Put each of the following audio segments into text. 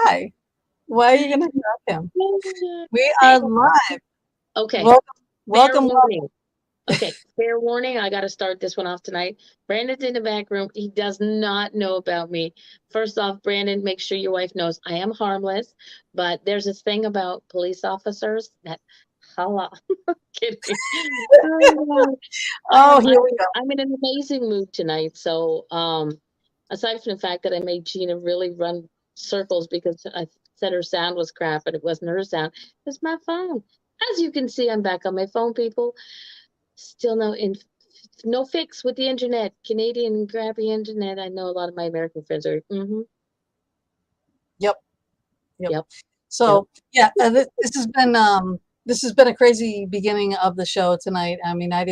Why? Why are you going to drop him? We Hey, are live. okay, Welcome, fair welcome. warning. Okay, fair warning. I got to start this one off tonight. Brandon's in the back room. He does not know about me. First off, Brandon, make sure your wife knows I am harmless. But there's this thing about police officers that, hello, kidding. Oh, here we go. I'm in an amazing mood tonight. So, aside from the fact that I made Gina really run circles because I said her sound was crap, but it wasn't her sound. It was my phone. As you can see, I'm back on my phone, people. Still no fix with the internet. Canadian crappy internet. I know a lot of my American friends are. Yep. Yep. Yep. So yeah, this has been a crazy beginning of the show tonight. I mean, I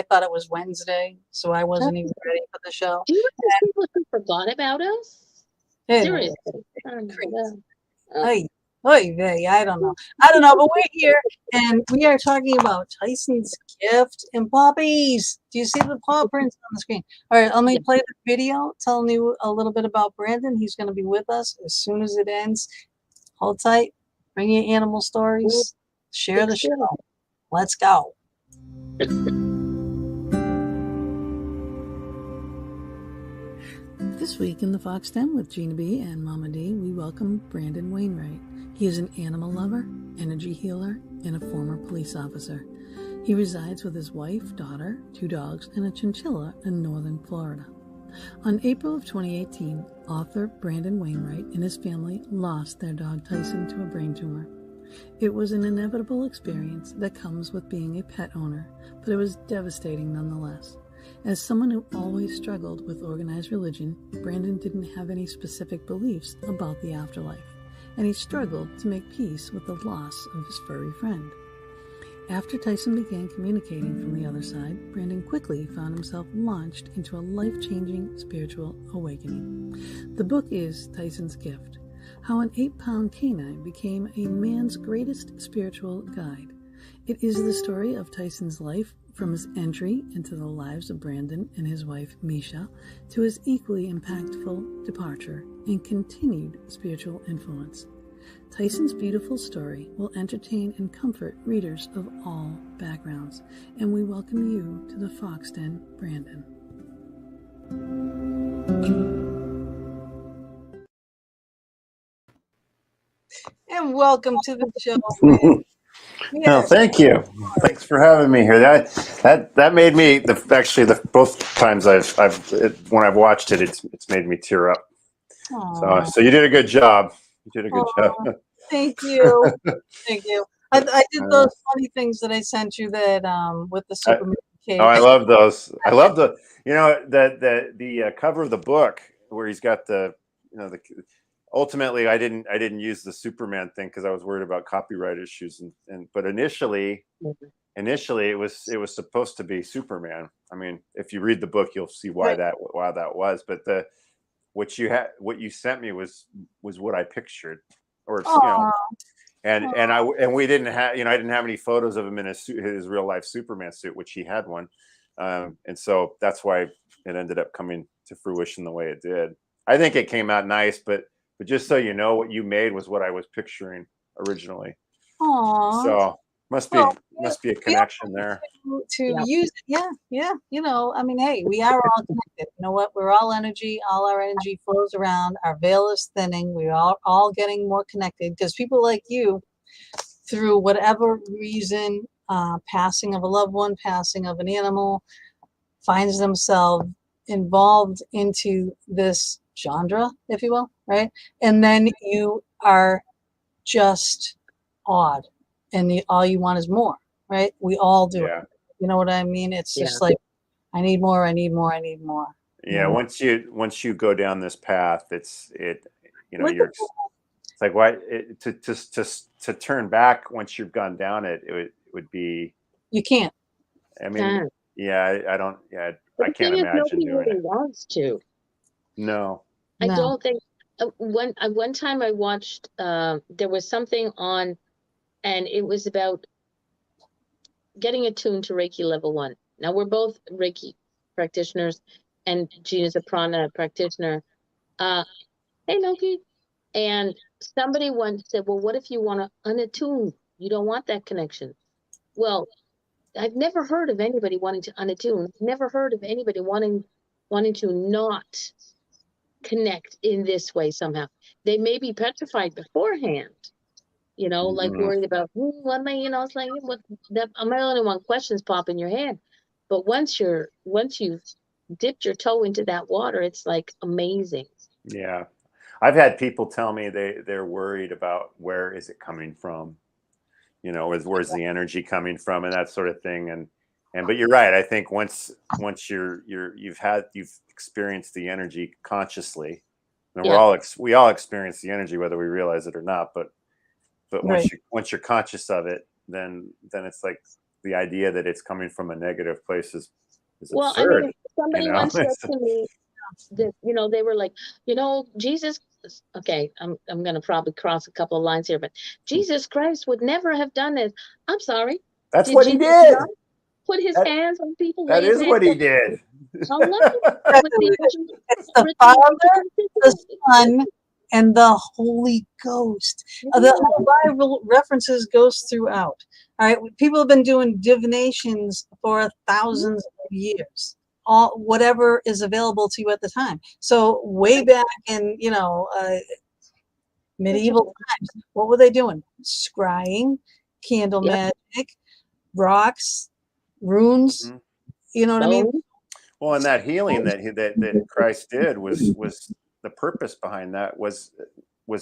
thought it was Wednesday, so I wasn't even ready for the show. Do you know people who forgot about us? Hey, Seriously. hey, hey, I don't know. I don't know, but we're here and we are talking about Tyson's gift and puppies. Do you see the paw prints on the screen? All right, let me play the video telling you a little bit about Brandon. He's going to be with us as soon as it ends. Hold tight. Bring your animal stories. Share the show. Let's go. This week in the Fox Den with Gina B and Mama D, we welcome Brandon Wainwright. He is an animal lover, energy healer, and a former police officer. He resides with his wife, daughter, 2 dogs, and a chinchilla in northern Florida. On April of 2018, author Brandon Wainwright and his family lost their dog Tyson to a brain tumor. It was an inevitable experience that comes with being a pet owner, but it was devastating nonetheless. As someone who always struggled with organized religion, Brandon didn't have any specific beliefs about the afterlife, and he struggled to make peace with the loss of his furry friend. After Tyson began communicating from the other side, Brandon quickly found himself launched into a life-changing spiritual awakening. The book is Tyson's Gift: How an 8-pound canine became a man's greatest spiritual guide. It is the story of Tyson's life from his entry into the lives of Brandon and his wife, Misha, to his equally impactful departure and continued spiritual influence. Tyson's beautiful story will entertain and comfort readers of all backgrounds, and we welcome you to the Fox Den, Brandon. And welcome to the show, Brandon. No, thank you. Thanks for having me here. That made me both times when I've watched it, it's made me tear up. So you did a good job. You did a good job. Thank you. Thank you. I did those funny things that I sent you that with the Superman cake. Oh, I love those. I love the cover of the book where he's got the. Ultimately, I didn't use the Superman thing because I was worried about copyright issues, but initially it was supposed to be Superman. I mean, if you read the book, you'll see why that was. But what you sent me was what I pictured, or and we didn't have I didn't have any photos of him in his real life Superman suit, which he had one, and so that's why it ended up coming to fruition the way it did. I think it came out nice, but just so you know, what you made was what I was picturing originally. Aww. So must be a connection there. To use it, yeah. I mean, hey, we are all connected. You know what? We're all energy. All our energy flows around. Our veil is thinning. We're all getting more connected because people like you, through whatever reason, passing of a loved one, passing of an animal, finds themselves involved into this genre, if you will, right? And then you are just awed, and all you want is more, right? We all do it. You know what I mean? It's just like, I need more, I need more, I need more. Yeah, once you go down this path, it's like why to turn back once you've gone down it would be, you can't. I mean, I don't. Yeah, I can't imagine doing it. Wants to. No, I don't think. One time I watched. There was something on, and it was about getting attuned to Reiki level 1. Now we're both Reiki practitioners, and Gina's a prana practitioner. Hey Loki, And somebody once said, well, what if you want to unattune? You don't want that connection. Well, I've never heard of anybody wanting to unattune. I've never heard of anybody wanting to not connect in this way somehow. They may be petrified beforehand, like worried about what am I, it's like what that am I the only one questions pop in your head. But once you've dipped your toe into that water, it's like amazing. Yeah. I've had people tell me they're worried about where is it coming from, where's the energy coming from and that sort of thing. And but you're right. I think once you've experienced the energy consciously, and we all experience the energy whether we realize it or not. But once you're conscious of it, then it's like the idea that it's coming from a negative place is absurd. I mean, somebody once said to me that they were like, Jesus. Okay, I'm going to probably cross a couple of lines here, but Jesus Christ would never have done this. I'm sorry. That's what he did. Put his hands on people. That is what he did. It's the Father, the Son, and the Holy Ghost. The whole Bible references ghosts throughout. All right, people have been doing divinations for thousands of years. Whatever is available to you at the time. So way back in medieval times, what were they doing? Scrying, candle magic, rocks, runes. You know what I mean? Well, and that healing that Christ did was the purpose behind that was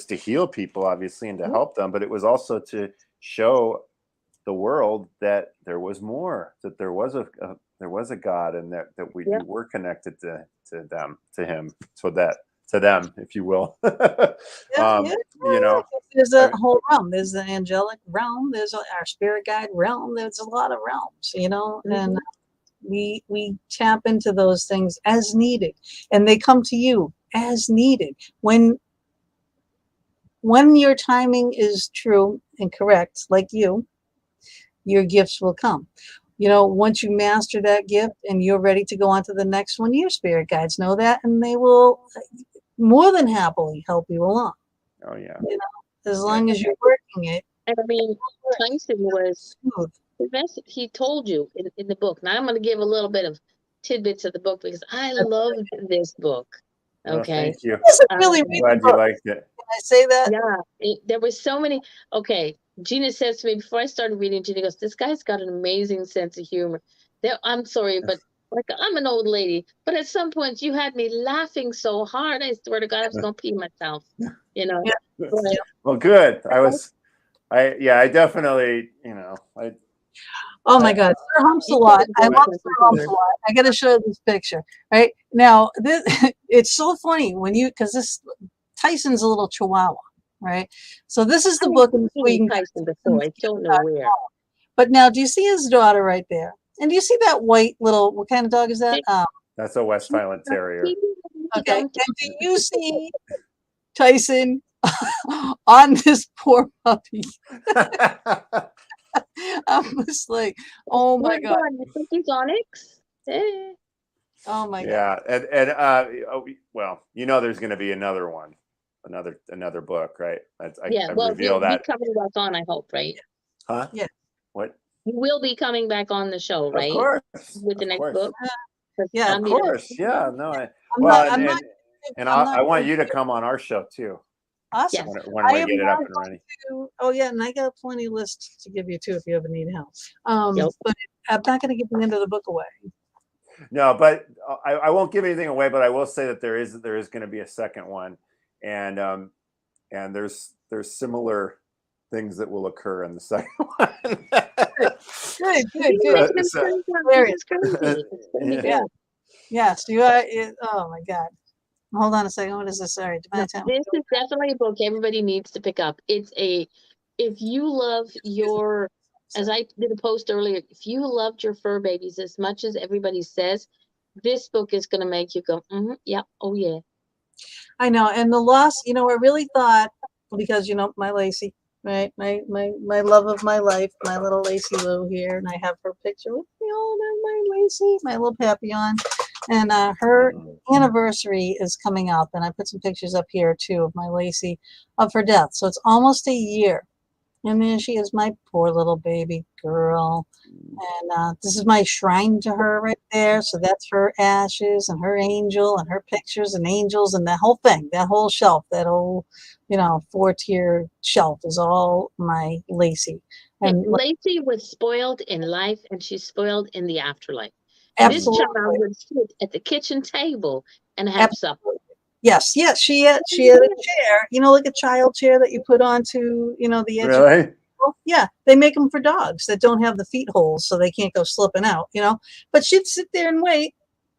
to heal people, obviously, and to help them, but it was also to show the world that there was more, that there was a God, and that we were connected to him, to them, if you will. There's a whole realm. There's the angelic realm. There's our spirit guide realm. There's a lot of realms, and we tap into those things as needed, and they come to you as needed. When your timing is true and correct, like your gifts will come. Once you master that gift and you're ready to go on to the next one, your spirit guides know that, and they will more than happily help you along. Oh yeah. As long as you're working it. And I mean, Tyson was the best. He told you in the book. Now I'm going to give a little bit of tidbits of the book because I love this book. Okay. Oh, thank you. I'm really glad you liked it. Can I say that? Yeah. There were so many. Okay. Gina says to me before I started reading, Gina goes, this guy's got an amazing sense of humor. I'm sorry, but like I'm an old lady, but at some point you had me laughing so hard. I swear to God, I was going to pee myself, Yeah. But, well, good. I definitely, Oh my God, Sir Humps a lot. I love Sir Humps a lot. I got to show this picture right now. It's so funny because Tyson's a little chihuahua, right? So this is the book we can Tyson before. I don't know where. But now, do you see his daughter right there? And do you see that white little? What kind of dog is that? That's a West Highland Terrier. Okay. And do you see Tyson on this poor puppy? I was like, oh my God. You think he's Onyx? Oh my God. Yeah. And well, there's going to be another one, another book, right? I reveal that. He'll be coming back on, I hope, right? Huh? Yeah. What? He will be coming back on the show, right? Of course. With the next book. Yeah, of course. Yeah. No. I want you to come on our show too. Awesome. Yes. When we get it up and running. And I got plenty of lists to give you too if you ever need help. But I'm not going to give the end of the book away. No, but I won't give anything away. But I will say that there is going to be a second one, and there's similar things that will occur in the second one. Good. Yeah. Yes. You are. Oh my God. Hold on a second. What is this? Sorry. This is definitely a book everybody needs to pick up. If you love as I did a post earlier, if you loved your fur babies as much as everybody says, this book is going to make you go, yeah, oh yeah. I know. And the loss, I really thought, because, my Lacey, right? My love of my life, my little Lacey Lou here. And I have her picture with me, my Lacey, my little Papillon. And her anniversary is coming up, and I put some pictures up here too of my Lacey, of her death. So it's almost a year. And there she is, my poor little baby girl. And this is my shrine to her right there. So that's her ashes and her angel and her pictures and angels and that whole thing, that whole shelf, that whole, 4-tier shelf is all my Lacey. And Lacey was spoiled in life, and she's spoiled in the afterlife. absolutely. This child would sit at the kitchen table and have supper. Yes, she had a chair, like a child chair that you put onto, the edge. Really? Yeah, they make them for dogs that don't have the feet holes, so they can't go slipping out, But she'd sit there and wait.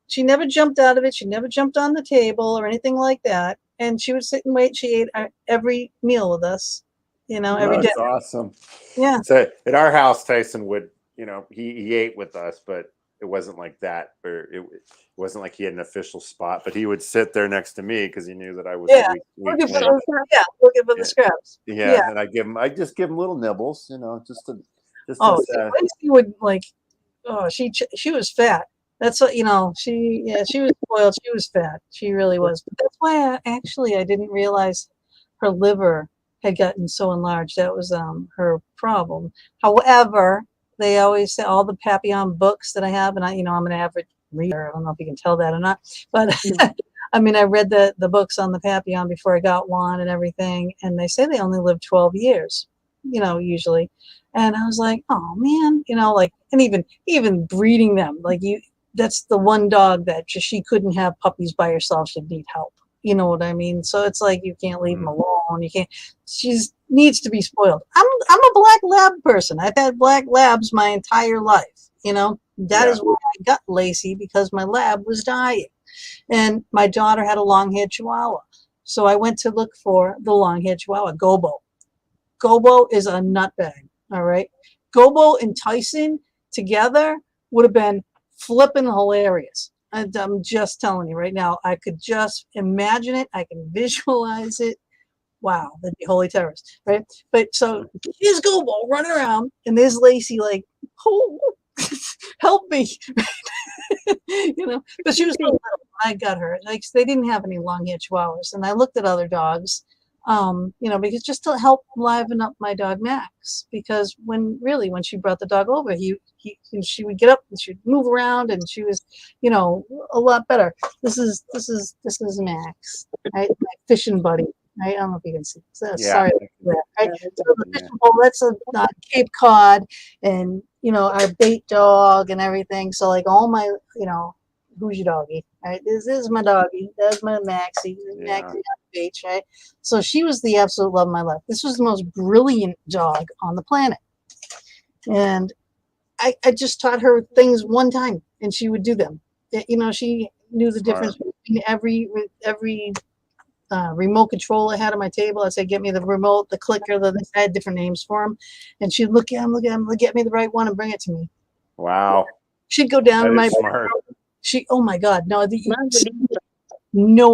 She never jumped out of it. She never jumped on the table or anything like that. And she would sit and wait. She ate every meal with us, every day. That's awesome. Yeah. So at our house, Tyson would, he ate with us, but it wasn't like that, or it wasn't like he had an official spot, but he would sit there next to me because he knew that I was looking for the scraps. Yeah, and I just give him little nibbles, just to Lacey would she was fat. That's what she was spoiled. She was fat. She really was. But that's why I didn't realize her liver had gotten so enlarged. That was her problem. However, they always say all the Papillon books that I have, and I'm an average reader. I don't know if you can tell that or not, but I mean, I read the books on the Papillon before I got one and everything, and they say they only live 12 years, usually. And I was like, oh man, and even breeding them, that's the one dog that she couldn't have puppies by herself. She'd need help. You know what I mean? So it's like you can't leave them alone. You can't. Needs to be spoiled. I'm a black lab person. I've had black labs my entire life. That is why I got Lacey, because my lab was dying, and my daughter had a long-haired Chihuahua. So I went to look for the long-haired Chihuahua, Gobo. Gobo is a nutbag. All right, Gobo and Tyson together would have been flipping hilarious. I'm just telling you right now. I could just imagine it. I can visualize it. Wow, that'd be holy terrors, right? But so here's Gobo running around, and there's Lacey like, oh, help me, But she was so little. I got her. They didn't have any long-haired Chihuahuas, and I looked at other dogs, because just to help liven up my dog Max, because when she brought the dog over, she would get up and she'd move around, and she was, a lot better. This is Max, right? My fishing buddy. I don't know if you can see. Sorry. Right? So the fishing pole, that's a Cape Cod, and our bait dog and everything. So all my, who's your doggy? Right? This is my doggy. That's my Maxie. Maxie on the beach, right? So she was the absolute love of my life. This was the most brilliant dog on the planet. And I just taught her things one time, and she would do them. She knew the difference between every remote control I had on my table. I'd say, get me the remote, the clicker, I had different names for them. And she'd look at them, get me the right one and bring it to me. Wow. She'd go down to my bedroom. Oh my God, no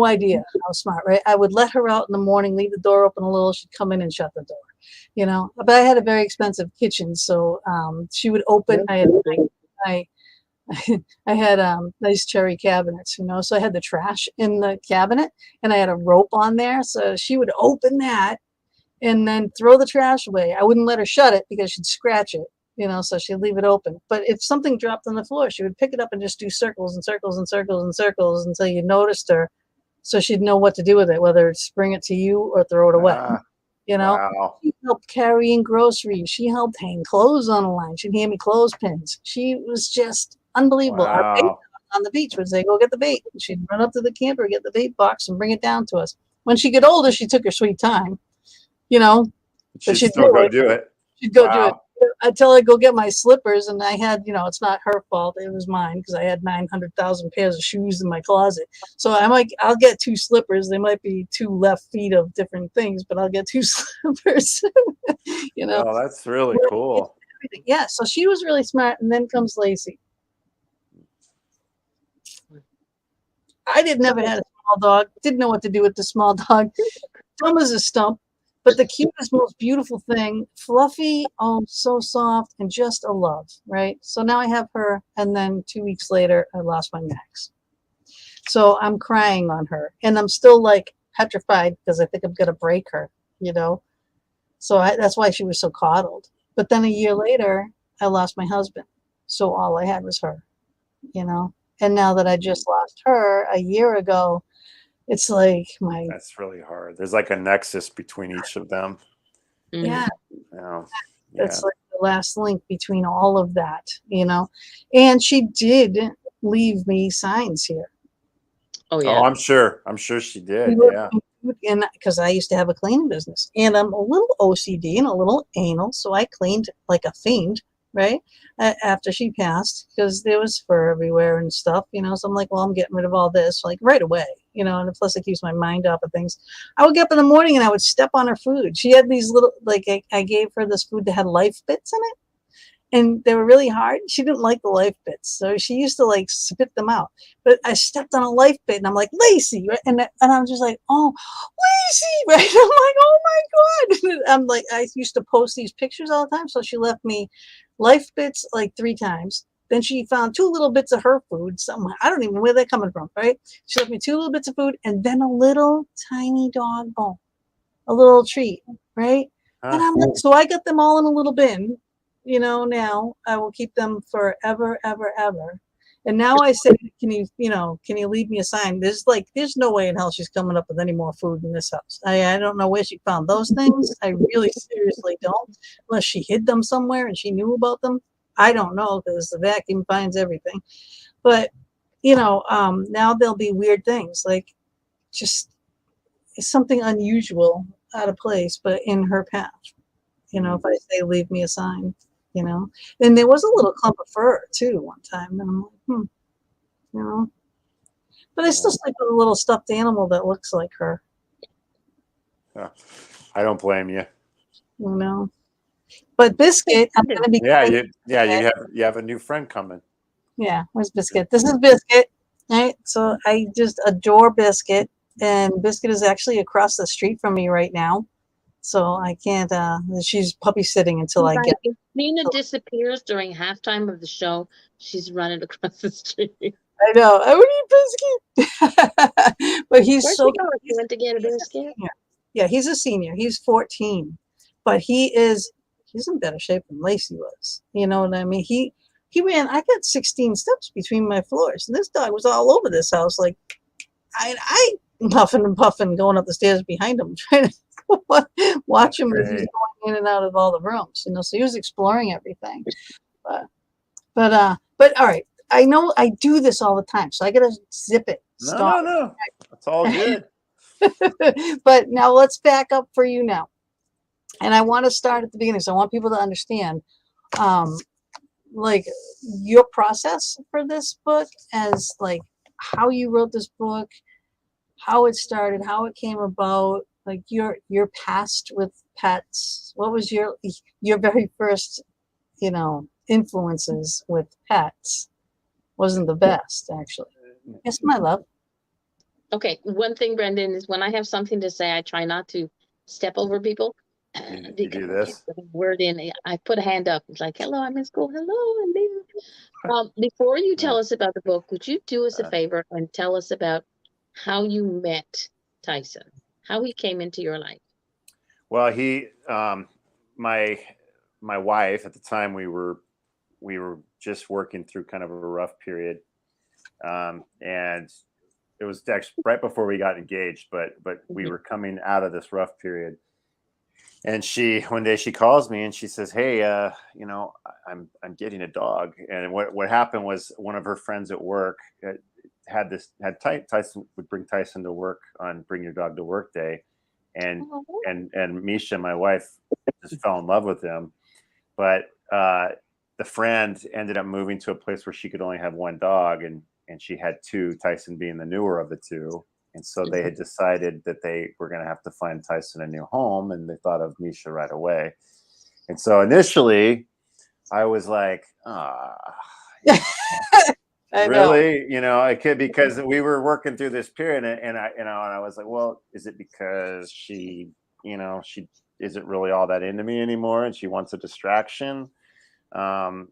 idea how smart, right? I would let her out in the morning, leave the door open a little. She'd come in and shut the door, But I had a very expensive kitchen, so she would open. I had nice cherry cabinets, so I had the trash in the cabinet, and I had a rope on there. So she would open that and then throw the trash away. I wouldn't let her shut it because she'd scratch it, so she'd leave it open. But if something dropped on the floor, she would pick it up and just do circles and circles and circles and circles until you noticed her. So she'd know what to do with it, whether it's bring it to you or throw it away. Wow. She helped carrying groceries. She helped hang clothes on the line. She'd hand me clothespins. She was just unbelievable. Wow. Our bait on the beach would say, go get the bait. She'd run up to the camper, get the bait box, and bring it down to us. When she got older, she took her sweet time, But she'd still go do it. She'd go do it. I'd tell her, go get my slippers, and I had, it's not her fault. It was mine because I had 900,000 pairs of shoes in my closet. So I'll get 2 slippers. They might be 2 left feet of different things, but I'll get 2 slippers. Oh, that's really cool. Yeah, so she was really smart, and then comes Lacey. I never had a small dog. Didn't know what to do with the small dog. Dumb as a stump, but the cutest, most beautiful thing. Fluffy, so soft, and just a love, right? So now I have her, and then 2 weeks later, I lost my Max. So I'm crying on her, and I'm still like petrified because I think I'm gonna break her, you know. So that's why she was so coddled. But then a year later, I lost my husband, so all I had was her, you know. And now that I just lost her a year ago, it's like my That's really hard. There's like a nexus between each of them. yeah, You know? that's Yeah. like the last link between all of that, you know. And she did leave me signs here. Oh Oh, yeah. I'm sure. I'm sure she We did. were Yeah. and because I used to have a cleaning business, and I'm a little OCD and a little anal, so I cleaned like a fiend, right? After she passed, because there was fur everywhere and stuff, you know. So I'm like, well, I'm getting rid of all this like right away, you know. And plus, it keeps my mind off of things. I would get up in the morning and I would step on her food. She had these little like I gave her this food that had life bits in it, and they were really hard. She didn't like the life bits, so she used to like spit them out. But I stepped on a life bit, and I'm like, Lacey, right? And I'm just like, oh, Lacey, right? I'm like, oh my god. I'm like, I used to post these pictures all the time, so she left me life bits like 3 times. Then she found 2 little bits of her food somewhere. I don't even know where they're coming from, right? She left me 2 little bits of food, and then a little tiny dog bone, a little treat, right? And Huh. I'm like, so I got them all in a little bin, you know. Now I will keep them forever, ever, ever. And now I say, can you leave me a sign? There's no way in hell she's coming up with any more food in this house. I don't know where she found those things. I really seriously don't, unless she hid them somewhere and she knew about them. I don't know, because the vacuum finds everything. But now there'll be weird things like just something unusual, out of place, but in her path. If I say leave me a sign, you know. And there was a little clump of fur too one time, and I'm like, you know. But I still sleep with a little stuffed animal that looks like her, Yeah. I don't blame you. you know. But Biscuit, I'm gonna be Yeah, getting you have a new friend coming. yeah, where's Biscuit? This is Biscuit, right? So I just adore Biscuit, and Biscuit is actually across the street from me right now. So I can't she's puppy sitting until I Right. get If Gina disappears during halftime of the show, she's running across the street. I know. I would eat Biscuit. But he's Where'd so she go? She went to get a he's a biscuit. senior. Yeah, he's a senior. He's 14. But he's in better shape than Lacey was. You know what I mean? He ran, I got 16 steps between my floors. And this dog was all over this house. Like I puffing and puffing going up the stairs behind him, trying to watch him as he's going in and out of all the rooms. So he was exploring everything. But all right. I know I do this all the time, so I gotta zip it. Stop. No. That's all good. But now let's back up for you now. And I want to start at the beginning. So I want people to understand like your process for this book, as like how you wrote this book, how it started, how it came about, like your past with pets. What was your very first, influences with pets? Wasn't the best, actually. Yes, my love. Okay. One thing, Brendan, is when I have something to say, I try not to step over people. You Because do I this? can't put a word in. I put a hand up. It's like, hello, I'm in school. Hello, I'm there. Before you tell us about the book, would you do us a favor and tell us about how you met Tyson, how he came into your life? Well, my wife at the time, we were just working through kind of a rough period, and it was actually right before we got engaged, but we were coming out of this rough period. And one day she calls me and she says, "Hey, I'm getting a dog." And what happened was one of her friends at work had Tyson would bring Tyson to work on Bring Your Dog to Work Day, and Misha, my wife, just fell in love with him. But the friend ended up moving to a place where she could only have one dog, and she had two, Tyson being the newer of the two. And so they had decided that they were going to have to find Tyson a new home, and they thought of Misha right away. And so initially I was like, really? I could, because we were working through this period, and I was like, well, is it because she isn't really all that into me anymore and she wants a distraction? All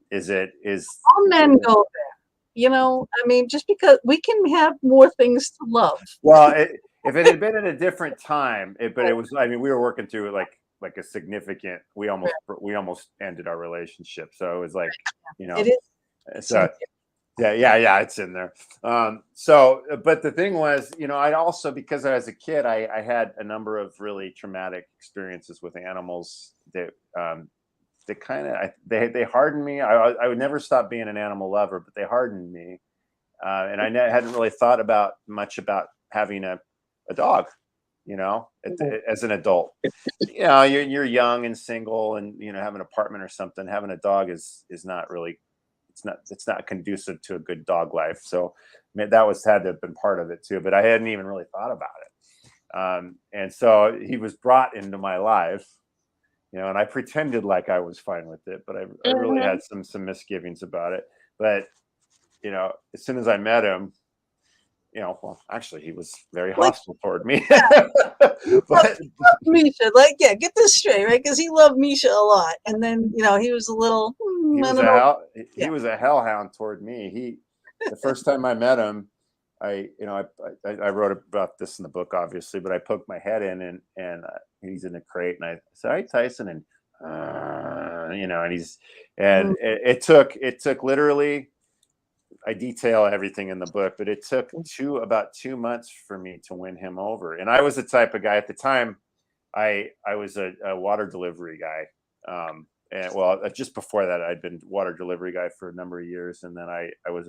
men go there. You know, I mean, just because we can have more things to love. Well, if it had been at a different time, but it was. I mean, we were working through like a significant. We almost ended our relationship, so it was like, you know, It is. so yeah, it's in there. So, but the thing was, you know, I also, because as a kid, I had a number of really traumatic experiences with animals that they kind of they hardened me. I would never stop being an animal lover, but they hardened me, and I hadn't really thought much about having a dog, you know, as an adult. You know, you're young and single, and you know, have an apartment or something. Having a dog is not really, it's not conducive to a good dog life. So I mean, that had to have been part of it too. But I hadn't even really thought about it. And so he was brought into my life, you know, and I pretended like I was fine with it, but I really had some misgivings about it. But you know, as soon as I met him, you know, well, actually, he was very hostile toward me. But Misha, like, yeah, get this straight, right? Because he loved Misha a lot, and then you know he was a little. He was a hellhound toward me. The first time I met him, I wrote about this in the book, obviously, but I poked my head in and he's in a crate, and I said, "Hi, Tyson," and you know, and it took literally. I detail everything in the book, but it took about 2 months for me to win him over. And I was the type of guy at the time. I was a water delivery guy. And well, just before that, I'd been water delivery guy for a number of years, and then I was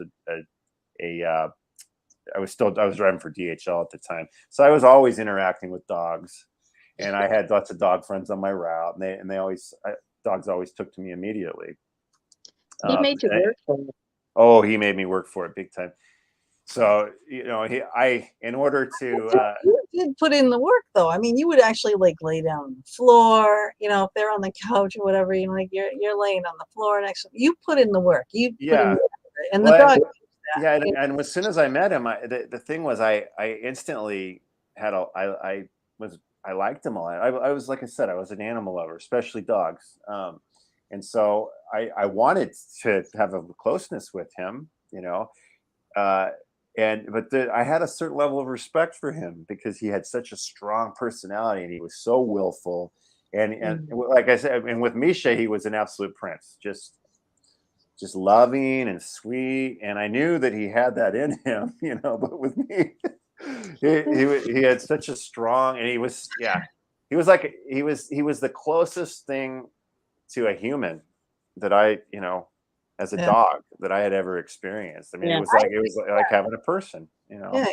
I was driving for DHL at the time, so I was always interacting with dogs, and I had lots of dog friends on my route, and dogs always took to me immediately. He made you work for it. Oh, he made me work for it big time. So, you know, in order to you did put in the work though. I mean, you would actually like lay down on the floor, you know, if they're on the couch or whatever, you know, like you're laying on the floor next to you put in the work. You put in the work. And the dog and as soon as I met him, the thing was I instantly had I liked him a lot. I was, like I said, I was an animal lover, especially dogs. And so I wanted to have a closeness with him, you know, but I had a certain level of respect for him because he had such a strong personality and he was so willful. And like I said, and with Misha, he was an absolute prince, just loving and sweet. And I knew that he had that in him, you know, but with me, he had such a strong, and he was the closest thing to a human that I, you know, as a dog that I had ever experienced. I mean, it was like having a person, you know. Yeah,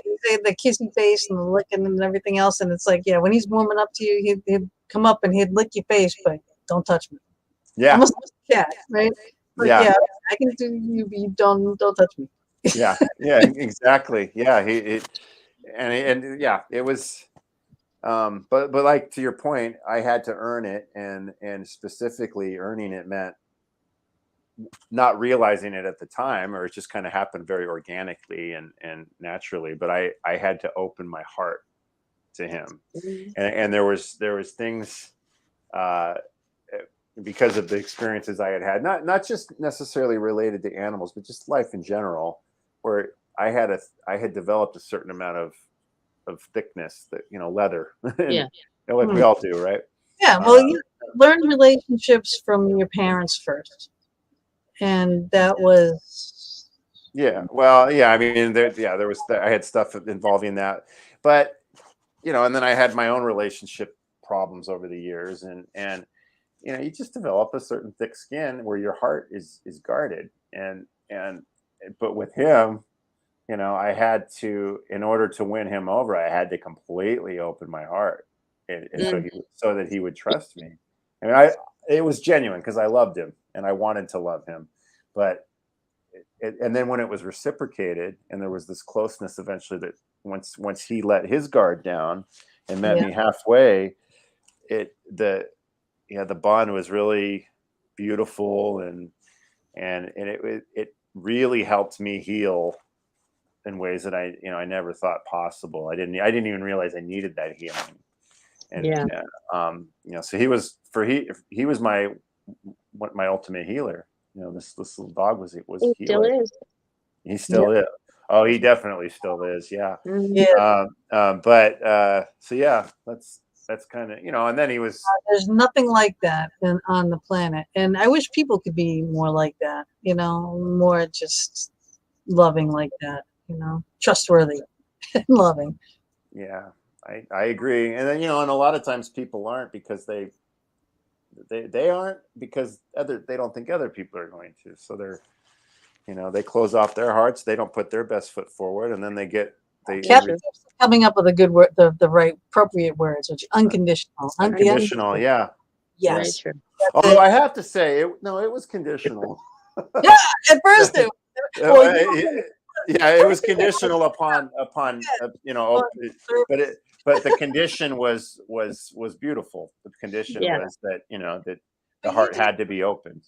the kissy face and the licking and everything else, and it's like, yeah, when he's warming up to you, he'd come up and he'd lick your face, but don't touch me. Yeah, almost like a cat, right? Like, yeah, I can do you, but you don't touch me. yeah, exactly. Yeah, and yeah, it was. But like, to your point, I had to earn it, and specifically earning it meant not realizing it at the time, or it just kind of happened very organically and naturally. But I had to open my heart to him, and there was things because of the experiences I had, not just necessarily related to animals, but just life in general, where I had developed a certain amount of thickness, that, you know, leather. Yeah. Like we all do, right? Yeah, well, you learned relationships from your parents first, and that was well, I mean, there was I had stuff involving that, but you know, and then I had my own relationship problems over the years, and you know, you just develop a certain thick skin where your heart is guarded, and but with him, you know, I had to, in order to win him over, I had to completely open my heart, and so that he would trust me. I mean, it was genuine because I loved him and I wanted to love him, but and then when it was reciprocated and there was this closeness eventually, that once he let his guard down and met me halfway, the bond was really beautiful, and it really helped me heal in ways that I never thought possible. I didn't even realize I needed that healing. And you know, so he was my ultimate healer. You know, this little dog was he still is. He still is. Oh, he definitely still is. Yeah. Yeah. So yeah, that's kind of, and then he was. There's nothing like that on the planet, and I wish people could be more like that. More just loving like that. Trustworthy and loving. Yeah, I agree. And then, and a lot of times people aren't because they aren't because they don't think other people are going to. So they're, they close off their hearts. They don't put their best foot forward, and then they coming up with a good word, the right appropriate words, which unconditional. Unconditional, yeah. Yes. Although I have to say, it was conditional. Yeah, at first it. It was conditional upon but the condition was beautiful. The condition was that that the heart had to be opened.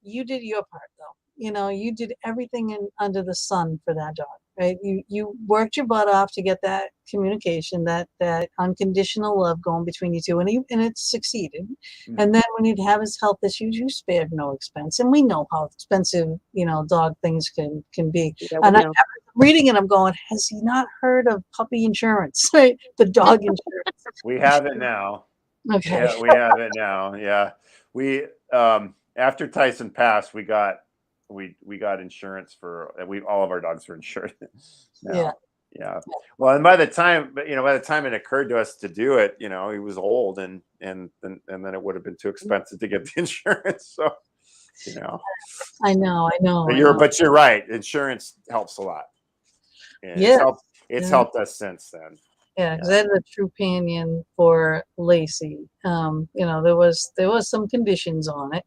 You did your part, though. You did everything under the sun for that dog, right? You worked your butt off to get that communication, that unconditional love going between you two, and it succeeded. Mm-hmm. And then when you'd have his health issues, you spared no expense, and we know how expensive dog things can be. Yeah, and I'm reading it, I'm going, has he not heard of puppy insurance? Right, the dog insurance. We have it now. Okay, yeah, we have it now. Yeah, we after Tyson passed, we got insurance for all of our dogs were insured. Now. Yeah. Well, and by the time it occurred to us to do it, he was old, and then it would have been too expensive to get the insurance. So, I know. But you're right. Insurance helps a lot. And it's helped us since then. Yeah, because I had a true companion for Lacey. There was some conditions on it,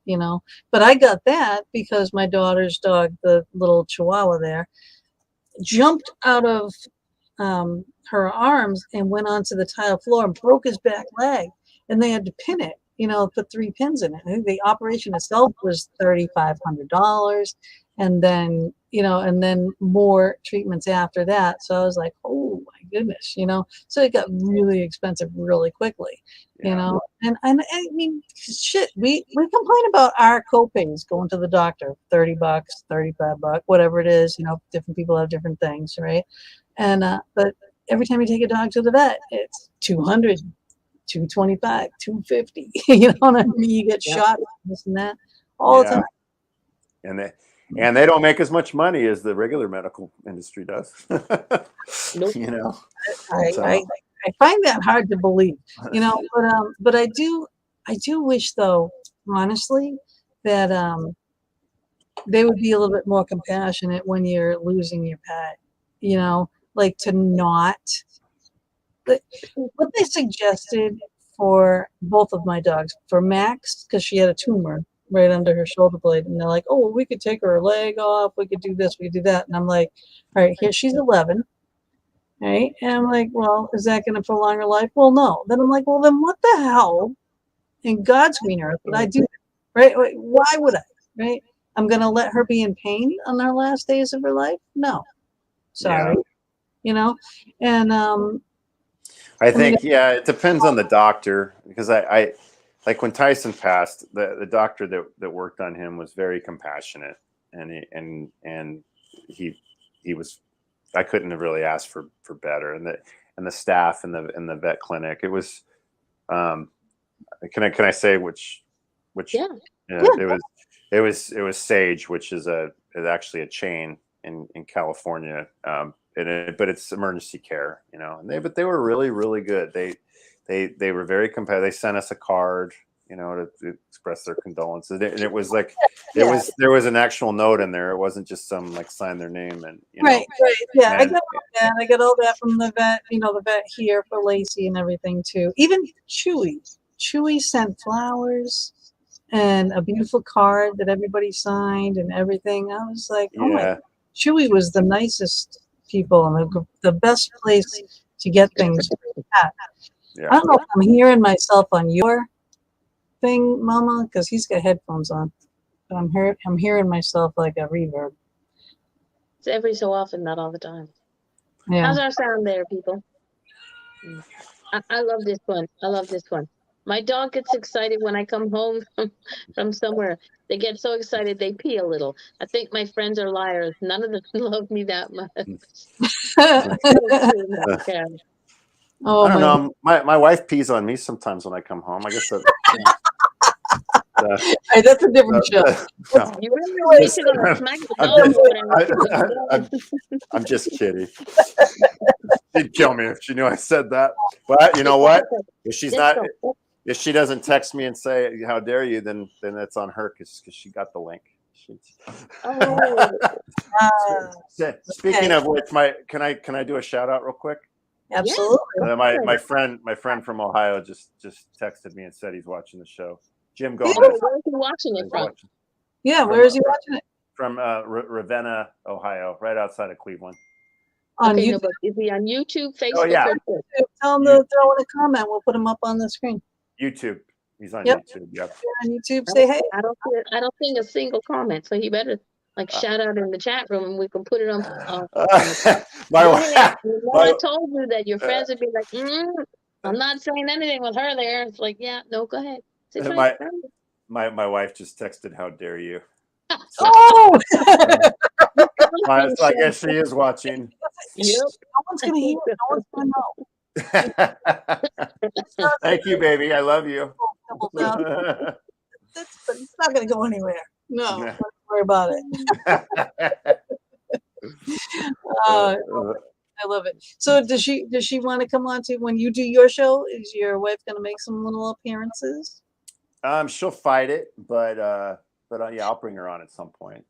but I got that because my daughter's dog, the little Chihuahua there, jumped out of her arms and went onto the tile floor and broke his back leg, and they had to pin it. Put 3 pins in it. I think the operation itself was $3,500, and then more treatments after that. So I was like, oh my goodness, So it got really expensive really quickly, And I mean, shit, we complain about our copays going to the doctor, $30, $35, whatever it is. Different people have different things, right? And but every time you take a dog to the vet, it's $200. $225, $250. You know what I mean? You get shot, this and that, all the time. And they don't make as much money as the regular medical industry does. Nope. I find that hard to believe. But I do wish, though, honestly, that they would be a little bit more compassionate when you're losing your pet. Like to not. What they suggested for both of my dogs, for Max, because she had a tumor right under her shoulder blade, and they're like, oh, well, we could take her leg off, we could do this, we could do that, and I'm like, all right, here, she's 11, right? And I'm like, well, is that going to prolong her life? Well, no. Then I'm like, well, then what the hell in God's green earth would I do, right? Why would I, right? I'm going to let her be in pain on her last days of her life? No, sorry, and I think, it depends on the doctor, because I like when Tyson passed, the doctor that worked on him was very compassionate, and he was, I couldn't have really asked for better, and the staff in the vet clinic, it was, can I say which it was Sage, which is actually a chain in California, but it's emergency care, and they were really, really good. They were very competitive. They sent us a card, to express their condolences. And it was like, there was an actual note in there. It wasn't just some sign their name and, Right. Yeah. I got all that. I got all that from the vet, the vet here for Lacey and everything too. Even Chewy sent flowers and a beautiful card that everybody signed and everything. I was like, oh my God. Chewy was the nicest people and the best place to get things. I don't know if I'm hearing myself on your thing, Mama, because he's got headphones on. But I'm hearing myself like a reverb. It's every so often, not all the time. Yeah. How's our sound there, people? I love this one. My dog gets excited when I come home from somewhere. They get so excited they pee a little. I think my friends are liars. None of them love me that much. Yeah. Oh I don't my. know. My wife pees on me sometimes when I come home. I guess that. Hey, that's a different show. No. You really need to go to smack the dog over there. I'm just kidding. She'd kill me if she knew I said that. But you know what? If she's not, if she doesn't text me and say "How dare you," then that's on her because she got the link. Oh, Speaking of which, can I do a shout out real quick? Absolutely. My friend from Ohio just texted me and said he's watching the show. Jim Gomez. where's he watching it from? Yeah, where is he watching it? From Ravenna, Ohio, right outside of Cleveland. On Okay, YouTube. no, but is he on YouTube, Facebook, Oh, yeah. or what? Tell him to throw in a comment. We'll put him up on the screen. YouTube. He's on Yep. YouTube. Yep. On YouTube, say hey. I don't see a single comment, so he better shout out in the chat room, and we can put it on. My I told you that your friends would be like, I'm not saying anything with her there. It's like, yeah, no, go ahead. My wife just texted, "How dare you?" Oh! So I guess she is watching. Yep. No one's gonna hear it. No one's gonna know. Thank you, baby. I love you. But it's not gonna go anywhere. No, don't worry about it. I love it. So does she want to come on to when you do your show? Is your wife gonna make some little appearances? She'll fight it, but yeah, I'll bring her on at some point.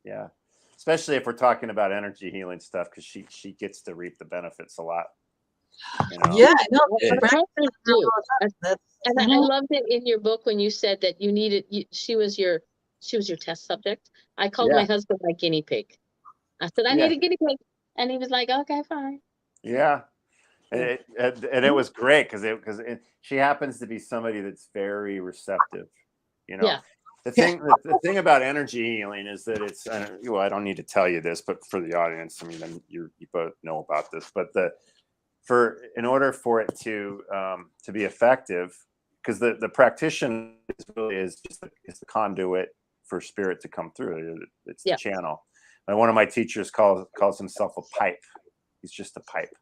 Yeah, especially if we're talking about energy healing stuff, because she gets to reap the benefits a lot. Yeah, no, and I loved it in your book when you said that you needed. She was your test subject. I called my husband my guinea pig. I said I need a guinea pig, and he was like, "Okay, fine." Yeah. And it was great because she happens to be somebody that's very receptive. Yeah. The thing about energy healing is that it's well, I don't need to tell you this, but for the audience, I mean, you both know about this. But in order for it to be effective, because the practitioner is just the conduit for spirit to come through. It's the channel. And one of my teachers calls himself a pipe. He's just a pipe.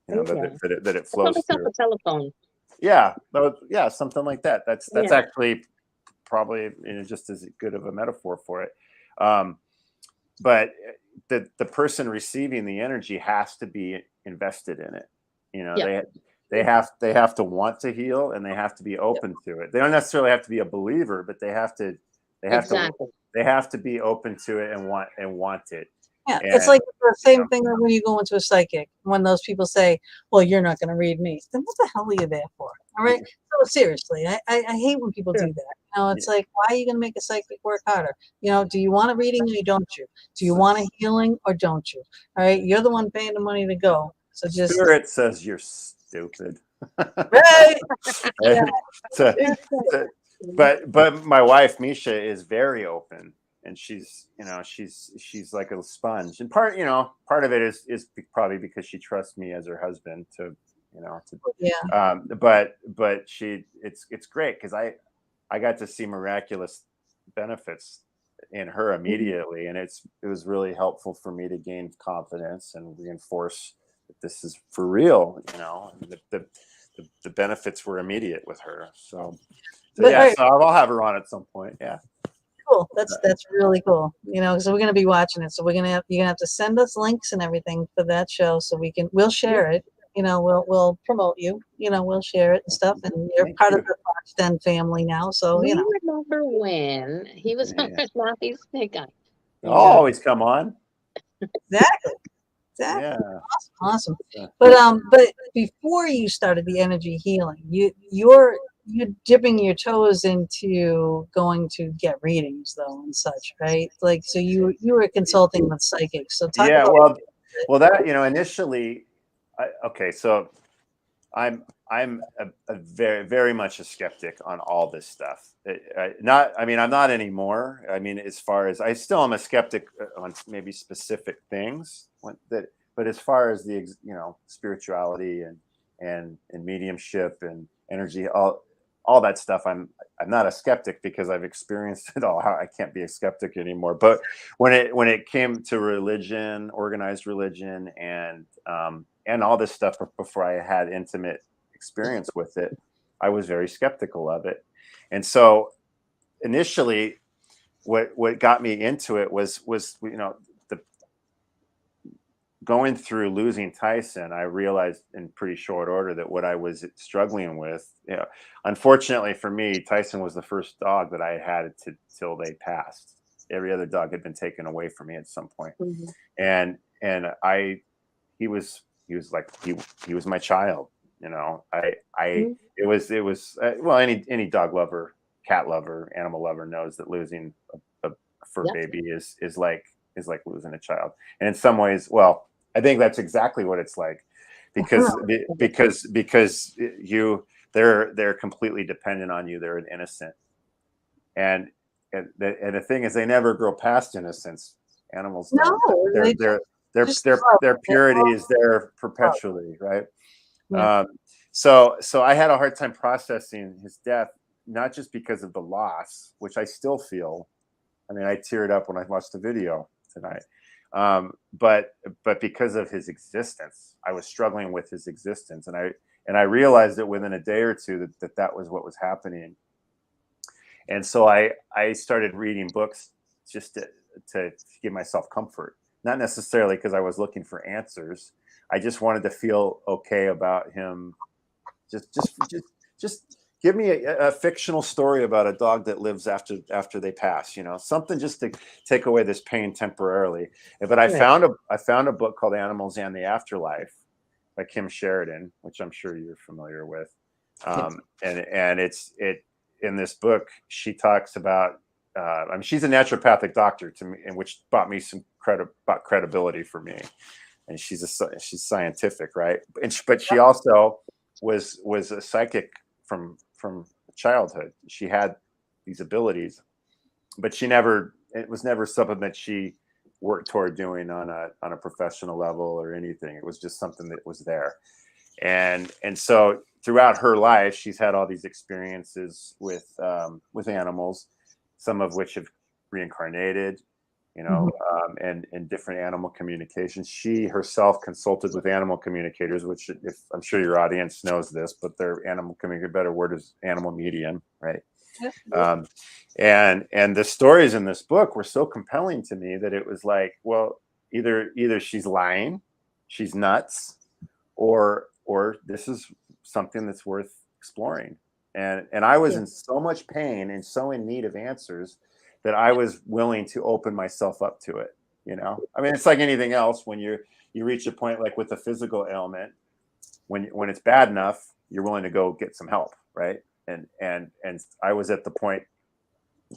That it flows through. A telephone. Yeah, something like that. That's actually probably just as good of a metaphor for it. But the person receiving the energy has to be invested in it. They have to want to heal, and they have to be open to it. They don't necessarily have to be a believer, but they have to be open to it and want it. Yeah, it's like the same thing when you go into a psychic. When those people say, "Well, you're not going to read me," then what the hell are you there for? All right. So seriously, I hate when people do that. It's like, why are you going to make a psychic work harder? Do you want a reading or don't you? Do you want a healing or don't you? All right, you're the one paying the money to go. So just Spirit says you're stupid. Right. But my wife Misha is very open. And she's like a sponge, and part of it is probably because she trusts me as her husband but it's great because I got to see miraculous benefits in her immediately, and it was really helpful for me to gain confidence and reinforce that this is for real, and the benefits were immediate with her. So I'll have her on at some point. Yeah. Cool. That's really cool. So we're gonna be watching it. So you're gonna have to send us links and everything for that show, so we'll share it. We'll promote you. We'll share it and stuff. And you're part of the Fox Den family now. So remember when he was on He's Snake Eye. Always come on. Exactly. Yeah. Awesome. But before you started the energy healing, you're dipping your toes into going to get readings though and such, right? Like, so you were consulting with psychics. So talk about that initially, so I'm a very, very much a skeptic on all this stuff. I'm not anymore. I mean, as far as I still am a skeptic on maybe specific things but as far as the spirituality and mediumship and energy, all that stuff. I'm not a skeptic because I've experienced it all. I can't be a skeptic anymore. But when it came to religion, organized religion, and all this stuff before I had intimate experience with it, I was very skeptical of it. And so initially, what got me into it was going through losing Tyson. I realized in pretty short order that what I was struggling with, unfortunately for me, Tyson was the first dog that I had till they passed. Every other dog had been taken away from me at some point. And he was my child. It was well, any dog lover, cat lover, animal lover knows that losing a fur baby is like losing a child. And in some ways, well, I think that's exactly what it's like, because they're completely dependent on you. They're an innocent, and the thing is, they never grow past innocence. Animals don't. No, their purity is there perpetually, right? Yeah. So I had a hard time processing his death, not just because of the loss, which I still feel. I mean, I teared up when I watched the video tonight. But because of his existence, I was struggling with his existence, and I realized that within a day or two that was what was happening. And so I started reading books just to give myself comfort, not necessarily because I was looking for answers. I just wanted to feel okay about him. Just give me a fictional story about a dog that lives after they pass, something just to take away this pain temporarily. But I found a book called Animals and the Afterlife by Kim Sheridan, which I'm sure you're familiar with. And in this book, she talks about, she's a naturopathic doctor to me, and which brought me some credibility for me. And she's scientific, right? But she also was a psychic from childhood. She had these abilities, but it was never something that she worked toward doing on a professional level or anything. It was just something that was there. And so throughout her life, she's had all these experiences with animals, some of which have reincarnated, and different animal communications. She herself consulted with animal communicators, which, if I'm sure your audience knows this, but they're animal communicator. Better word is animal medium, right? Yep. And the stories in this book were so compelling to me that it was like, well, either she's lying, she's nuts, or this is something that's worth exploring. And I was in so much pain and so in need of answers that I was willing to open myself up to it. I mean, it's like anything else. When you reach a point, like with a physical ailment, when it's bad enough, you're willing to go get some help, right? And I was at the point.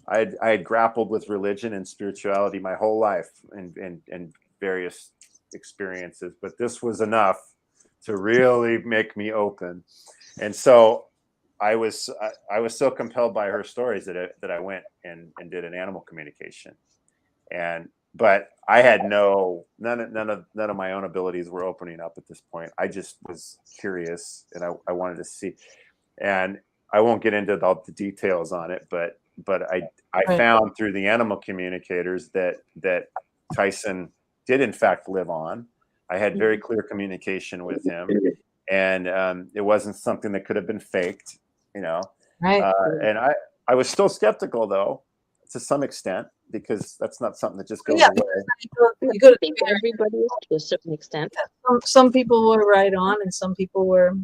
I had grappled with religion and spirituality my whole life, and various experiences, but this was enough to really make me open. And so I was so compelled by her stories that I went and did an animal communication. But I had none of my own abilities were opening up at this point. I just was curious, and I wanted to see. And I won't get into all the details on it, but I found through the animal communicators that Tyson did in fact live on. I had very clear communication with him, and it wasn't something that could have been faked, Right. And I was still skeptical, though, to some extent, because that's not something that just goes away. I think everybody is to a certain extent. Some people were right on, and some people were.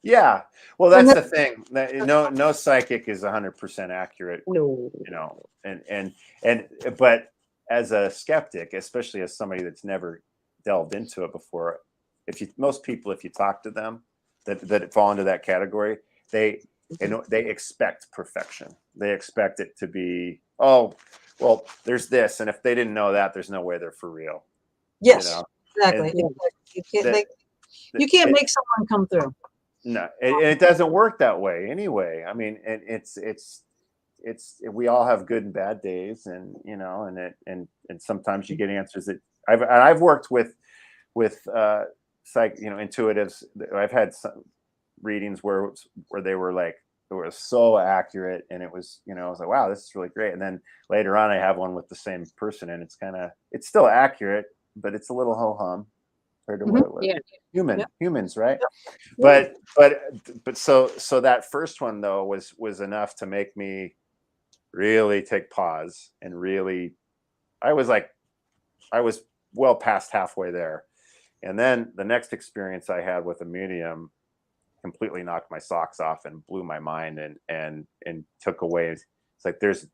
Yeah, well, that's the thing. No psychic is 100% accurate. No, but as a skeptic, especially as somebody that's never delved into it before, most people, if you talk to them that fall into that category, they expect perfection. They expect it to be, oh, well, there's this, and if they didn't know that, there's no way they're for real. Yes, exactly. You can't make someone come through. No, it doesn't work that way anyway. I mean, and it's we all have good and bad days, and and sometimes you get answers that I've worked with intuitives. I've had some readings where they were like, so accurate, and it was, you know, I was like, wow, this is really great. And then later on, I have one with the same person, and it's still accurate, but it's a little ho hum compared to what it was. Yeah. Humans, right? Yep. But so that first one though was enough to make me really take pause and really, I was well past halfway there. And then the next experience I had with a medium completely knocked my socks off and blew my mind and took away. It's like, this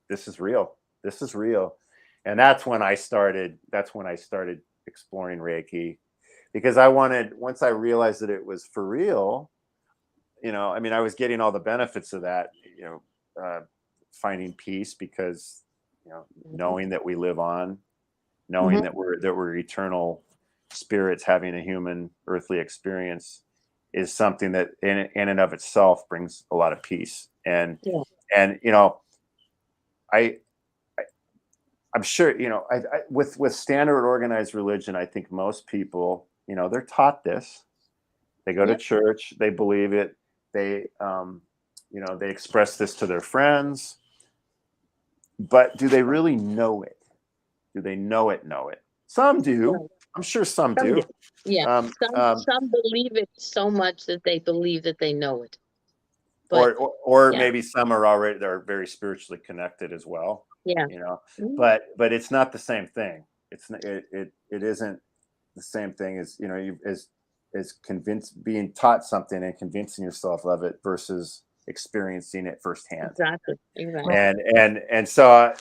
is real. This is real. And that's when I started exploring Reiki, because once I realized that it was for real, you know, I mean, I was getting all the benefits of that, you know, finding peace because, you know, knowing that we live on, knowing that we're eternal spirits having a human earthly experience is something that in and of itself brings a lot of peace. And you know, I'm sure, you know, with standard organized religion, I think most people, you know, they're taught this. They go to church, they believe it, they you know, they express this to their friends, but do they really know it? Do they know it? Some do. I'm sure some do. Yeah. Some believe it so much that they believe that they know it. But, or maybe some they're very spiritually connected as well. Yeah. You know, but it's not the same thing. It isn't the same thing as, you know, as being taught something and convincing yourself of it versus experiencing it firsthand. Exactly. And so,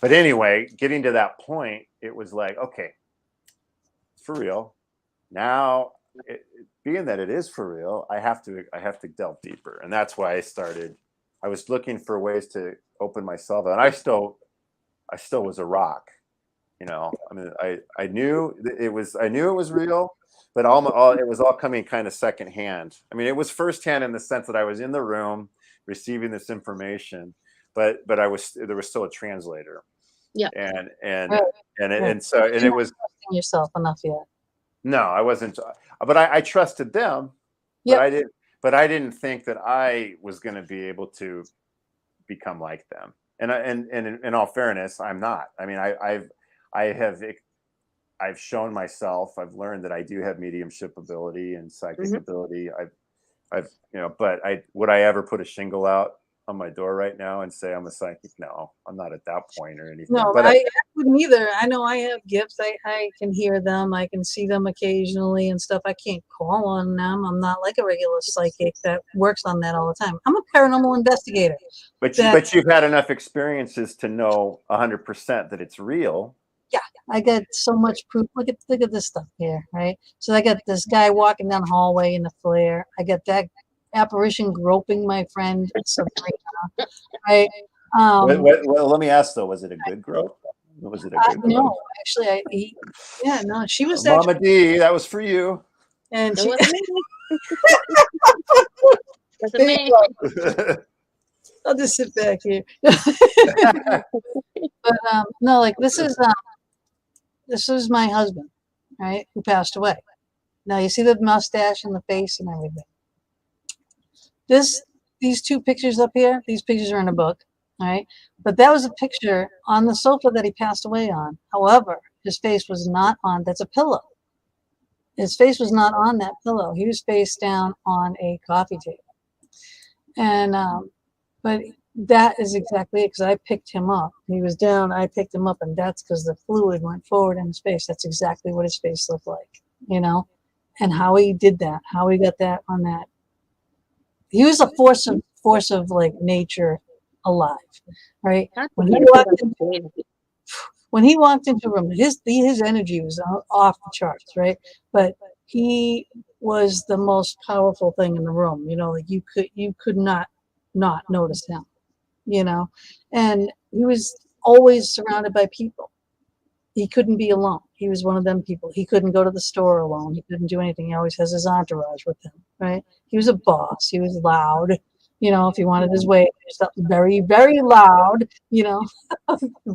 but anyway, getting to that point, it was like, okay, it's for real. Now, being that it is for real, I have to delve deeper, and that's why I was looking for ways to open myself up, and I still was a rock, you know. I mean, I knew it was real, but it was all coming kind of secondhand. I mean, it was firsthand in the sense that I was in the room receiving this information, but there was still a translator. Yeah. And so it was yourself enough yet. No, I wasn't, but I trusted them. Yep. But I didn't think that I was going to be able to become like them. And in all fairness, I'm not. I mean, I've shown myself. I've learned that I do have mediumship ability and psychic ability. I've you know, but would I ever put a shingle out on my door right now and say I'm a psychic? No, I'm not at that point or anything. No, but I wouldn't either. I know I have gifts. I can hear them. I can see them occasionally and stuff. I can't call on them. I'm not like a regular psychic that works on that all the time. I'm a paranormal investigator. But you've had enough experiences to know 100% that it's real. Yeah, I got so much proof. Look at this stuff here, right? So I got this guy walking down the hallway in the flare. I got that apparition groping my friend Sabrina, right? Well, let me ask though, was it a good grope? Was it a good grope? No, actually, she was Mama D, that was for you. And she wasn't me. I'll just sit back here. But no, like this is my husband, right, who passed away. Now you see the mustache and the face and everything. These two pictures up here, these pictures are in a book, all right? But that was a picture on the sofa that he passed away on. However, his face was not on, that's a pillow. His face was not on that pillow. He was face down on a coffee table. And, but that is exactly it, because I picked him up. He was down, I picked him up, and that's because the fluid went forward in his face. That's exactly what his face looked like, you know? And how he did that, how he got that on that. He was a force of like nature alive, right? When he walked into a room, his energy was off the charts, right? But he was the most powerful thing in the room. You know, like you could not notice him, you know, and he was always surrounded by people. He couldn't be alone. He was one of them people. He couldn't go to the store alone. He couldn't do anything. He always has his entourage with him, right? He was a boss. He was loud. You know, if he wanted his way, something very, very loud, you know,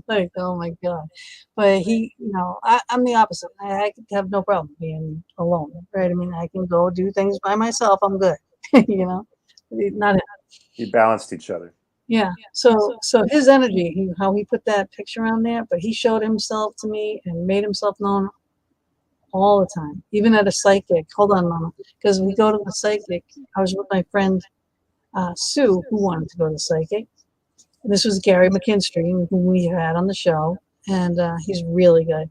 like, oh my God. But he, you know, I'm the opposite. I have no problem being alone, right? I mean, I can go do things by myself. I'm good, you know, not him. You balanced each other. Yeah. So his energy, how he put that picture on there, but he showed himself to me and made himself known all the time, even at a psychic. Hold on, Mama, because we go to the psychic. I was with my friend Sue, who wanted to go to the psychic. And this was Gary McKinstry, who we had on the show, and he's really good.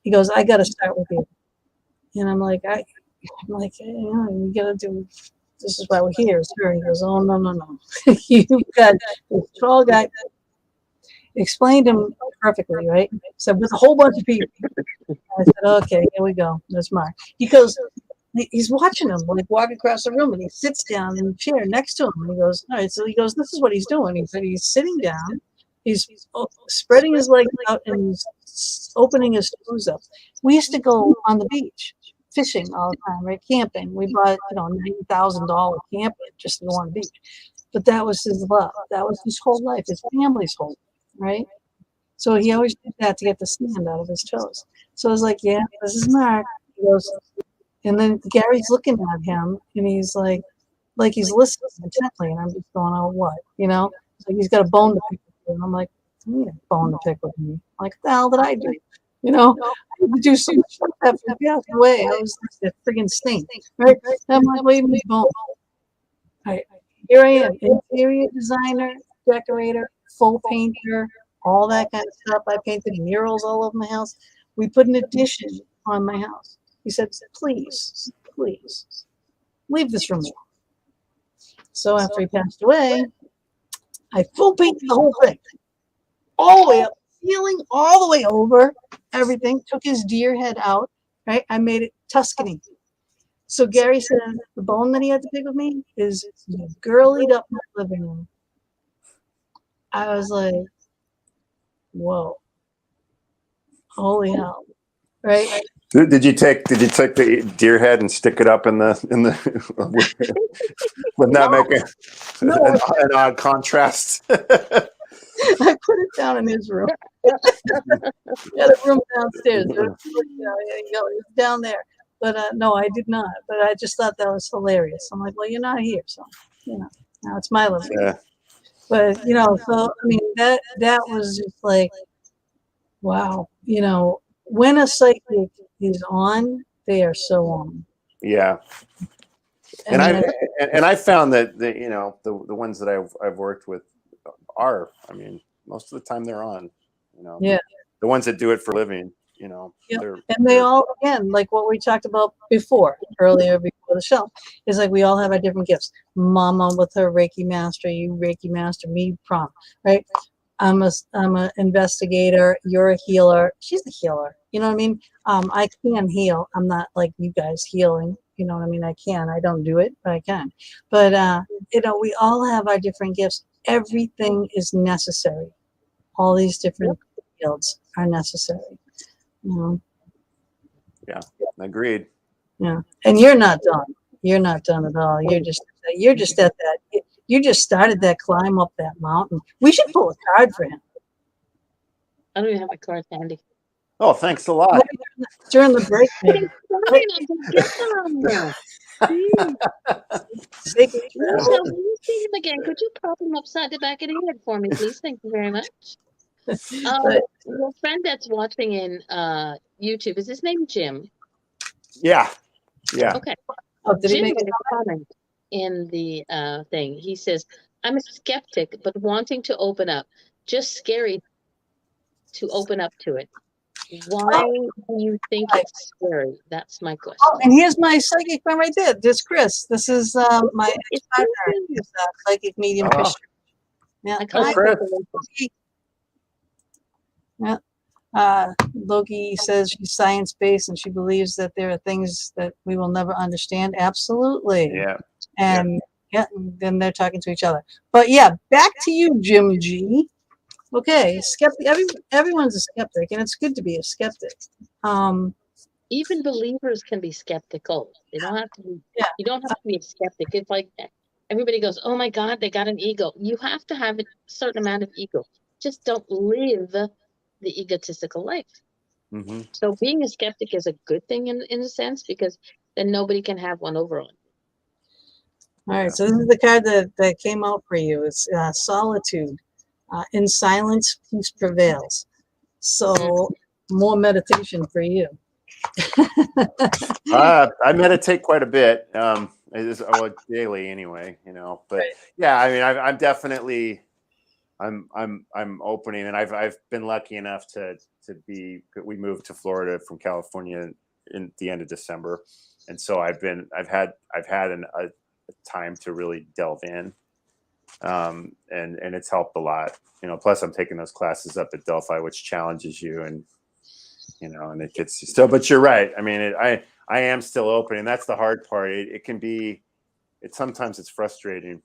He goes, "I got to start with you," and I'm like, you got to do. This is why we're here. Sir. He goes, "Oh no, you got this tall guy." Explained him perfectly, right? So with a whole bunch of people. I said, "Okay, here we go. That's Mark." He goes, he's watching him like walk across the room, and he sits down in the chair next to him. And he goes, "All right." So he goes, "This is what he's doing." He said, "He's sitting down, he's spreading his legs out, and he's opening his toes up." We used to go on the beach fishing all the time, right? Camping. We bought, $90,000 camper just to go on the beach. But that was his love. That was his whole life. His family's whole life, right? So he always did that to get the sand out of his toes. So I was like, "Yeah, this is Mark." He goes, and then Gary's looking at him, and he's like he's listening intently, and I'm just going, "Oh, what?" It's like he's got a bone to pick with you, and I'm like, "You need a bone to pick with me." I'm like, "What the hell did I do?" I had to do so much like that for the way. I was like a friggin' saint, right? And I'm like, "Wait a minute, bone." All right, here I am, interior designer, decorator, full painter, all that kind of stuff. I painted murals all over my house. We put an addition on my house. He said, "Please, please, leave this room alone." So after he passed away, I full painted the whole thing, all the way up, ceiling, all the way over, everything. Took his deer head out, right? I made it Tuscany. So Gary said the bone that he had to pick with me is girlied up my living room. I was like, whoa, holy hell, right? Did you take the deer head and stick it up in the wouldn't that make an odd contrast? I put it down in his room. He had a room downstairs. It's down there. But no, I did not. But I just thought that was hilarious. I'm like, "Well, you're not here, so now it's my living room." Yeah. But so I mean that was just like, wow. When a psychic is on, they are so on. Yeah. And I found that the ones that I've worked with are, I mean, most of the time they're on, Yeah. the ones that do it for a living, And they all, again, like what we talked about earlier before the show, is like we all have our different gifts. Mama with her Reiki master, you Reiki master, me prom, right? I'm a investigator. You're a healer. She's a healer. You know what I mean? I can heal. I'm not like you guys healing. You know what I mean? I can. I don't do it, but I can. But we all have our different gifts. Everything is necessary. All these different fields are necessary. Yeah, agreed. Yeah, and you're not done. You're not done at all. You're just at that. You just started that climb up that mountain. We should pull a card for him. I don't even have my cards handy. Oh, thanks a lot. During the break, maybe. Michelle, when you see him again, could you pop him upside the back of the head for me, please? Thank you very much. Your friend that's watching in YouTube, is his name Jim? Yeah. Okay. Did he Jim make made a comment in the thing. He says, "I'm a skeptic, but wanting to open up. Just scary to open up to it. Why do you think it's scary?" That's my question. Oh, and here's my psychic friend right there. This Chris. This is my ex-partner. He's a psychic medium Christian. Yeah. I Chris. Yeah. Loki says she's science-based and she believes that there are things that we will never understand. Absolutely. Yeah. And then they're talking to each other. But yeah, back to you, Jim G. Okay, skeptic. Everyone's a skeptic, and it's good to be a skeptic. Even believers can be skeptical. They don't have to be. Yeah. You don't have to be a skeptic. It's like everybody goes, "Oh my God, they got an ego." You have to have a certain amount of ego. Just don't live the egotistical life. Mm-hmm. So being a skeptic is a good thing in a sense, because then nobody can have one over on you. All right, so this is the card that came out for you. It's solitude. In silence, peace prevails. So more meditation for you. I meditate quite a bit. Daily anyway, but Right. yeah, I mean, I'm definitely, I'm opening, and I've been lucky enough to we moved to Florida from California in the end of December. And so I've had a time to really delve in. And it's helped a lot, plus I'm taking those classes up at Delphi, which challenges you, and and it gets you still, but you're right. I mean, I am still open, and that's the hard part. It can be, sometimes it's frustrating.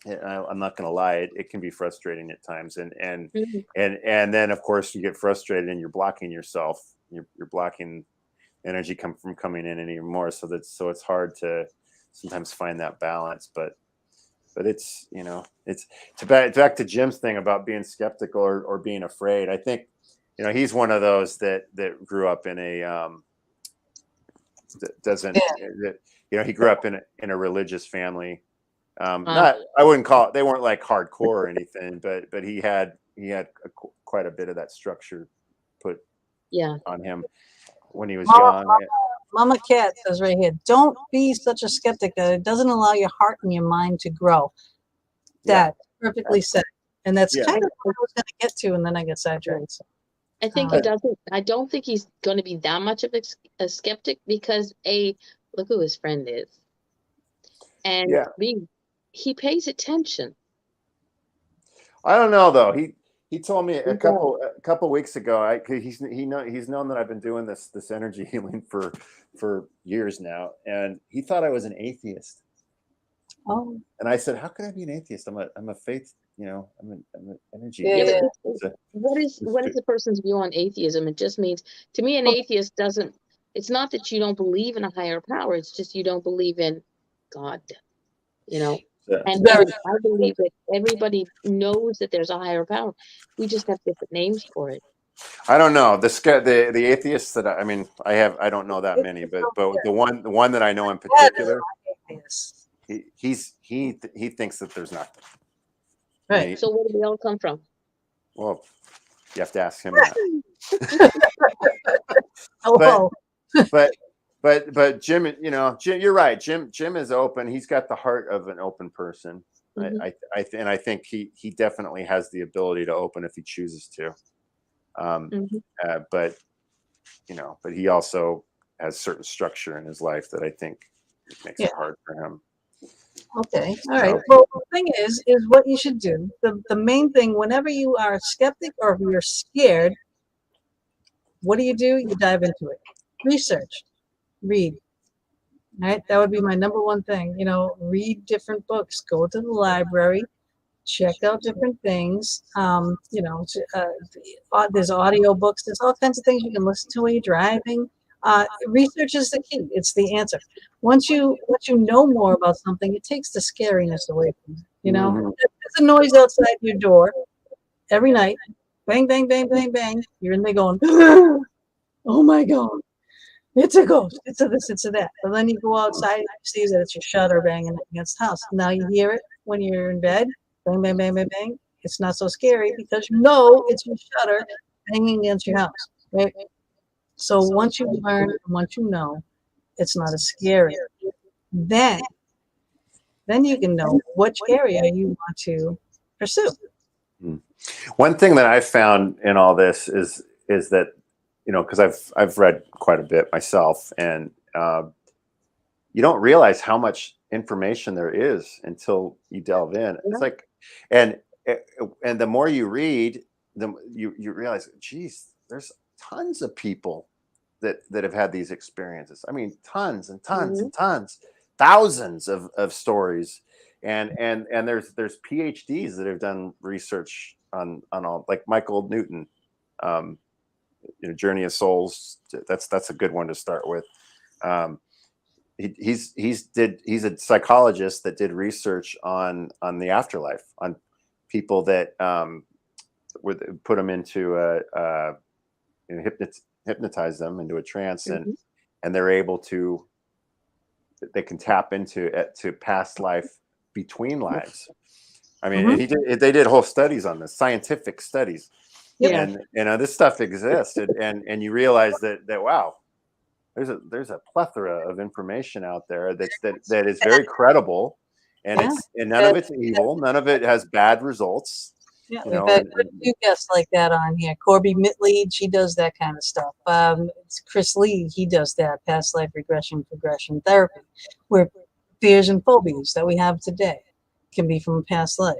I'm not going to lie. It can be frustrating at times. And then of course you get frustrated and you're blocking yourself. You're blocking energy from coming in anymore. So it's hard to sometimes find that balance, but it's, it's back to Jim's thing about being skeptical or being afraid. I think, he's one of those that grew up in a, he grew up in a religious family. I wouldn't call it, they weren't like hardcore or anything, but he had quite a bit of that structure put on him when he was young. Mama Cat says right here, don't be such a skeptic that it doesn't allow your heart and your mind to grow. That's perfectly said. And that's kind of what I was going to get to, and then I get sidetracked. So. I think he doesn't. I don't think he's going to be that much of a skeptic because look who his friend is, and he pays attention. I don't know though. He told me a couple weeks ago. He's known that I've been doing this energy healing for years now, and he thought I was an atheist. Oh. And I said, how could I be an atheist? I'm a faith. I'm an energy. Yeah, what is the person's view on atheism? It just means, to me, an atheist doesn't. It's not that you don't believe in a higher power. It's just you don't believe in God. And I believe that everybody knows that there's a higher power. We just have different names for it. I don't know the atheists that I don't know that many, but the one that I know in particular, he thinks that there's nothing. Right. So where do they all come from? Well, you have to ask him that. But Jim, Jim, you're right. Jim is open. He's got the heart of an open person. Mm-hmm. I think he definitely has the ability to open if he chooses to. But he also has certain structure in his life that I think makes it hard for him. Okay. All right. Well, the thing is what you should do. The main thing, whenever you are a skeptic or if you're scared, what do? You dive into it. Research. Read. All right. That would be my number one thing. Read different books. Go to the library. Check out different things. There's audio books. There's all kinds of things you can listen to while you're driving. Research is the key. It's the answer. Once you know more about something, it takes the scariness away from you. There's a noise outside your door every night. Bang, bang, bang, bang, bang. You're in there going, oh my God, it's a ghost. It's a this, it's a that. And then you go outside and you see that it's your shutter banging against the house. Now you hear it when you're in bed. Bang, bang, bang, bang, bang. It's not so scary because it's your shutter banging against your house, right? So once you learn, once you know, it's not as scary. Then you can know which area you want to pursue. One thing that I've found in all this is that, because I've read quite a bit myself, and you don't realize how much information there is until you delve in. It's like, and the more you read, you realize, geez, there's tons of people that have had these experiences. I mean, tons and tons and tons, thousands of stories, and there's PhDs that have done research on all, like Michael Newton, Journey of Souls. That's a good one to start with. He's a psychologist that did research on the afterlife, on people that put them into hypnotize them into a trance, and they're able to they can tap into to past life between lives. I mean, Mhm. and they did whole studies on this, scientific studies, Yeah. and this stuff exists, and you realize that wow, there's a plethora of information out there that is very credible, and Yeah. none of it's evil, none of it has bad results, Yeah, you we've know, had quite a few guests like that on here. Corby Mitleed, she does that kind of stuff. It's Chris Lee, he does that, past life regression therapy, where fears and phobias that we have today can be from a past life.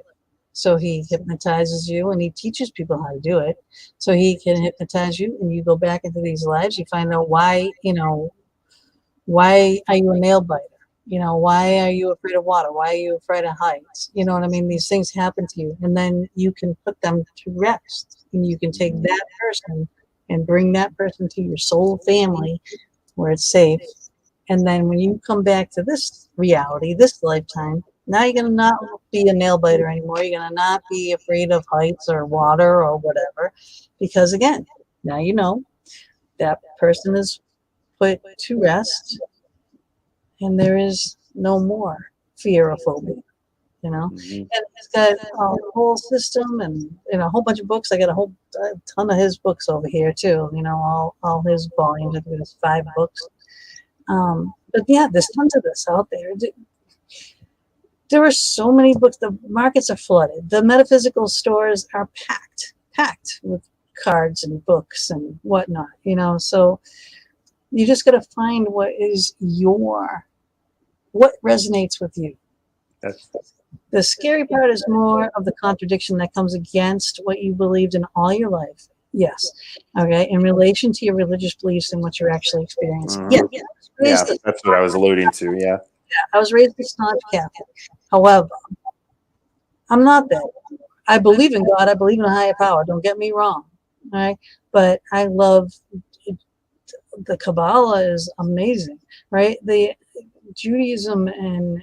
So he hypnotizes you and he teaches people how to do it. So he can hypnotize you and you go back into these lives, you find out why, why are you a nail biter? Why are you afraid of water? Why are you afraid of heights? You know what I mean? These things happen to you, and then you can put them to rest, and you can take that person and bring that person to your soul family where it's safe. And then when you come back to this reality, this lifetime, now you're going to not be a nail biter anymore. You're going to not be afraid of heights or water or whatever, because again, now you know that person is put to rest and there is no more fear or phobia, Mhm. And he's got a whole system and a whole bunch of books. I got a ton of his books over here too. All his volumes. I think there's 5 books. But yeah, there's tons of this out there. There are so many books. The markets are flooded. The metaphysical stores are packed with cards and books and whatnot. So you just got to find what resonates with you. That's The scary part is more of the contradiction that comes against what you believed in all your life. Yes. Okay. In relation to your religious beliefs and what you're actually experiencing. Mhm. Yeah. That's what I was alluding to. Yeah. I was raised a staunch Catholic. However, I'm not that. I believe in God. I believe in a higher power. Don't get me wrong. All right. But I love the Kabbalah is amazing, right? The Judaism and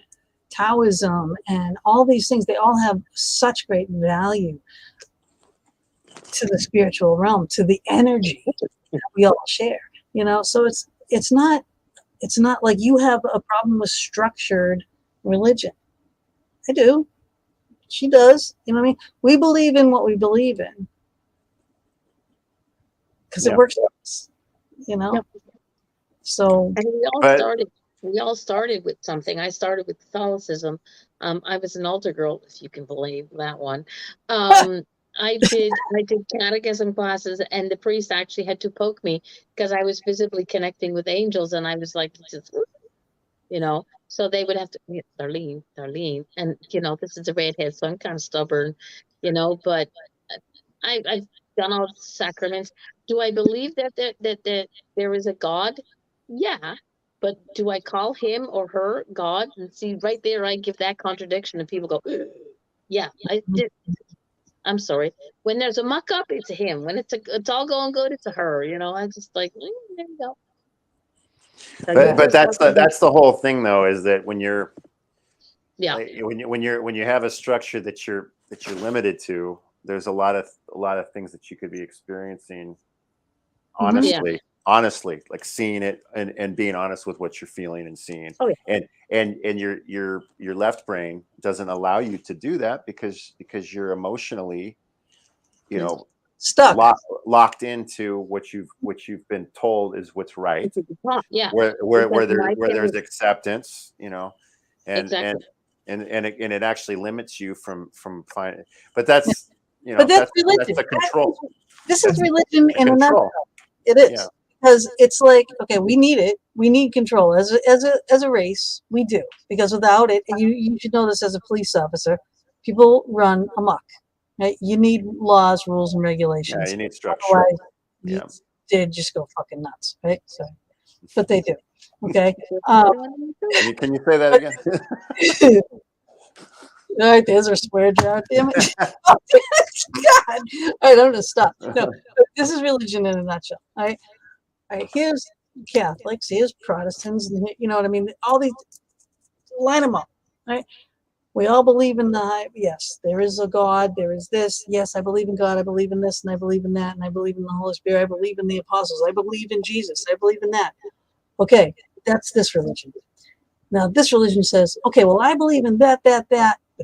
Taoism and all these things, they all have such great value to the spiritual realm, to the energy that we all share. So it's not like you have a problem with structured religion. I do. She does. You know what I mean? We believe in what we believe in because it Yeah. works for us. Yep. So And But we all started with something. I started with Catholicism. I was an altar girl, if you can believe that one. I did catechism classes, and the priest actually had to poke me because I was visibly connecting with angels, and I was like, just, so they would have to, "Yeah, Darlene, and this is a redhead, so I'm kind of stubborn, but I've done all the sacraments. Do I believe that there is a God? Yeah. But do I call him or her God? And see, right there, I give that contradiction, and people go, yeah, I did. I'm sorry. When there's a muck up, it's a him. When it's all going good, it's a her. I just like, there you go. So but that's the whole thing, though, is that when you're yeah, when you have a structure that you're limited to, there's a lot of things that you could be experiencing honestly, like seeing it and being honest with what you're feeling and seeing. Oh, yeah. And your left brain doesn't allow you to do that because you're emotionally, stuck. locked into what you've been told is what's right. Yeah. Where there's acceptance, and Exactly. and it actually limits you from finding. But that's But that's religion. that's the control. This is religion in a nutshell. It is. Yeah. Because it's like, okay, we need it. We need control as a race. We do, because without it, and you should know this as a police officer, people run amok. Right? You need laws, rules, and regulations. Yeah, you need structure. Otherwise, they just go fucking nuts, right? So, but they do. Okay. Can you say that again? All right, there's our swear jar. Damn it. God. All right, I'm gonna stop. No, this is religion in a nutshell. All right, here's Catholics, here's Protestants, and you know what I mean? All these, line them up, right? We all believe in yes, there is a God, there is this. Yes, I believe in God, I believe in this, and I believe in that, and I believe in the Holy Spirit, I believe in the apostles, I believe in Jesus, I believe in that. Okay, that's this religion. Now, this religion says, okay, well, I believe in that, but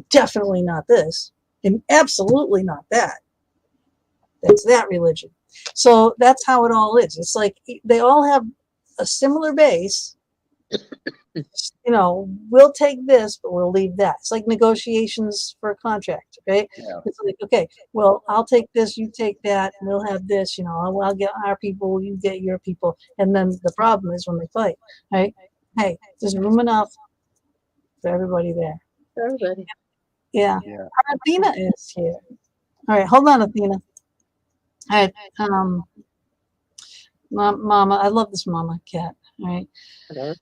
definitely not this, and absolutely not that. That's that religion. So that's how it all is. It's like they all have a similar base. We'll take this, but we'll leave that. It's like negotiations for a contract. Okay. Yeah. It's like, okay, well, I'll take this, you take that, and we'll have this, I'll get our people, you get your people. And then the problem is when they fight, right? Hey, there's room enough for everybody there. Everybody. Yeah. Yeah. Athena is here. All right. Hold on, Athena. All right. Mama, I love this mama cat. All right. Hello.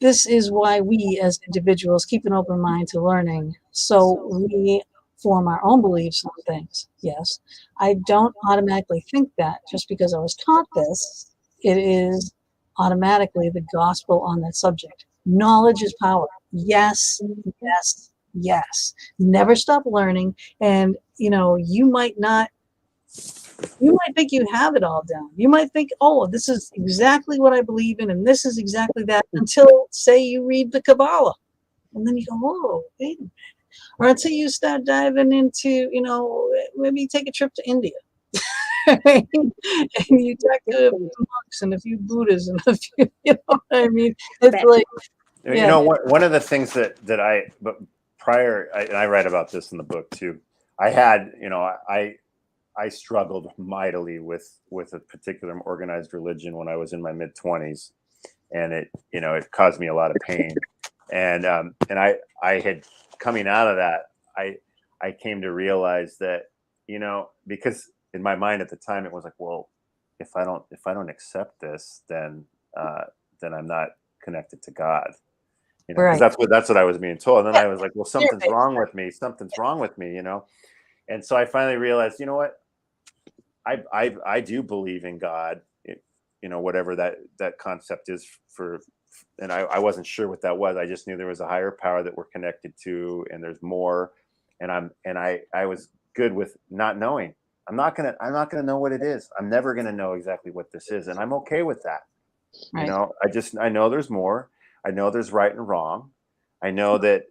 This is why we as individuals keep an open mind to learning, so we form our own beliefs on things. Yes, I don't automatically think that just because I was taught this, it is automatically the gospel on that subject. Knowledge is power. Yes, yes, yes. Never stop learning. And, you might think you have it all down. You might think, oh, this is exactly what I believe in, and this is exactly that, until, say, you read the Kabbalah. And then you go, whoa, wait a minute. Or until you start diving into, maybe you take a trip to India. And you talk to a few monks and a few Buddhas and a few, what I mean? It's like, yeah. One of the things that but prior, and I write about this in the book too, I had, I struggled mightily with a particular organized religion when I was in my mid-20s, and it caused me a lot of pain. And I had, coming out of that, I came to realize that, because in my mind at the time it was like, well, if I don't accept this, then I'm not connected to God. Because that's what I was being told. And then I was like, well, something's wrong with me. And so I finally realized, you know what? I do believe in God, whatever that concept is for, and I wasn't sure what that was. I just knew there was a higher power that we're connected to, and there's more. And I was good with not knowing. I'm not gonna know what it is. I'm never gonna know exactly what this is, and I'm okay with that. Right. I know there's more. I know there's right and wrong. I know that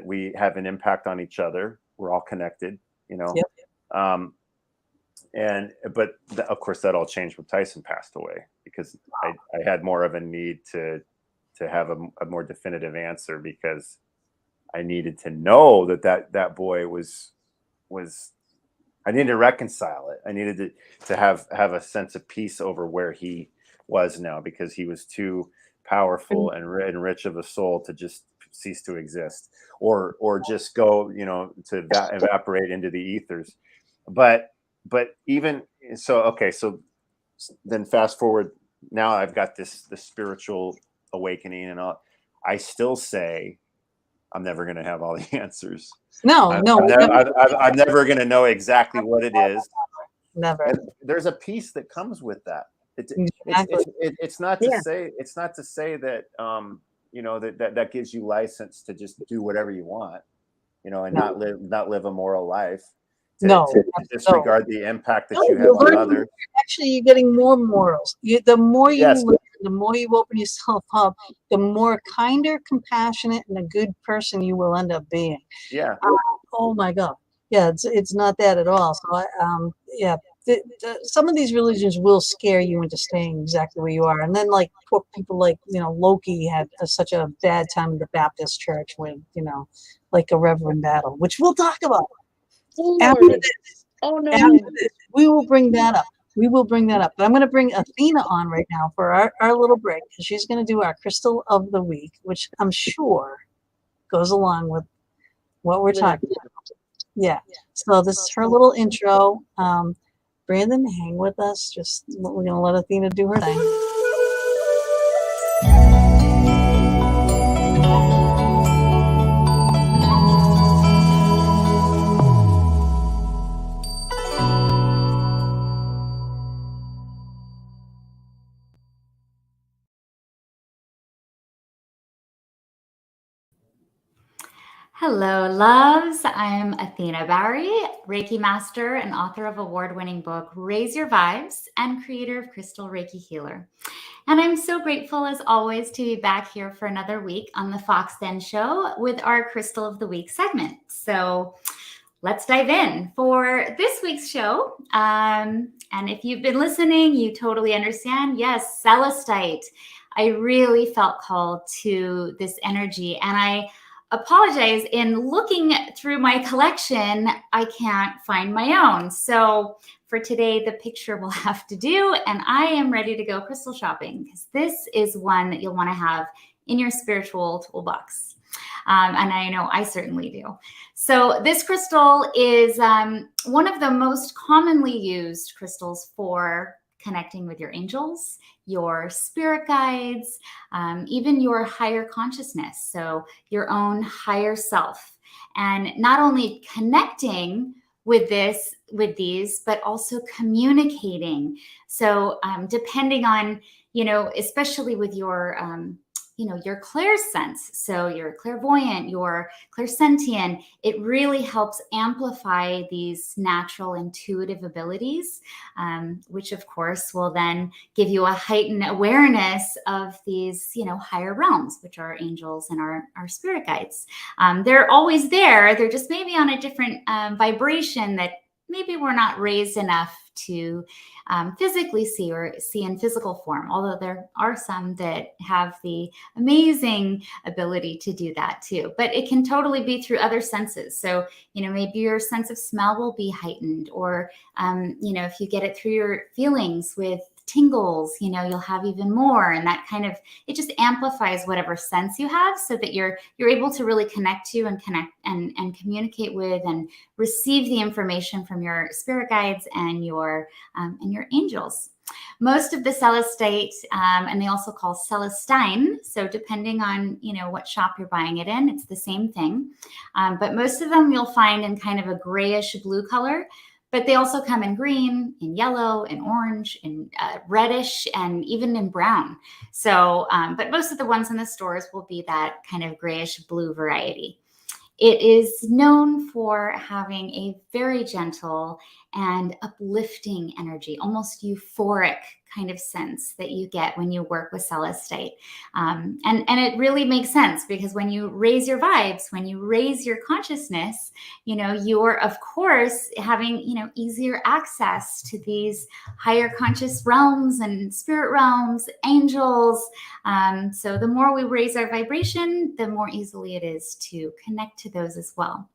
we have an impact on each other. We're all connected. Yep. But of course that all changed when Tyson passed away, because I had more of a need to have a more definitive answer, because I needed to know that boy was I needed to reconcile it. I needed to have a sense of peace over where he was now, because he was too powerful and rich of a soul to just cease to exist, or just go, to evaporate into the ethers. But even so, okay, so then fast forward, now I've got this spiritual awakening, and I still say I'm never going to have all the answers. I'm never going to know exactly what it is. Never. And there's a peace that comes with that. Exactly. It's not to say that that gives you license to just do whatever you want, and not live a moral life. To disregard the impact that you have on others. Actually, you're getting more morals. The more you learn, the more you open yourself up, the more kinder, compassionate, and a good person you will end up being. Yeah. Oh my God. Yeah, it's not that at all. So some of these religions will scare you into staying exactly where you are. And then, like, poor people like, Loki had such a bad time in the Baptist church with, like a reverend battle, which we'll talk about. After this, we will bring that up. But I'm going to bring Athena on right now for our little break, because she's going to do our crystal of the week, which I'm sure goes along with what we're talking about. Yeah. So this is her little intro. Brandon, hang with us. We're going to let Athena do her thing. Hello, loves. I'm Athena Barry, Reiki Master and author of award-winning book, Raise Your Vibes, and creator of Crystal Reiki Healer. And I'm so grateful, as always, to be back here for another week on the Fox Den Show with our Crystal of the Week segment. So let's dive in for this week's show. And if you've been listening, you totally understand. Yes, Celestite. I really felt called to this energy, and I apologize. In looking through my collection, I can't find my own. So for today, the picture will have to do, and I am ready to go crystal shopping, because this is one that you'll want to have in your spiritual toolbox. And I know I certainly do. So this crystal is one of the most commonly used crystals for connecting with your angels, your spirit guides, even your higher consciousness, so your own higher self. And not only connecting with these, but also communicating. So depending on, especially with your your clairsense, so your clairvoyant, your clairsentient, it really helps amplify these natural intuitive abilities, which of course will then give you a heightened awareness of these, higher realms, which are angels and our spirit guides. They're always there. They're just maybe on a different vibration that maybe we're not raised enough to physically see or see in physical form, although there are some that have the amazing ability to do that too. But it can totally be through other senses. So, maybe your sense of smell will be heightened, or, if you get it through your feelings with tingles, you'll have even more, and that kind of, it just amplifies whatever sense you have, so that you're able to really connect to and communicate with and receive the information from your spirit guides and your angels. Most of the celestite, and they also call celestine, so depending on what shop you're buying it in, it's the same thing, but most of them you'll find in kind of a grayish blue color. But they also come in green, in yellow, in orange, in reddish, and even in brown. So, but most of the ones in the stores will be that kind of grayish blue variety. It is known for having a very gentle and uplifting energy, almost euphoric kind of sense that you get when you work with celestite. And it really makes sense, because when you raise your vibes, when you raise your consciousness, you're of course having, easier access to these higher conscious realms and spirit realms, angels. So the more we raise our vibration, the more easily it is to connect to those as well.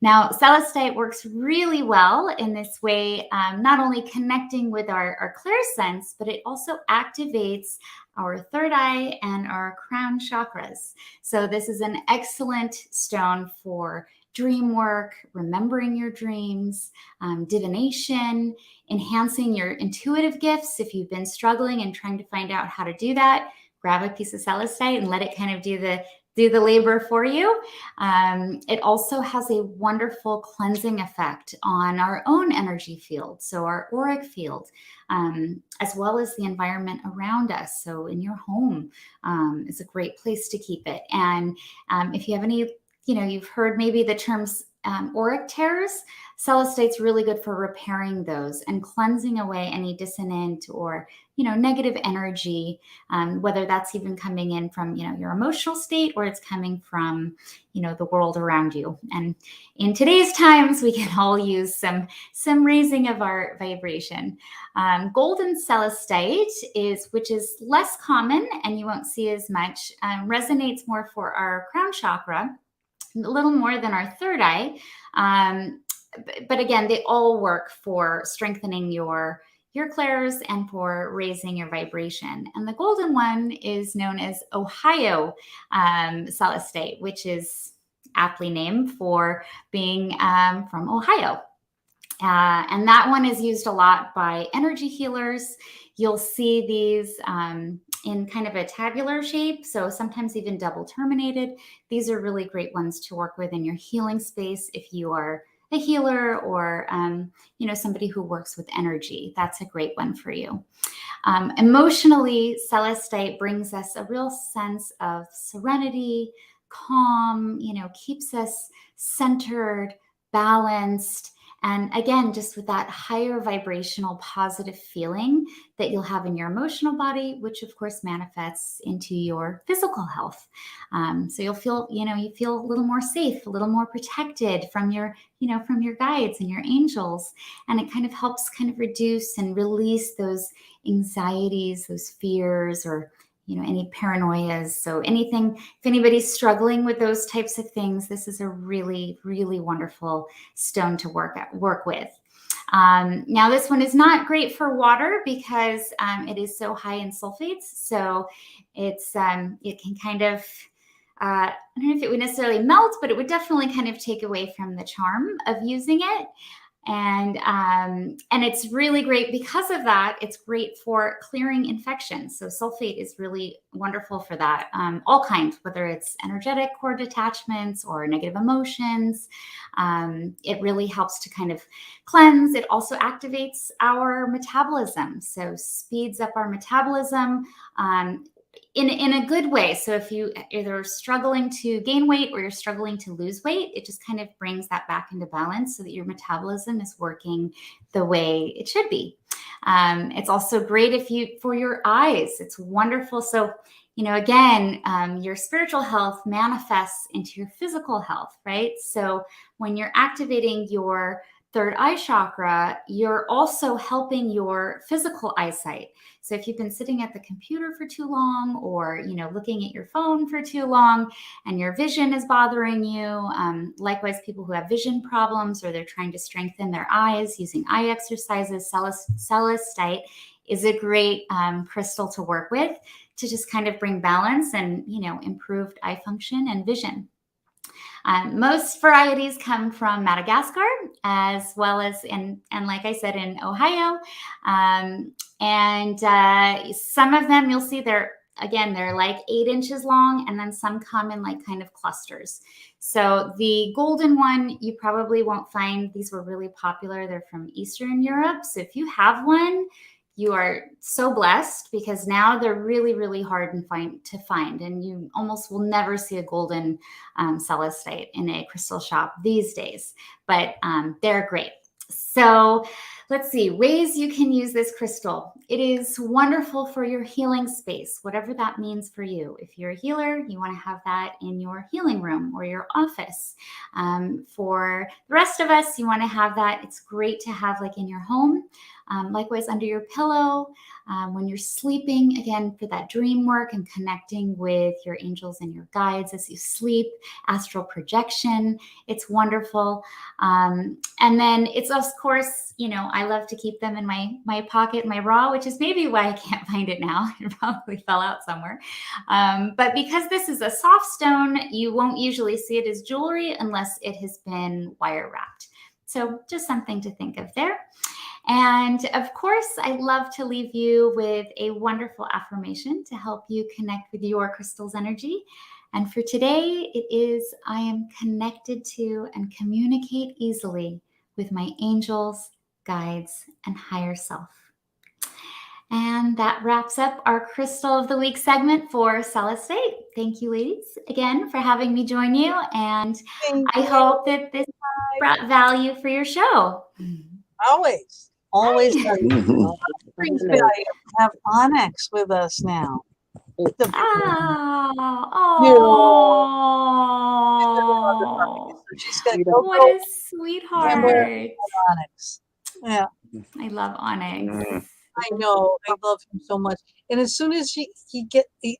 Now, celestite works really well in this way, not only connecting with our clairsense, but it also activates our third eye and our crown chakras. So this is an excellent stone for dream work, remembering your dreams, divination, enhancing your intuitive gifts. If you've been struggling and trying to find out how to do that, grab a piece of celestite and let it kind of do the labor for you. It also has a wonderful cleansing effect on our own energy field, so our auric field, as well as the environment around us. So in your home is a great place to keep it. And if you have any, you've heard maybe the terms auric tears, celestite's really good for repairing those and cleansing away any dissonant or negative energy, whether that's even coming in from your emotional state, or it's coming from the world around you. And in today's times, we can all use some raising of our vibration. Golden celestite which is less common and you won't see as much, resonates more for our crown chakra, a little more than our third eye. But again, they all work for strengthening your clairs and for raising your vibration. And the golden one is known as Ohio celestite, which is aptly named for being from Ohio. And that one is used a lot by energy healers. You'll see these in kind of a tabular shape, so sometimes even double terminated. These are really great ones to work with in your healing space if you are a healer or somebody who works with energy. That's a great one for you. Emotionally, celestite brings us a real sense of serenity, calm, keeps us centered, balanced. And again, just with that higher vibrational positive feeling that you'll have in your emotional body, which of course manifests into your physical health. So you'll feel, you feel a little more safe, a little more protected from your guides and your angels. And it kind of helps kind of reduce and release those anxieties, those fears, or any paranoias. So anything, if anybody's struggling with those types of things, this is a really, really wonderful stone to work with. Now, this one is not great for water because it is so high in sulfates. So it can kind of, I don't know if it would necessarily melt, but it would definitely kind of take away from the charm of using it. And it's really great because of that. It's great for clearing infections. So sulfate is really wonderful for that. All kinds, whether it's energetic core detachments or negative emotions. It really helps to kind of cleanse. It also activates our metabolism. So speeds up our metabolism. In a good way. So if you either struggling to gain weight or you're struggling to lose weight, it just kind of brings that back into balance so that your metabolism is working the way it should be. It's also great for your eyes. It's wonderful. So, again, your spiritual health manifests into your physical health, right? So when you're activating your third eye chakra, you're also helping your physical eyesight. So if you've been sitting at the computer for too long or, looking at your phone for too long and your vision is bothering you, likewise, people who have vision problems or they're trying to strengthen their eyes using eye exercises, celestite is a great crystal to work with to just kind of bring balance and, improved eye function and vision. Most varieties come from Madagascar, as well as and like I said, in Ohio. Some of them you'll see they're like 8 inches long, and then some come in like kind of clusters. So the golden one, you probably won't find. These were really popular. They're from Eastern Europe. So if you have one, you are so blessed because now they're really, really hard to find. And you almost will never see a golden celestite in a crystal shop these days, but they're great. So let's see, ways you can use this crystal. It is wonderful for your healing space, whatever that means for you. If you're a healer, you want to have that in your healing room or your office. For the rest of us, you want to have that. It's great to have like in your home. Likewise, under your pillow, when you're sleeping, again, for that dream work and connecting with your angels and your guides as you sleep, astral projection, it's wonderful. And then it's, of course, I love to keep them in my pocket, my bra, which is maybe why I can't find it now. It probably fell out somewhere. But because this is a soft stone, you won't usually see it as jewelry unless it has been wire wrapped. So just something to think of there. And of course, I love to leave you with a wonderful affirmation to help you connect with your crystal's energy. And for today, it is, I am connected to and communicate easily with my angels, guides, and higher self. And that wraps up our Crystal of the Week segment for Celestite. Thank you, ladies, again for having me join you. And I hope that this brought value for your show. Always brings value to have Onyx with us now. Oh, she's got what a sweetheart. Onyx. Yeah, I love Onyx. I know. I love him so much. And as soon as he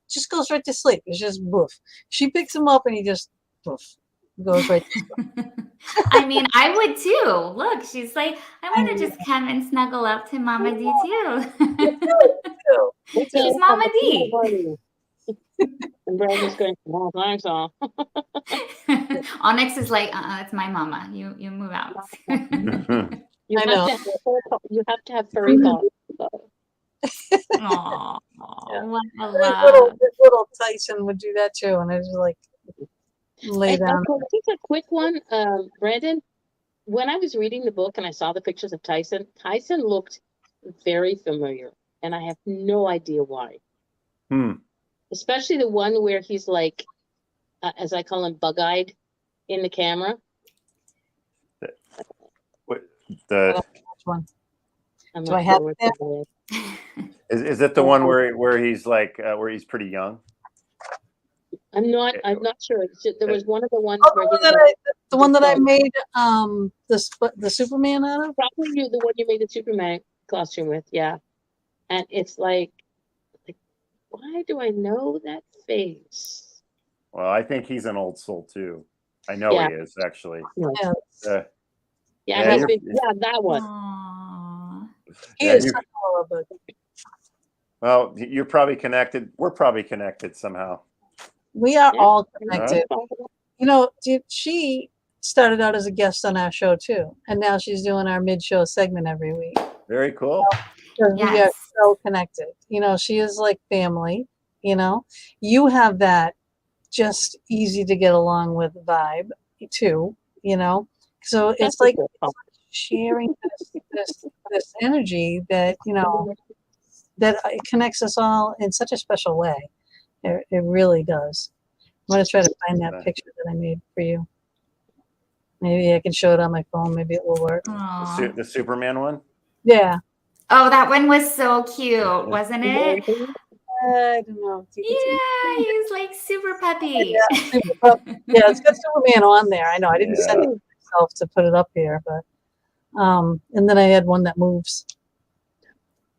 just goes right to sleep. It's just boof. She picks him up and he just boof. Goes right to sleep. I mean, I would too. Look, she's like, I want to just come and snuggle up to Mama D too. She's Mama D. And Brandon's going, oh, thanks all. Onyx is like, it's my mama. You move out. You have to have furry thoughts. Aww, what a love. Little Tyson would do that too, and it's like lay down. Just a quick one, Brandon. When I was reading the book and I saw the pictures of Tyson looked very familiar, and I have no idea why. Especially the one where he's like as I call him, bug-eyed in the camera. What I the don't know which one. I'm Do not I have sure it what there? that is it the one where he's like where he's pretty young? is. I'm not sure. There was one of the ones Oh, where the one that I made the Superman out of. probably the one you made the Superman costume with, yeah. And it's like, why do I know that face? Well, I think he's an old soul too. I know Yeah. he is actually. Yeah, Yeah, yeah, yeah, that one. Aww. he Yeah, is you- such a little bit. well, you're probably connected. We're probably connected somehow. We are Yeah. all connected. You know, she started out as a guest on our show too, and now she's doing our mid-show segment every week. Very cool. Because we are Yes. so connected. You know, she is like family. You know, you have that just easy to get along with vibe too. You know, so it's That's like cool. sharing this energy that that it connects us all in such a special way. It really does. I'm gonna try to find that picture that I made for you. Maybe I can show it on my phone. Maybe it will work. Aw. The Superman one. Yeah. Oh, that one was so cute, wasn't it? I don't know. If you can see. Yeah, he was like super peppy. Yeah, super pup. Yeah, it's got Superman on there. I know. I didn't Yeah. send it myself to put it up here, but and then I had one that moves.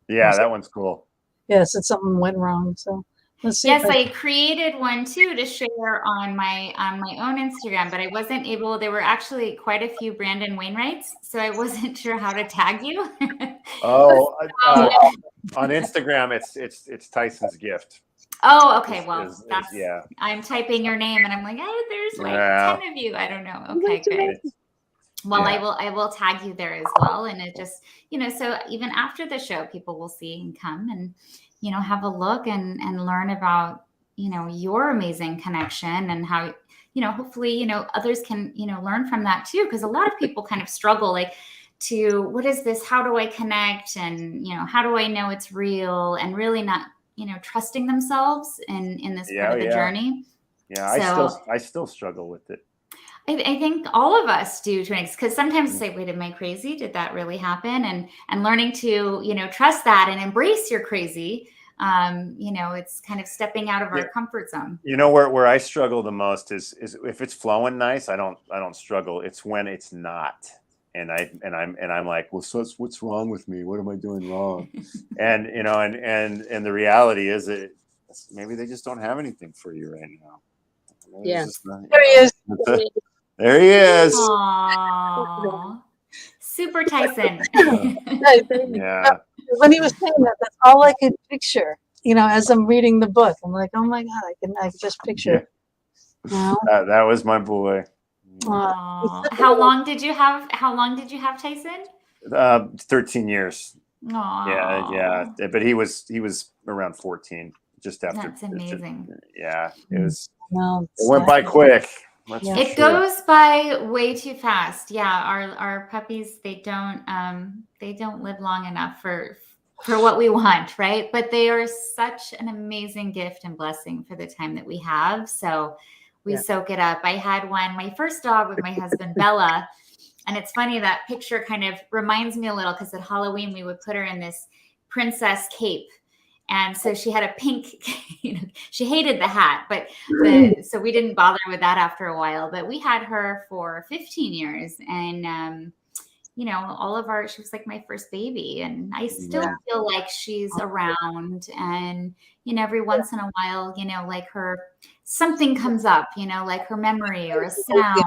Yeah, that one's cool. Yeah, so something went wrong. So let's see. Yes, I created one too to share on my own Instagram, but I wasn't able. There were actually quite a few Brandon Wainwrights, so I wasn't sure how to tag you. Oh, on Instagram, it's Tyson's gift. Oh, okay. Well, that's yeah. I'm typing your name, and I'm like, oh, there's like Yeah. 10 of you. I don't know. Okay, good. Well, Yeah. I will tag you there as well, and it just so even after the show, people will see and come and have a look and learn about your amazing connection and how hopefully others can learn from that too, because a lot of people kind of struggle like to what is this, how do I connect, and how do I know it's real, and really not trusting themselves in this part of the journey. Yeah, so, I still struggle with it. I think all of us do, because sometimes it's like, wait, am I crazy? Did that really happen? And learning to, trust that and embrace your crazy. It's kind of stepping out of our comfort zone. Where I struggle the most is if it's flowing nice, I don't struggle. It's when it's not. And I'm like, well, so what's wrong with me? What am I doing wrong? and the reality is that maybe they just don't have anything for you right now. Maybe There he is. There he is. Aww. Super Tyson. Yeah. When he was saying that, that's all I could picture. As I'm reading the book, I'm like, oh my god, I can just picture. Yeah. That was my boy. How long did you have Tyson? 13 years. Aww. Yeah. But he was around 14, just after. That's amazing. It was. No, it went by quick. It goes by way too fast. Yeah, our puppies, they don't live long enough for what we want, right? But they are such an amazing gift and blessing for the time that we have. So we soak it up. I had my first dog with my husband, Bella. And it's funny, that picture kind of reminds me a little, because at Halloween, we would put her in this princess cape. And so she had a pink, she hated the hat, so we didn't bother with that after a while. But we had her for 15 years, and she was like my first baby, and I still feel like she's around, and every once in a while, like something comes up, like her memory or a sound.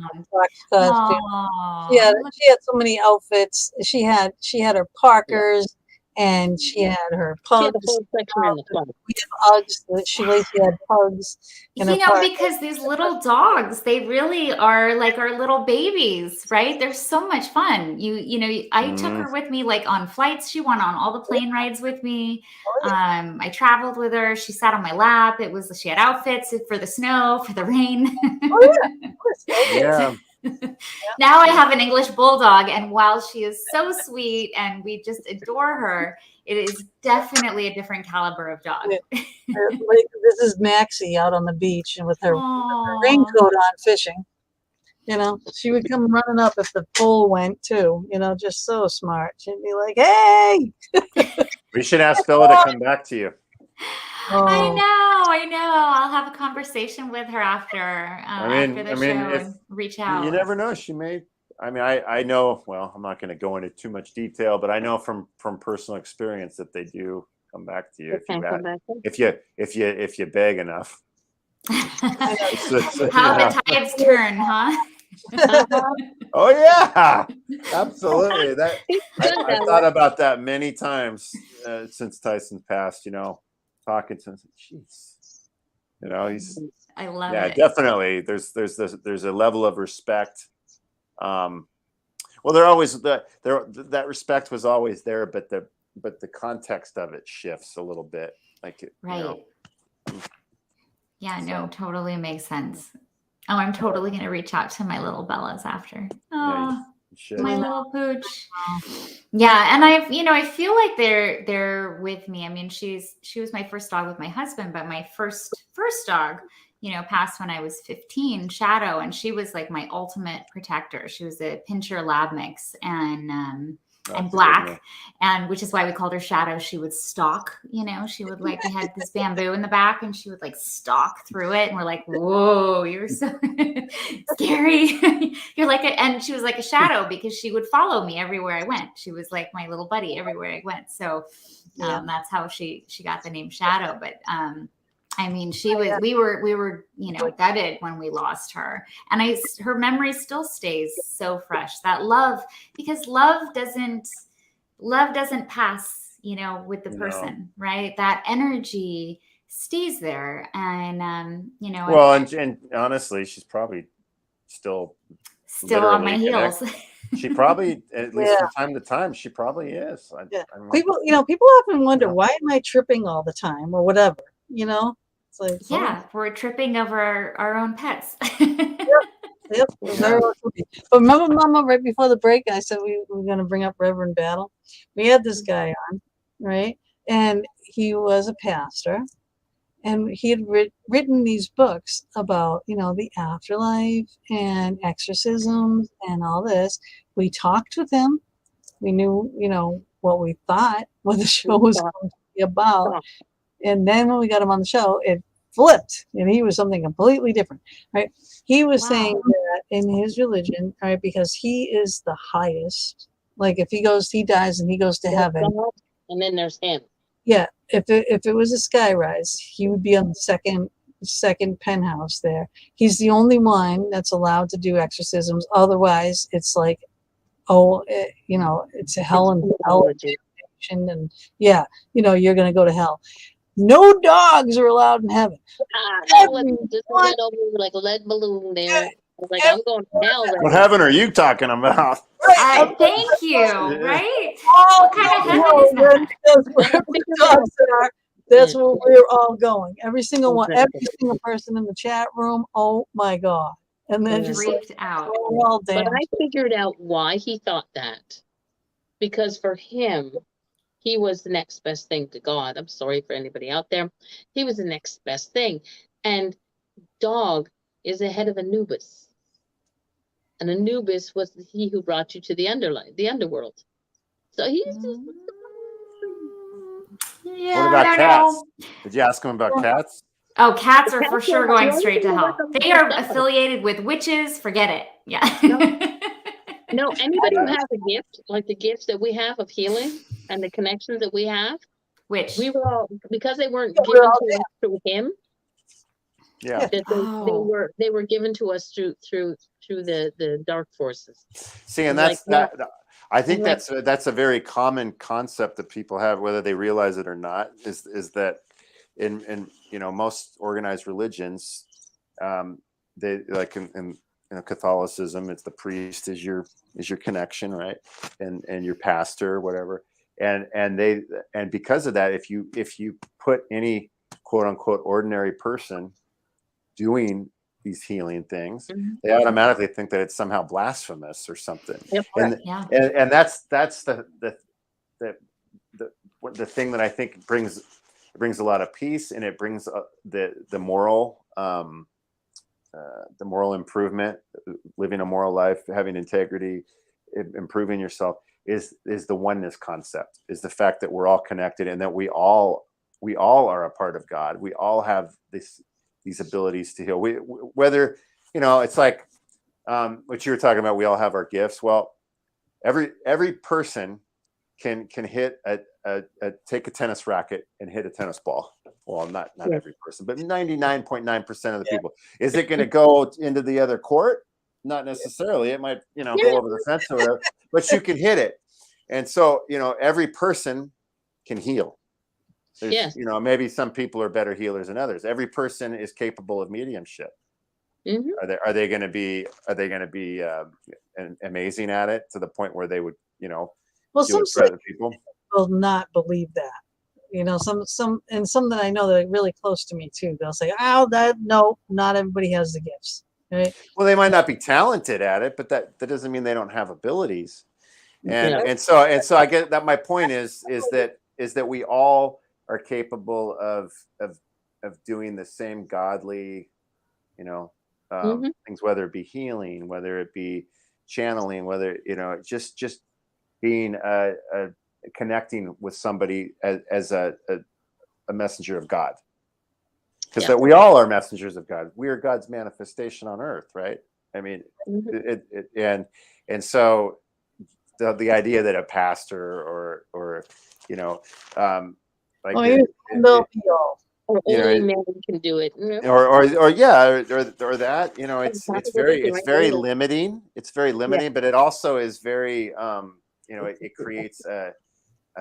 She had so many outfits. She had her Parkers. And she had her pugs. She had a whole section in the front. We had Uggs. She had pugs. Because these little dogs, they really are like our little babies, right? They're so much fun. I took her with me like on flights. She went on all the plane rides with me. I traveled with her. She sat on my lap. She had outfits for the snow, for the rain. Yeah. Now I have an English bulldog, and while she is so sweet and we just adore her, it is definitely a different caliber of dog. Like, this is Maxie out on the beach and with her Aww. raincoat on fishing. You know, she would come running up if the pole went too, you know, just so smart. She'd be like, hey. We should ask Phila to come back to you. I know. I'll have a conversation with her after after the show and reach out. You never know. She may. I mean, I know. Well, I'm not going to go into too much detail, but I know from personal experience that they do come back to you if you beg enough. How the tides turn, huh? Oh yeah, absolutely. I thought about that many times since Tyson passed. You know, talking to him, jeez, you know, I love it. Yeah, definitely. There's a level of respect. Well, they're always that respect was always there, but the context of it shifts a little bit. Like right. You know, yeah, no, totally makes sense. Oh, I'm totally going to reach out to my little Bellas after. Oh, yeah, my little pooch. Yeah. And I feel like they're with me. I mean, she was my first dog with my husband, but my first dog, passed when I was 15, Shadow. And she was like my ultimate protector. She was a Pinscher Lab mix and black, and which is why we called her Shadow. She would stalk, she would we had this bamboo in the back and she would stalk through it. And we're like, whoa, you're so scary. You're and she was like a shadow because she would follow me everywhere I went. She was like my little buddy everywhere I went. So that's how she got the name Shadow. But I mean, we were, gutted when we lost her, and her memory still stays so fresh. That love, because love doesn't pass, with the person, right? That energy stays there. And, well, and honestly, she's probably still on my heels. She probably, at least from time to time, she probably is. People often wonder, why am I tripping all the time or whatever, It's like, we're tripping over our own pets. Yep. But remember, Mama, right before the break, I said we were going to bring up Reverend Battle. We had this guy on, right? And he was a pastor, and he had written these books about, the afterlife and exorcisms and all this. We talked with him. We knew, what we thought, what the show was going to be about. And then when we got him on the show, it flipped, and he was something completely different, right? He was saying that in his religion, right, because he is the highest. Like if he dies and he goes to heaven, and then there's him. Yeah, if it was a skyrise, he would be on the second penthouse there. He's the only one that's allowed to do exorcisms. Otherwise, it's like, it's a hell and hell, and you're going to go to hell. No dogs are allowed in heaven. That was just went over like a lead balloon there. I was like, I'm going to hell. What heaven are you talking about? Thank you. Right? What kind of heaven is that? That's where we're all going. Every single one, every single person in the chat room. Oh my God! And then just freaked out. But I figured out why he thought that. Because for him, he was the next best thing to God. I'm sorry for anybody out there. He was the next best thing. And dog is the head of Anubis. And Anubis was he who brought you to the underworld. So he's just... Yeah, what about cats? Did you ask him about cats? Oh, cats are for sure going straight to hell. They are affiliated with witches. Forget it. Yeah. No, anybody who has a gift, like the gifts that we have of healing and the connections that we have, which we were all, because they weren't given to us through him. Yeah, that they were given to us through the dark forces. See, and that's that. I think that's a very common concept that people have, whether they realize it or not. Is that in most organized religions, they like in Catholicism, it's the priest is your connection, right, and your pastor, whatever, and because of that, if you put any quote unquote ordinary person doing these healing things, Mhm. they automatically think that it's somehow blasphemous or something. Yep. And Yeah. and that's the thing that I think brings a lot of peace, and it brings the moral improvement, living a moral life, having integrity, improving yourself, is the oneness concept, is the fact that we're all connected, and that we all are a part of God. We all have these abilities to heal. Whether, it's like what you were talking about, we all have our gifts. Well, every person can hit take a tennis racket and hit a tennis ball. Well, not every person, but 99.9% of the people. Is it going to go into the other court? Not necessarily. It might, go over the fence or whatever, but you can hit it. And so, every person can heal. There's, Yes. maybe some people are better healers than others. Every person is capable of mediumship. Mhm. Are they going to be amazing at it to the point where they would, Well, do some it for other people? will not believe that. Some that I know that are really close to me too. They'll say, "Oh, no, not everybody has the gifts." Right? Well, they might not be talented at it, but that doesn't mean they don't have abilities. And Yeah. and so I get that. My point is that we all are capable of doing the same godly, Mhm. things, whether it be healing, whether it be channeling, whether just being connecting with somebody as a messenger of God, because Yeah. we all are messengers of God. We are God's manifestation on earth, right? I mean, Mhm. and so the idea that a pastor or like Oh, the, they'll be all. Or you know only it- man can do it. or yeah, or that, it's very Yeah. limiting. It's very limiting, but it also is very it creates a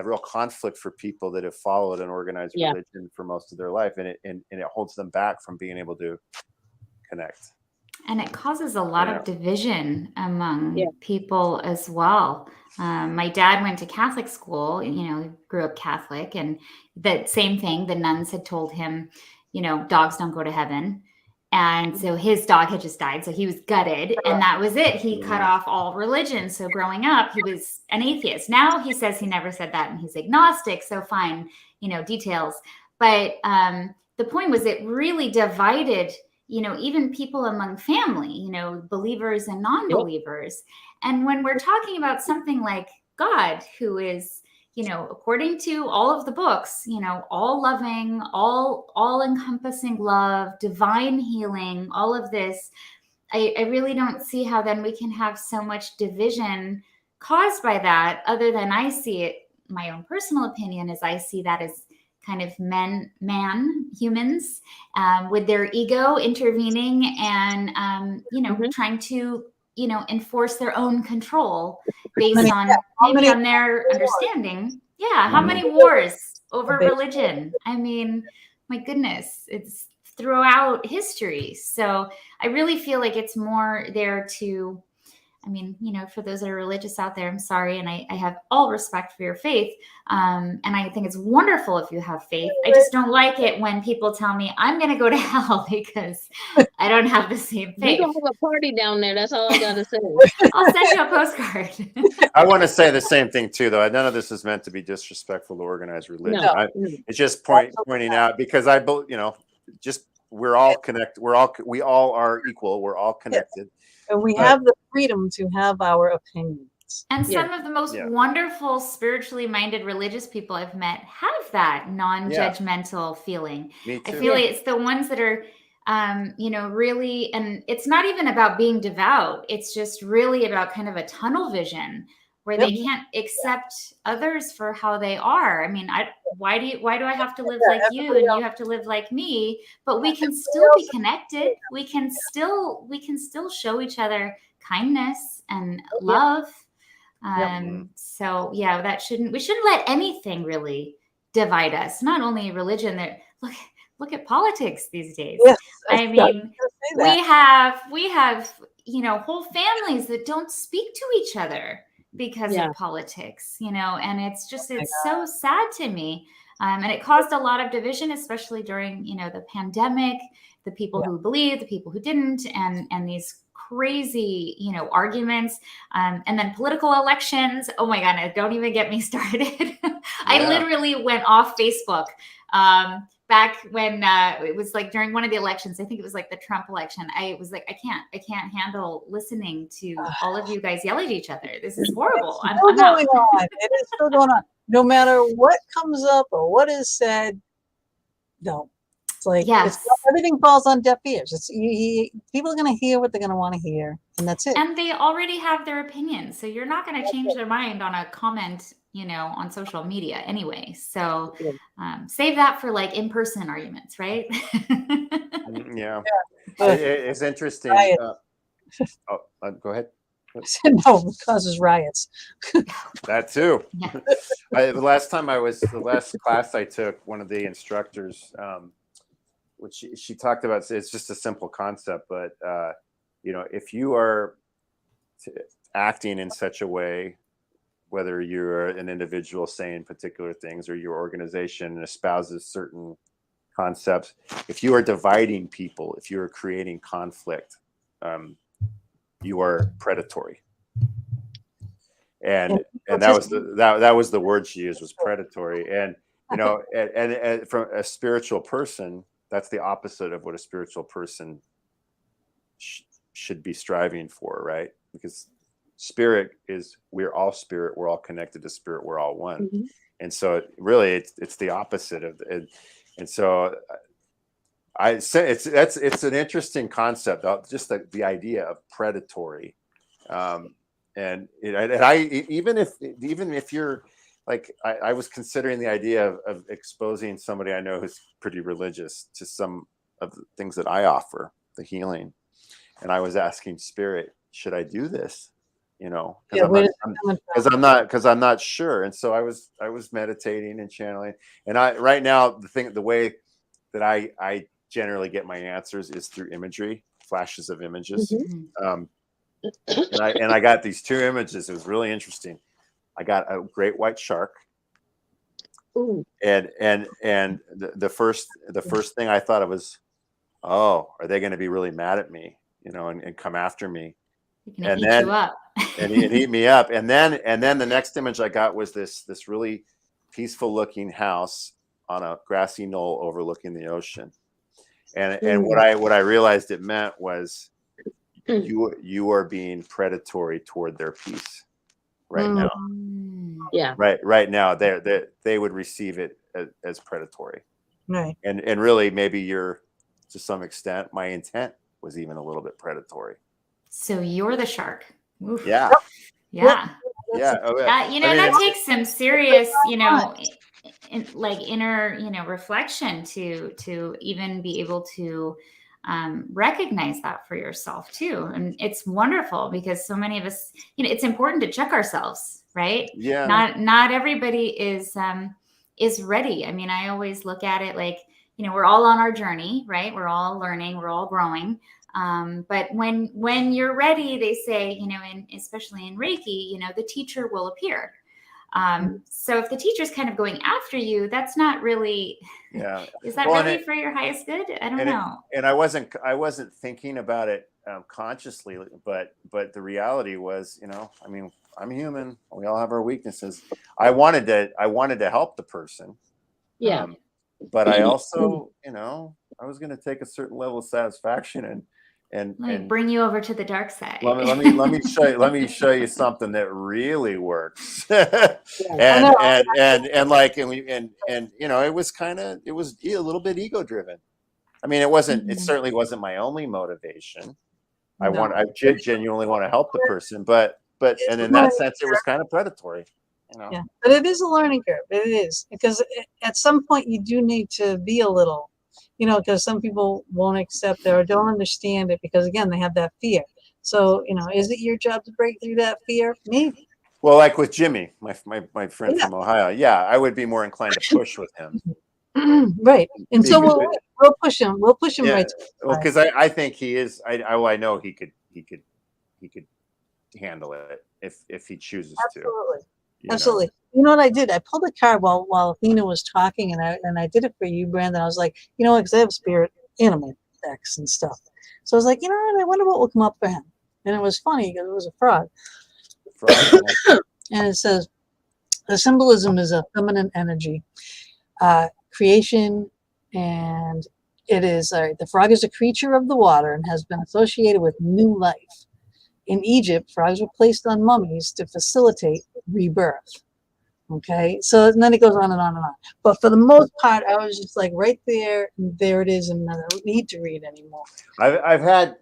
real conflict for people that have followed an organized Yeah. religion for most of their life, and it holds them back from being able to connect. And it causes a lot Yeah. of division among Yeah. people as well. My dad went to Catholic school, he grew up Catholic, and that same thing, the nuns had told him, dogs don't go to heaven. And so his dog had just died. So he was gutted, and that was it. He cut off all religion. So growing up, he was an atheist. Now he says he never said that, and he's agnostic. So fine, details. But the point was, it really divided even people among family, believers and non-believers. And when we're talking about something like God, who is, according to all of the books, all loving, all encompassing love, divine healing, all of this, I really don't see how then we can have so much division caused by that, other than I see it, my own personal opinion is I see that as kind of humans with their ego intervening and, trying to, enforce their own control based on maybe on their understanding. Yeah. How many wars over religion? I mean, my goodness, it's throughout history. So I really feel like it's more there to, for those that are religious out there, I'm sorry. And I have all respect for your faith. And I think it's wonderful if you have faith. I just don't like it when people tell me I'm going to go to hell because I don't have the same We're faith. gonna have a party down there. That's all I gotta say. I'll send you a postcard. I want to say the same thing too, though. None of this is meant to be disrespectful to organized religion. No. It's just pointing out, because we're all connected. We all are equal. We're all connected. And we have the freedom to have our opinions. And Yeah. some of the most wonderful, spiritually minded religious people I've met have that non-judgmental feeling. Me too. I feel like it's the ones that are, really, and it's not even about being devout. It's just really about kind of a tunnel vision where they can't accept others for how they are. I mean, why do I have to live like you and you have to live like me? But we can still be connected. We can still show each other kindness and love. So yeah, we shouldn't let anything really divide us. Not only religion, that look at politics these days. Yes, I mean, we have whole families that don't speak to each other because of politics, and it's so sad to me. And it caused a lot of division, especially during, the pandemic, the people who believed, the people who didn't, and these crazy, arguments, and then political elections. Oh my God, don't even get me started. I literally went off Facebook back when it was like during one of the elections. I think it was like the Trump election. I was like, I can't handle listening to all of you guys yell at each other. This is horrible. It's still going on. It is still going on. No matter what comes up or what is said, no. It's like everything falls on deaf ears. It's people are going to hear what they're going to want to hear, and that's it. And they already have their opinions, so you're not going to change their mind on a comment, on social media anyway. So save that for like in-person arguments, right? Yeah. It's interesting. Go ahead. No, it causes riots. That too. Yeah. The last class I took, one of the instructors, which she talked about, it's just a simple concept, but if you are acting in such a way, whether you're an individual saying particular things or your organization espouses certain concepts, if you are dividing people, if you are creating conflict, you are predatory. And that was the word she used, was predatory. And and from a spiritual person, that's the opposite of what a spiritual person should be striving for, right? Because spirit is, we're all spirit, we're all connected to spirit, we're all one. Mm-hmm. And so really it's the opposite of it. And so I say it's an interesting concept, just the idea of predatory. And even if you're like, I was considering the idea of exposing somebody I know who's pretty religious to some of the things that I offer, the healing. And I was asking spirit, should I do this? Because I'm not sure. And so I was meditating and channeling. And right now the way that I generally get my answers is through imagery, flashes of images. Mm-hmm. And I got these two images. It was really interesting. I got a great white shark. Ooh. And the first thing I thought of was, oh, are they going to be really mad at me, and come after me? And eat you up. and eat me up. And then the next image I got was this really peaceful looking house on a grassy knoll overlooking the ocean. And what I realized it meant was, you are being predatory toward their peace right now. Yeah. Right now they would receive it as predatory. Right. And really maybe you're, to some extent, my intent was even a little bit predatory. So you're the shark. Oof. Yeah. Yeah. Yeah. That takes some serious, inner, reflection to even be able to recognize that for yourself too. And it's wonderful because so many of us, it's important to check ourselves, right? Yeah. Not everybody is ready. I mean, I always look at it like, we're all on our journey, right? We're all learning, we're all growing. But when you're ready, they say, especially in Reiki, the teacher will appear. So if the teacher's kind of going after you, that's not really, is that really for your highest good? I don't know. And I wasn't thinking about it consciously, but the reality was, I'm human. We all have our weaknesses. I wanted to help the person. Yeah. But I also, I was going to take a certain level of satisfaction and bring you over to the dark side. Let me show you something that really works. It was a little bit ego driven. I mean, it certainly wasn't my only motivation. I genuinely want to help the person, but and in that sense, it was kind of predatory. Yeah, but it is a learning curve. It is, because at some point you do need to be a little, because some people won't accept it or don't understand it because, again, they have that fear. So, is it your job to break through that fear? Maybe. Well, like with Jimmy, my friend from Ohio, I would be more inclined to push with him. Right, and so we'll push him. We'll push him right. Well, because I think he is. I know he could handle it if he chooses Absolutely. to. Absolutely. You know what I did? I pulled a card while Athena was talking, and I did it for you, Brandon. I was like, you know what? Because I have spirit animal decks and stuff. So I was like, you know what? I wonder what will come up for him. And it was funny because it was a frog. And it says, the symbolism is a feminine energy, creation, and it is, the frog is a creature of the water and has been associated with new life. In Egypt, frogs were placed on mummies to facilitate rebirth. Okay, so and then it goes on and on and on. But for the most part, I was just like right there, and there it is, and I don't need to read anymore. I've had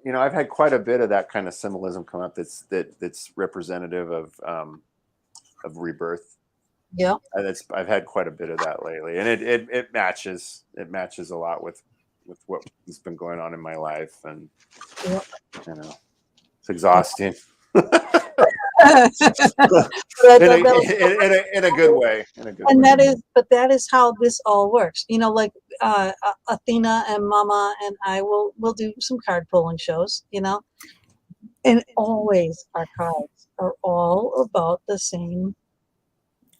quite a bit of that kind of symbolism come up that's representative of rebirth. Yeah, I've had quite a bit of that lately, and it matches a lot with what has been going on in my life, and it's exhausting. in a good way. That is how this all works. Like Athena and Mama and I will do some card pulling shows. And always our cards are all about the same.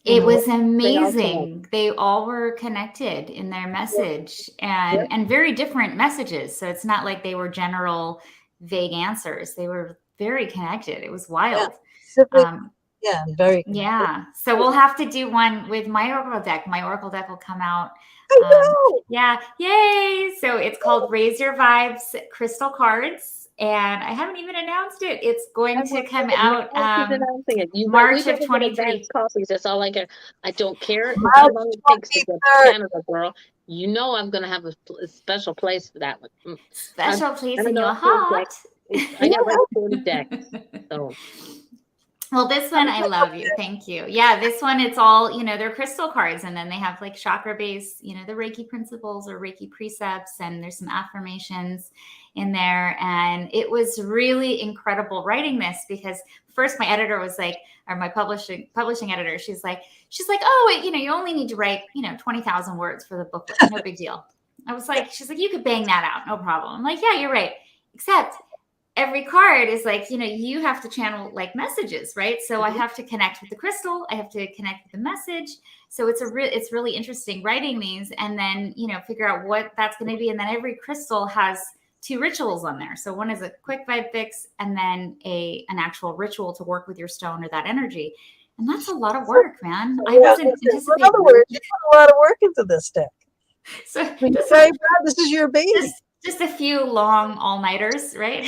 It was amazing. They all were connected in their message and very different messages. So it's not like they were general vague answers. They were very connected. It was wild. Very connected. Yeah. So we'll have to do one with my Oracle deck. My Oracle deck will come out. Yeah. Yay. So it's called Raise Your Vibes Crystal Cards. And I haven't even announced it. It's going to come out March of 23. Copies. That's all I care. I don't care how long it takes to get to Canada, girl. I'm going to have a special place for that one. Special place in your heart. I got like 40 decks. So. Well, this one, I love you. Thank you. Yeah, this one, it's all, they're crystal cards. And then they have like chakra base, the Reiki principles or Reiki precepts. And there's some affirmations in there. And it was really incredible writing this because first my editor was like, or my publishing editor, she's like, oh, you only need to write, 20,000 words for the booklet. No big deal. I was like, she's like, you could bang that out. No problem. I'm like, yeah, you're right. Except every card is like, you have to channel like messages, right? So I have to connect with the crystal. I have to connect with the message. So it's really interesting writing these and then, figure out what that's going to be. And then every crystal has 2 rituals on there. So one is a quick vibe fix and then an actual ritual to work with your stone or that energy. And that's a lot of work, man. I wasn't anticipating. In other words, you put a lot of work into this deck. So this is your baby. Just a few long all-nighters, right?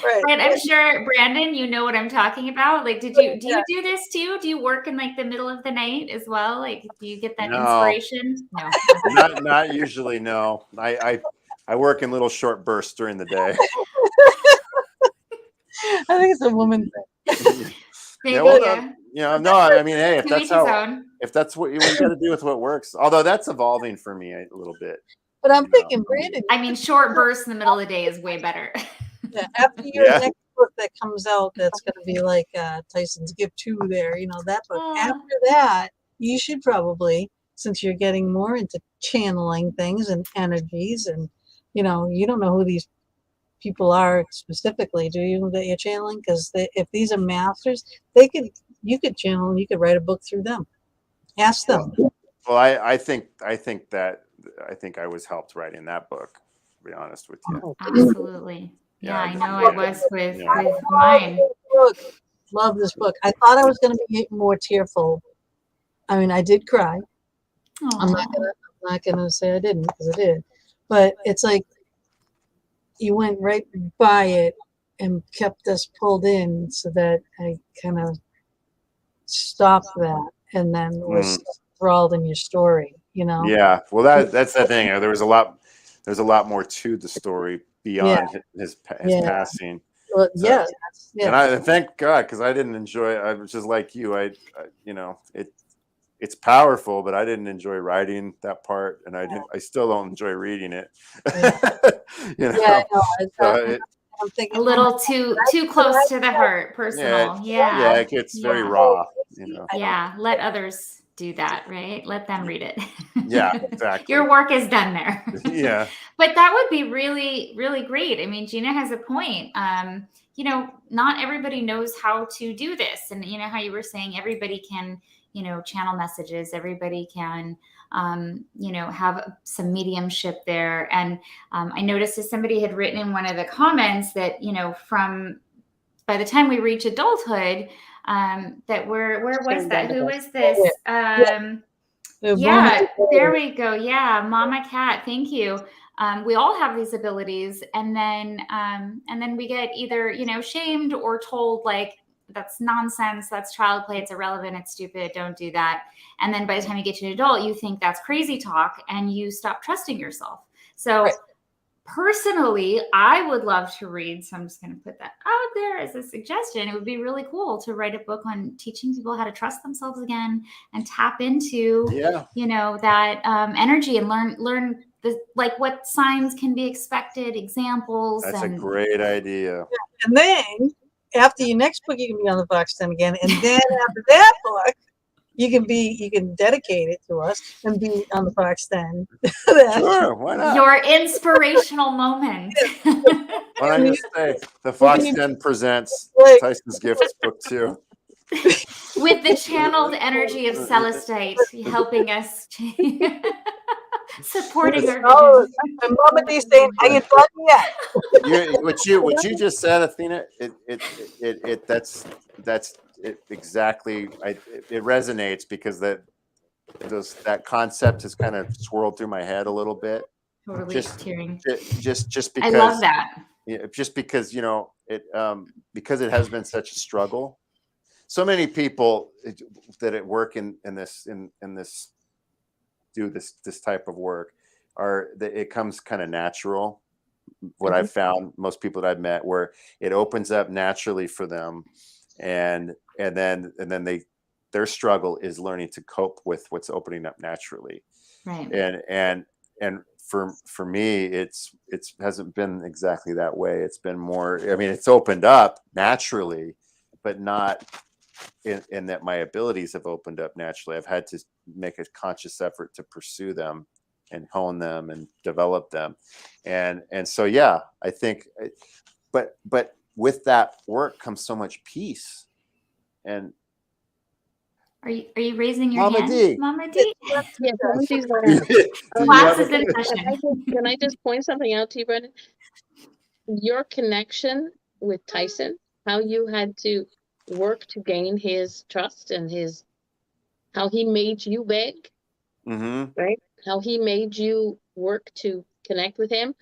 Right. And I'm sure, Brandon, you know what I'm talking about. Like, do you do this too? Do you work in like the middle of the night as well? Like, do you get that inspiration? No, not usually. No, I work in little short bursts during the day. I think it's a woman thing. I mean, hey, if that's what you got to do with what works. Although that's evolving for me a little bit. But I'm thinking, Brandon. I mean, short bursts in the middle of the day is way better. After your next book that comes out, that's going to be like Tyson's Give 2 there, that book. After that, you should probably, since you're getting more into channeling things and energies and, you don't know who these people are specifically, do you, that you're channeling? Because if these are masters, you could channel and you could write a book through them. Ask them. Well, I think I was helped writing that book, to be honest with you. Absolutely. Yeah, I know I was with mine. Love this book. I thought I was going to be more tearful. I mean, I did cry. Aww. I'm not gonna say I didn't, because I did. But it's like you went right by it and kept us pulled in so that I kind of stopped that and then was enthralled in your story. Yeah, well, that's the thing. There's a lot more to the story beyond his passing. Well, so, and I thank God, because I didn't enjoy it. I was just like you. It's powerful, but I didn't enjoy writing that part, and I still don't enjoy reading it. I'm thinking a little too close to the heart, personal. Yeah, it gets very raw. Yeah, let others do that, right? Let them read it. Yeah, exactly. Your work is done there. Yeah. But that would be really, really great. I mean, Gina has a point. you know, not everybody knows how to do this. And, you know, how you were saying everybody can, you know, channel messages, everybody can, you know, have some mediumship there. And I noticed that somebody had written in one of the comments that, you know, by the time we reach adulthood, that where was that? Who was this? Yeah, there we go. Yeah, Mama Cat. Thank you. We all have these abilities, and then we get either, you know, shamed or told like that's nonsense, that's child play, it's irrelevant, it's stupid, don't do that. And then by the time you get to an adult, you think that's crazy talk, and you stop trusting yourself. So. Right. Personally, I would love to read, so I'm just going to put that out there as a suggestion. It would be really cool to write a book on teaching people how to trust themselves again and tap into, you know, that energy and learn like what signs can be expected, examples. That's a great idea. And then after your next book, you can be on the Fox 10 again. And then after that book, you can dedicate it to us and be on the Fox 10. Sure, why not? Your inspirational moment. What I just say, the Fox 10 presents Tyson's Gifts Book 2. With the channeled energy of Celestite helping us, supporting our vision. And Mama D saying, "I ain't done yet." What you just said, Athena, that's exactly. It resonates because that concept has kind of swirled through my head a little bit. Totally tearing. Just because I love that. Just because, you know, because it has been such a struggle. So many people that at work in this do this type of work it comes kind of natural. What I've found, most people that I've met, where it opens up naturally for them, and then their struggle is learning to cope with what's opening up naturally. Right. And for me, it hasn't been exactly that way. It's been more, I mean, it's opened up naturally, but not in that my abilities have opened up naturally. I've had to make a conscious effort to pursue them and hone them and develop them. And so, yeah, I think, but with that work comes so much peace. And are you raising your Mama hand, D? Mama D? Yeah, Mama D's Class is in session. Can I just point something out to you, Brandon? Your connection with Tyson, how you had to work to gain his trust and how he made you beg, right? How he made you work to connect with him.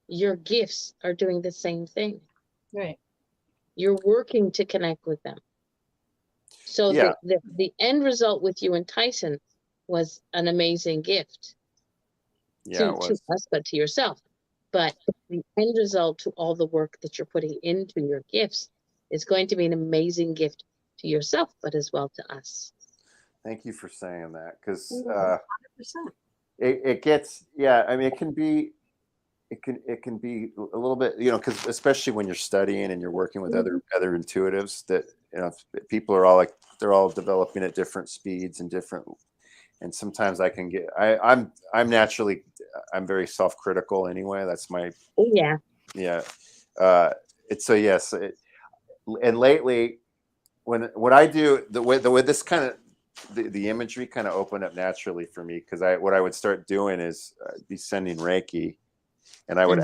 Your gifts are doing the same thing. Right. You're working to connect with them. So the end result with you and Tyson was an amazing gift to us, but to yourself. But the end result to all the work that you're putting into your gifts is going to be an amazing gift to yourself, but as well to us. Thank you for saying that, because it gets, I mean, it can be a little bit, you know, because especially when you're studying and you're working with other intuitives, that, you know, people are all like, they're all developing at different speeds and sometimes I can get, I'm naturally, I'm very self-critical anyway. That's my, it's so, yes. And lately when I do the way this kind of, the imagery kind of opened up naturally for me, because what I would start doing is be sending Reiki, and I would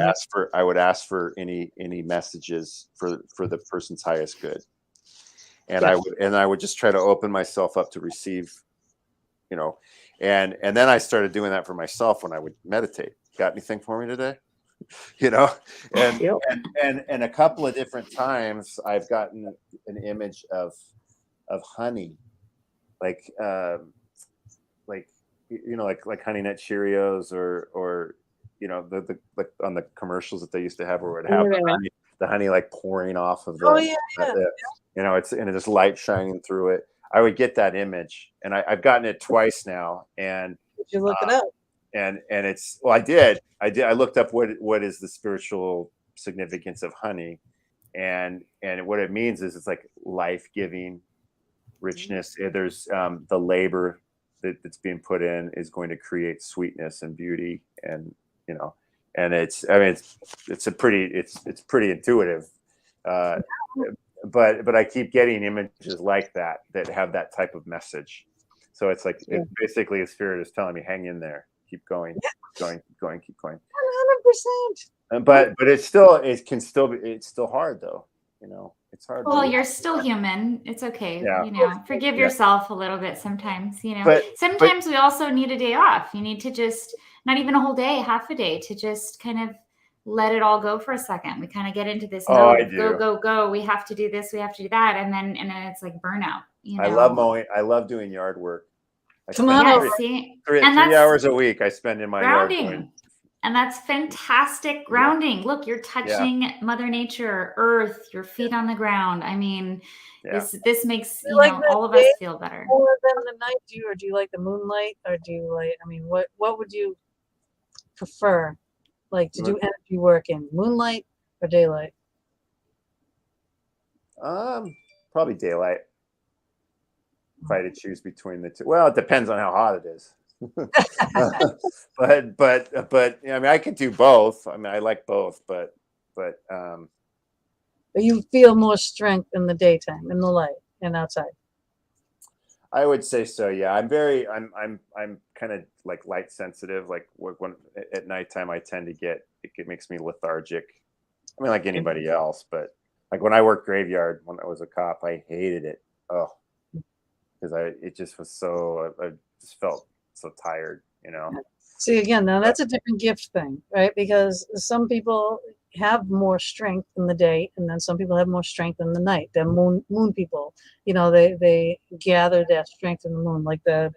ask for any messages for the person's highest good, and I would just try to open myself up to receive, you know, and then I started doing that for myself when I would meditate. Got anything for me today? You know, and a couple of different times I've gotten an image of honey, like you know, like Honey Nut Cheerios or you know, the like on the commercials that they used to have, where it would have the honey like pouring off of the, you know, it's, and it's light shining through it. I would get that image, and I've gotten it twice now. And did you look it up? And it's, well, I did. I looked up what is the spiritual significance of honey, and what it means is it's like life-giving richness. There's the labor that's being put in is going to create sweetness and beauty, and, you know, and it's, I mean, it's pretty intuitive. But I keep getting images like that have that type of message. So it's like it basically a spirit is telling me, hang in there, keep going, keep going. 100%. But it's still hard though. It's hard. Well, you're still human. It's okay. Yeah. Forgive yourself a little bit sometimes, But sometimes we also need a day off. You need to just, not even a whole day, half a day, to just kind of let it all go for a second. We kind of get into this mode of go. We have to do this. We have to do that. And then it's like burnout. I love mowing. I love doing yard work. Come on. Three hours a week I spend in my yard mowing. And that's fantastic grounding. Yeah. Look, you're touching Mother Nature, Earth, your feet on the ground. I mean, this makes all of us feel better. More than the night, do you like the moonlight, or do you like? I mean, what would you prefer, like to do energy work in, moonlight or daylight? Probably daylight. If I had to choose between the two, well, it depends on how hot it is. but I mean, I could do both. I mean, I like both, but you feel more strength in the daytime, in the light, and outside. I would say so. Yeah, I'm kind of like light sensitive. Like when at nighttime, I tend to get it makes me lethargic. I mean, like anybody else, but like when I worked graveyard when I was a cop, I hated it. Oh, because it just was so I just felt so tired, See, again, now that's a different gift thing, right? Because some people have more strength in the day, and then some people have more strength in the night. The moon people, they gather that strength in the moon, like the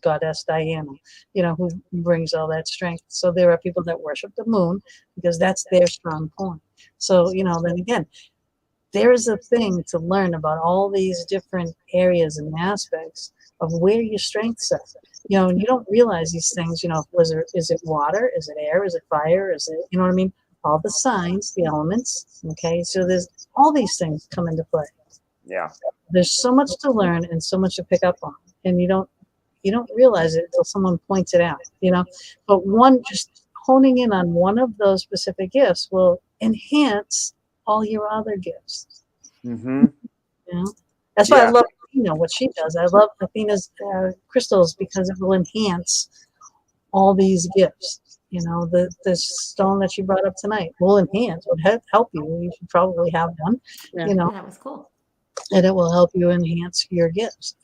goddess Diana, who brings all that strength. So there are people that worship the moon because that's their strong point. So, then again, there is a thing to learn about all these different areas and aspects of where your strengths are. And you don't realize these things, is it water? Is it air? Is it fire? Is it, you know what I mean? All the signs, the elements. Okay. So there's all these things come into play. Yeah. There's so much to learn and so much to pick up on. And you don't realize it until someone points it out, but just honing in on one of those specific gifts will enhance all your other gifts. Mm-hmm. That's why I love what she does. I love Athena's crystals because it will enhance all these gifts. The stone that she brought up tonight will enhance, would help you. You should probably have one. That was cool. And it will help you enhance your gifts.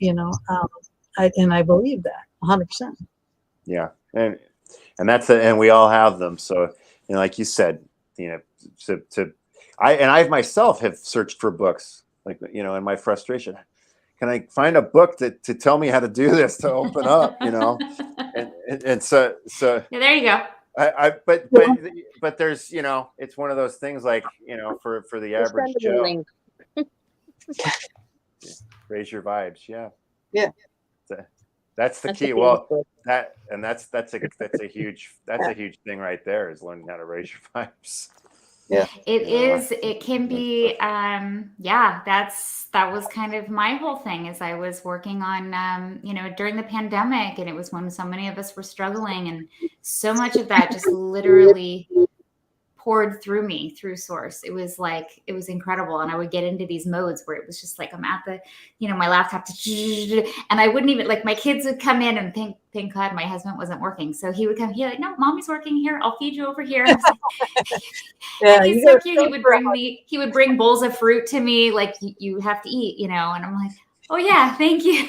I believe that 100%. Yeah, and and we all have them. So like you said, I myself have searched for books, like in my frustration. Can I find a book to tell me how to do this, to open up, and so yeah, there you go. But there's it's one of those things like for the average Joe. Raise your vibes, yeah. That's the key. Well, that's a huge thing right there, is learning how to raise your vibes. Yeah, it can be that was kind of my whole thing, is I was working on during the pandemic, and it was when so many of us were struggling, and so much of that just literally poured through me through source. It was incredible. And I would get into these modes where it was just like, I'm at the, my laptop, and I wouldn't even, like, my kids would come in, and thank God my husband wasn't working. So he would come here, like, no, mommy's working here. I'll feed you over here. Yeah, he's so cute. He would bring bowls of fruit to me. Like, you have to eat, and I'm like, oh yeah, thank you.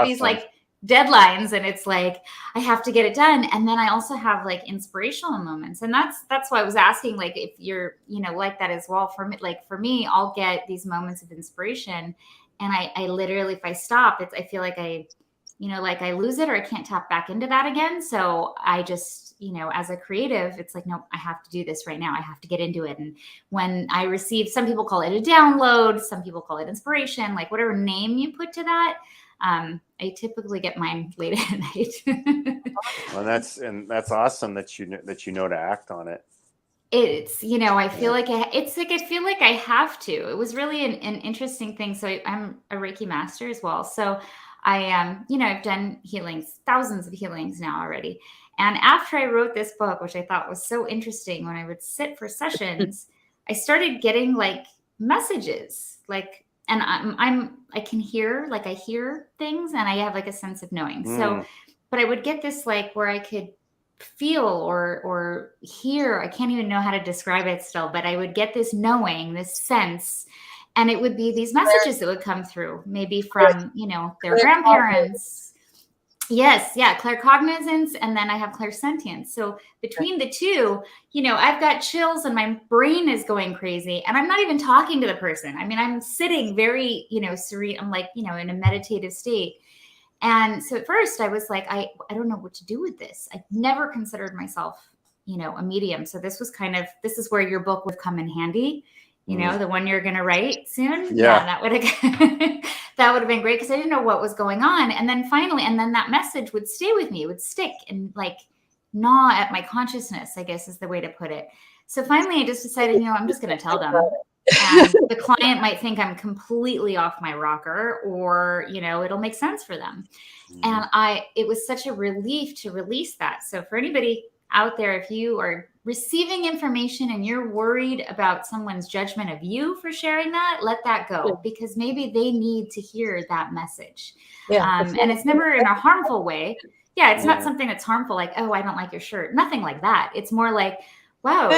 These like deadlines, and it's like I have to get it done. And then I also have like inspirational moments, and that's why I was asking, like, if you're like that as well. For me, I'll get these moments of inspiration, and I literally, if I stop, I feel like I lose it, or I can't tap back into that again. So I just, as a creative, it's like, no, I have to do this right now. I have to get into it. And when I receive, some people call it a download, some people call it inspiration, like whatever name you put to that. I typically get mine late at night. Well, that's awesome that you know to act on it. It's, I feel like I feel like I have to. It was really an interesting thing. So I'm a Reiki master as well. So I, I've done healings, thousands of healings now already. And after I wrote this book, which I thought was so interesting, when I would sit for sessions, I started getting like messages, like, and I can hear, like I hear things and I have like a sense of knowing. So, but I would get this like where I could feel or hear, I can't even know how to describe it still, but I would get this knowing, this sense, and it would be these messages that would come through, maybe from, you know, their grandparents. Yes, yeah, claircognizance, and then I have clairsentience. So between the two, you know, I've got chills and my brain is going crazy, and I'm not even talking to the person. I mean, I'm sitting very, you know, serene. I'm like, you know, in a meditative state. And so at first I was like, I don't know what to do with this. I never considered myself, you know, a medium. So this was kind of, this is where your book would come in handy. You know, the one you're going to write soon. Yeah, that would have that would have been great because I didn't know what was going on. And then finally, and then that message would stay with me, it would stick and like gnaw at my consciousness, I guess is the way to put it. So finally, I just decided, you know, I'm just going to tell them. And the client might think I'm completely off my rocker, or, you know, it'll make sense for them. And it was such a relief to release that. So for anybody out there, if you are receiving information and you're worried about someone's judgment of you for sharing that, let that go, because maybe they need to hear that message. And it's never in a harmful way. Yeah, it's not something that's harmful, like, oh, I don't like your shirt. Nothing like that. It's more like, wow,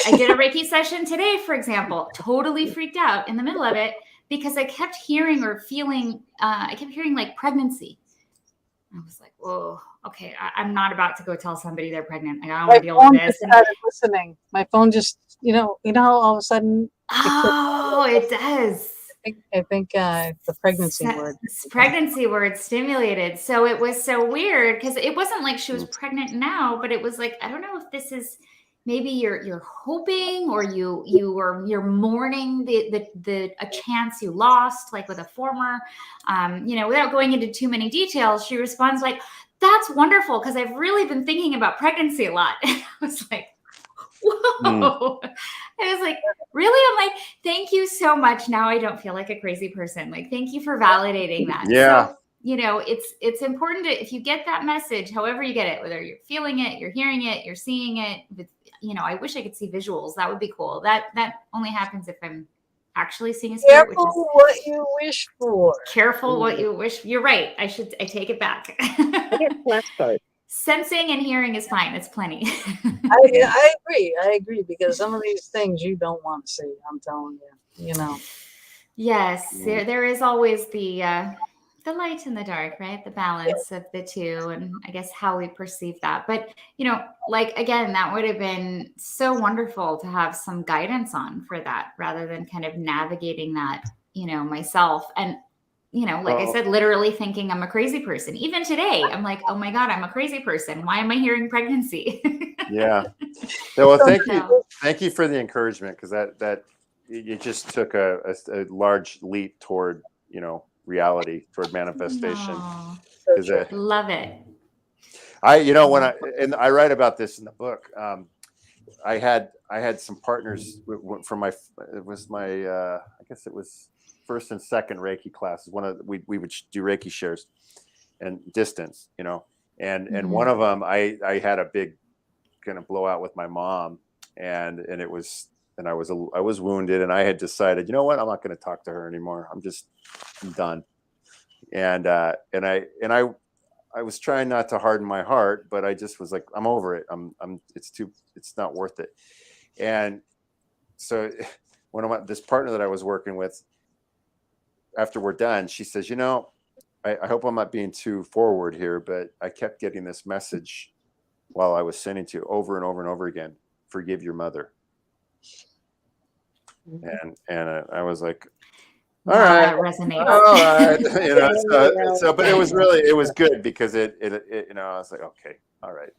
I did a Reiki session today, for example, totally freaked out in the middle of it because I kept hearing or feeling, I kept hearing like pregnancy. I was like, whoa, okay, I'm not about to go tell somebody they're pregnant. Like, I don't want to deal with this. And started listening. My phone just, you know how all of a sudden. It does. I think the pregnancy word. Pregnancy word stimulated. So it was so weird because it wasn't like she was pregnant now, but it was like, I don't know if this is maybe you're hoping, or you're mourning a chance you lost, like with a former, you know, without going into too many details, she responds like, that's wonderful, because I've really been thinking about pregnancy a lot. And I was like, whoa. I was like, really? I'm like, thank you so much. Now I don't feel like a crazy person. Like, thank you for validating that. Yeah. So, you know, it's important to, if you get that message, however you get it, whether you're feeling it, you're hearing it, you're seeing it, with, you know, I wish I could see visuals. That would be cool. That only happens if I'm actually seeing a spirit. Careful what you wish for. Careful what you wish. You're right. I take it back. I get flashcards. Sensing and hearing is fine. It's plenty. I agree, because some of these things you don't want to see. I'm telling you, you know. Yes, there is always the light and the dark, right? The balance of the two, and I guess how we perceive that. But, you know, like, again, that would have been so wonderful to have some guidance on for that, rather than kind of navigating that, you know, myself. And, you know, like I said, literally thinking I'm a crazy person. Even today, I'm like, oh my God, I'm a crazy person. Why am I hearing pregnancy? Yeah. Well, thank you for the encouragement, because that it just took a large leap toward, you know, reality, toward manifestation. Love it. When I write about this in the book, I had some partners from I guess it was first and second Reiki classes. We would do Reiki shares and distance, you know, and one of them, I had a big kind of blowout with my mom, and I was wounded, and I had decided, you know what, I'm not going to talk to her anymore. I'm done. And I was trying not to harden my heart, but I just was like, I'm over it. It's not worth it. And so this partner that I was working with, after we're done, she says, you know, I hope I'm not being too forward here, but I kept getting this message while I was sending to you over and over and over again: forgive your mother. And I was like, all right, that resonates. All right. You know, but it was good, because it you know, I was like, okay, all right.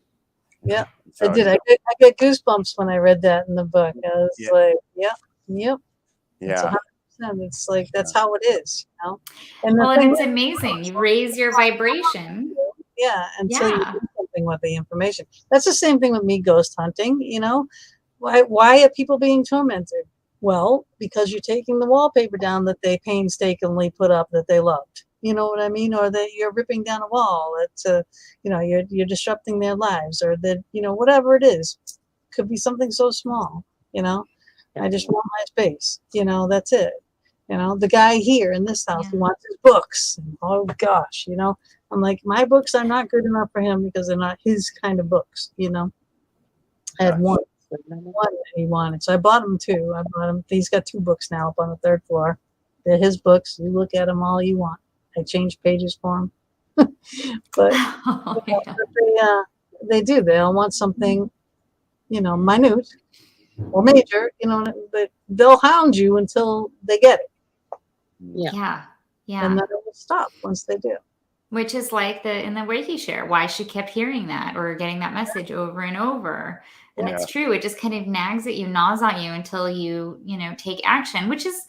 Yeah, So, I did. I get goosebumps when I read that in the book. I was like, yep. Yeah. It's like, that's how it is, you know. And it's amazing. You raise your vibration. Yeah, until you do something with the information. That's the same thing with me ghost hunting. You know, why are people being tormented? Well, because you're taking the wallpaper down that they painstakingly put up that they loved. You know what I mean? Or that you're ripping down a wall. That's you know, you're disrupting their lives, or that, you know, whatever it is. Could be something so small, you know. I just want my space. That's it. The guy here in this house, he wants his books. And, oh gosh, I'm like, my books are not good enough for him because they're not his kind of books. I had one that he wanted, so I bought him two. I bought him. He's got two books now up on the third floor. They're his books. You look at them all you want. I change pages for him, but they do. They all want something, minute or major, but they'll hound you until they get it. Yeah. And then it will stop once they do. Which is like in the Reiki share, why she kept hearing that or getting that message over and over. And it's true. It just kind of nags at you, gnaws on you until you, take action, which is,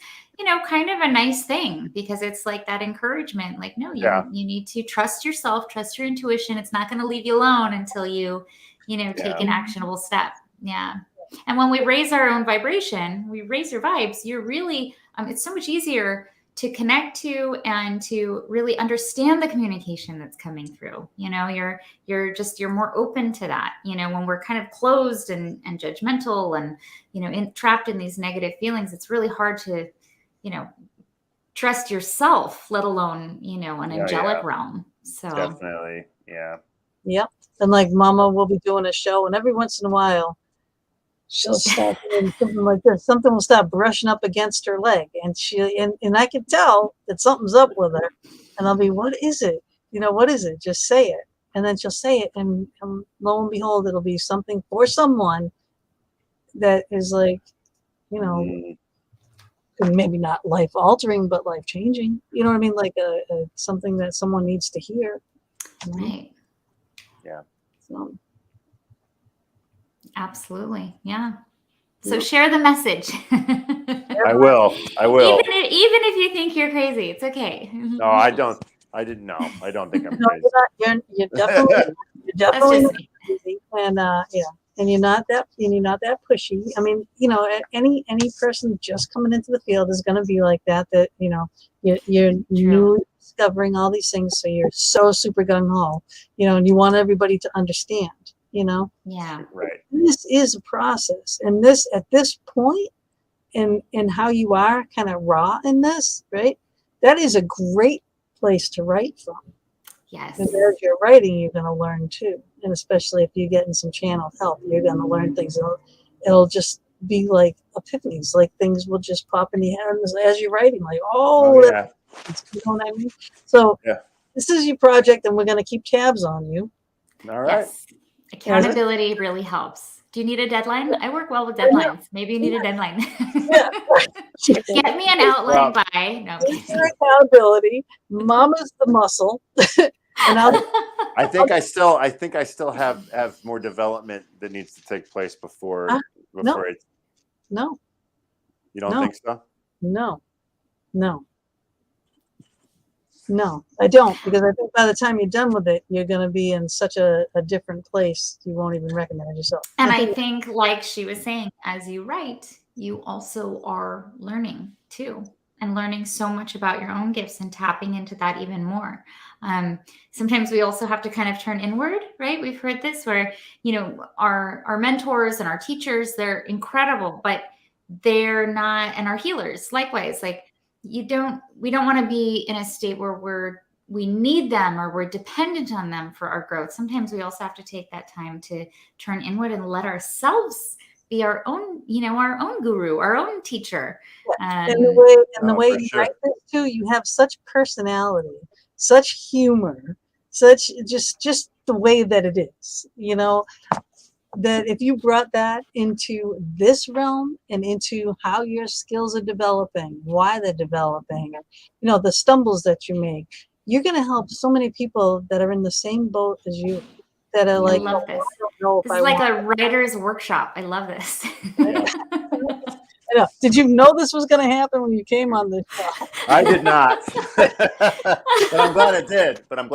kind of a nice thing because it's like that encouragement. Like, no, you need to trust yourself, trust your intuition. It's not going to leave you alone until you, take an actionable step. Yeah. And when we raise our own vibration, we raise your vibes, you're really, it's so much easier to connect to and to really understand the communication that's coming through. You're more open to that. When we're kind of closed and judgmental and, trapped in these negative feelings, it's really hard to, trust yourself, let alone, an angelic realm. So definitely. Yeah. Yep. And like Mama will be doing a show and every once in a while, she'll start doing something like this. Something will start brushing up against her leg. And and I can tell that something's up with her. And I'll be, what is it? What is it? Just say it. And then she'll say it. And lo and behold, it'll be something for someone that is like, maybe not life altering, but life changing. You know what I mean? Like something that someone needs to hear. Right. Yeah. So. Absolutely. Yeah. So share the message. I will. Even if you think you're crazy, it's okay. No, I don't. I didn't know. I don't think I'm crazy. You're definitely not crazy. And and you're not that pushy. I mean, any person just coming into the field is going to be like that. You're new discovering all these things, so you're so super gung ho, and you want everybody to understand. Yeah, right. This is a process, and this at this point, in how you are kind of raw in this, right? That is a great place to write from. Yes. And as you're writing, you're going to learn too, and especially if you're getting some channeled help, you're going to learn things. It'll just be like epiphanies, like things will just pop in your head as you're writing, like, you know what I mean? So this is your project, and we're going to keep tabs on you. All right. Yes. Accountability really helps. Do you need a deadline? I work well with deadlines. Maybe you need a deadline. Get me an outline by. No. Accountability. Mama's the muscle. And I think I still have more development that needs to take place before No. You don't think so? No, I don't, because I think by the time you're done with it, you're going to be in such a different place, you won't even recognize yourself. And I think, like she was saying, as you write, you also are learning too, and learning so much about your own gifts and tapping into that even more. Sometimes we also have to kind of turn inward, right? We've heard this where, our mentors and our teachers, they're incredible, but they're not, and our healers, likewise, like, we don't want to be in a state where we need them or we're dependent on them for our growth. Sometimes we also have to take that time to turn inward and let ourselves be our own, our own guru, our own teacher. And the way you write this too, you have such personality, such humor, such just the way that it is, that if you brought that into this realm and into how your skills are developing, why they're developing, the stumbles that you make, you're going to help so many people that are in the same boat as you, that are like, I love this. I don't know if this is like a writer's workshop. I love this. I know. Did you know this was going to happen when you came on the show? I did not. But I'm glad it did. Because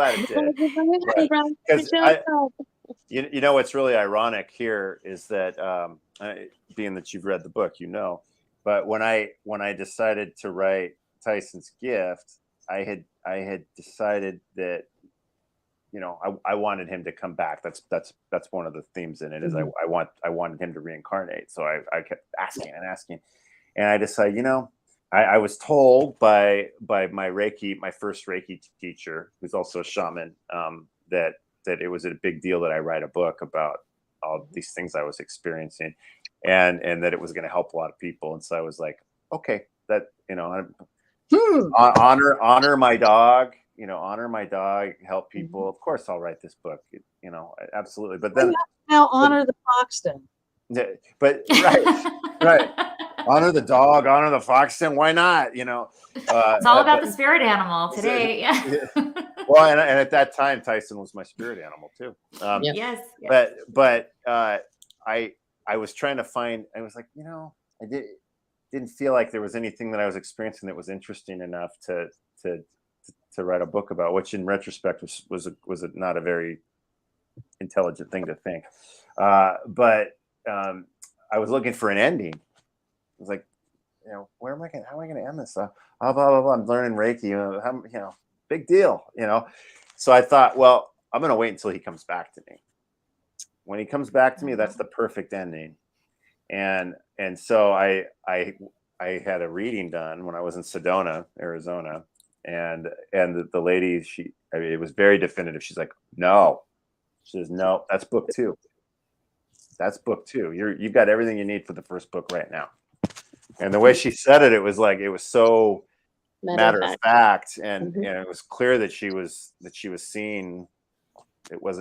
what's really ironic here is that being that you've read the book, but when I decided to write Tyson's Gift, I had decided that I wanted him to come back. That's one of the themes in it is I wanted him to reincarnate. So I kept asking and asking, and I decided, I was told by my first Reiki teacher, who's also a shaman, that it was a big deal that I write a book about all these things I was experiencing, and that it was going to help a lot of people. And so I was like, okay, that honor my dog. Honor my dog, help people. Of course, I'll write this book. Absolutely. But then now honor the fox then. But right. Honor the dog, honor the fox. Then why not? It's all about the spirit animal today. Well, and at that time, Tyson was my spirit animal too. Yes. But I was trying to find. I was like, I didn't feel like there was anything that I was experiencing that was interesting enough to write a book about, which in retrospect was not a very intelligent thing to think. But I was looking for an ending. I was like, how am I going to end this? Blah, blah, blah, blah. I'm learning Reiki, big deal, So I thought, well, I'm going to wait until he comes back to me. When he comes back to me, that's the perfect ending. And so I had a reading done when I was in Sedona, Arizona. And the lady, it was very definitive. She's like, no. She says, no, that's book 2. That's book 2. You've got everything you need for the first book right now. And the way she said it, it was so matter of fact, and it was clear that she was seeing.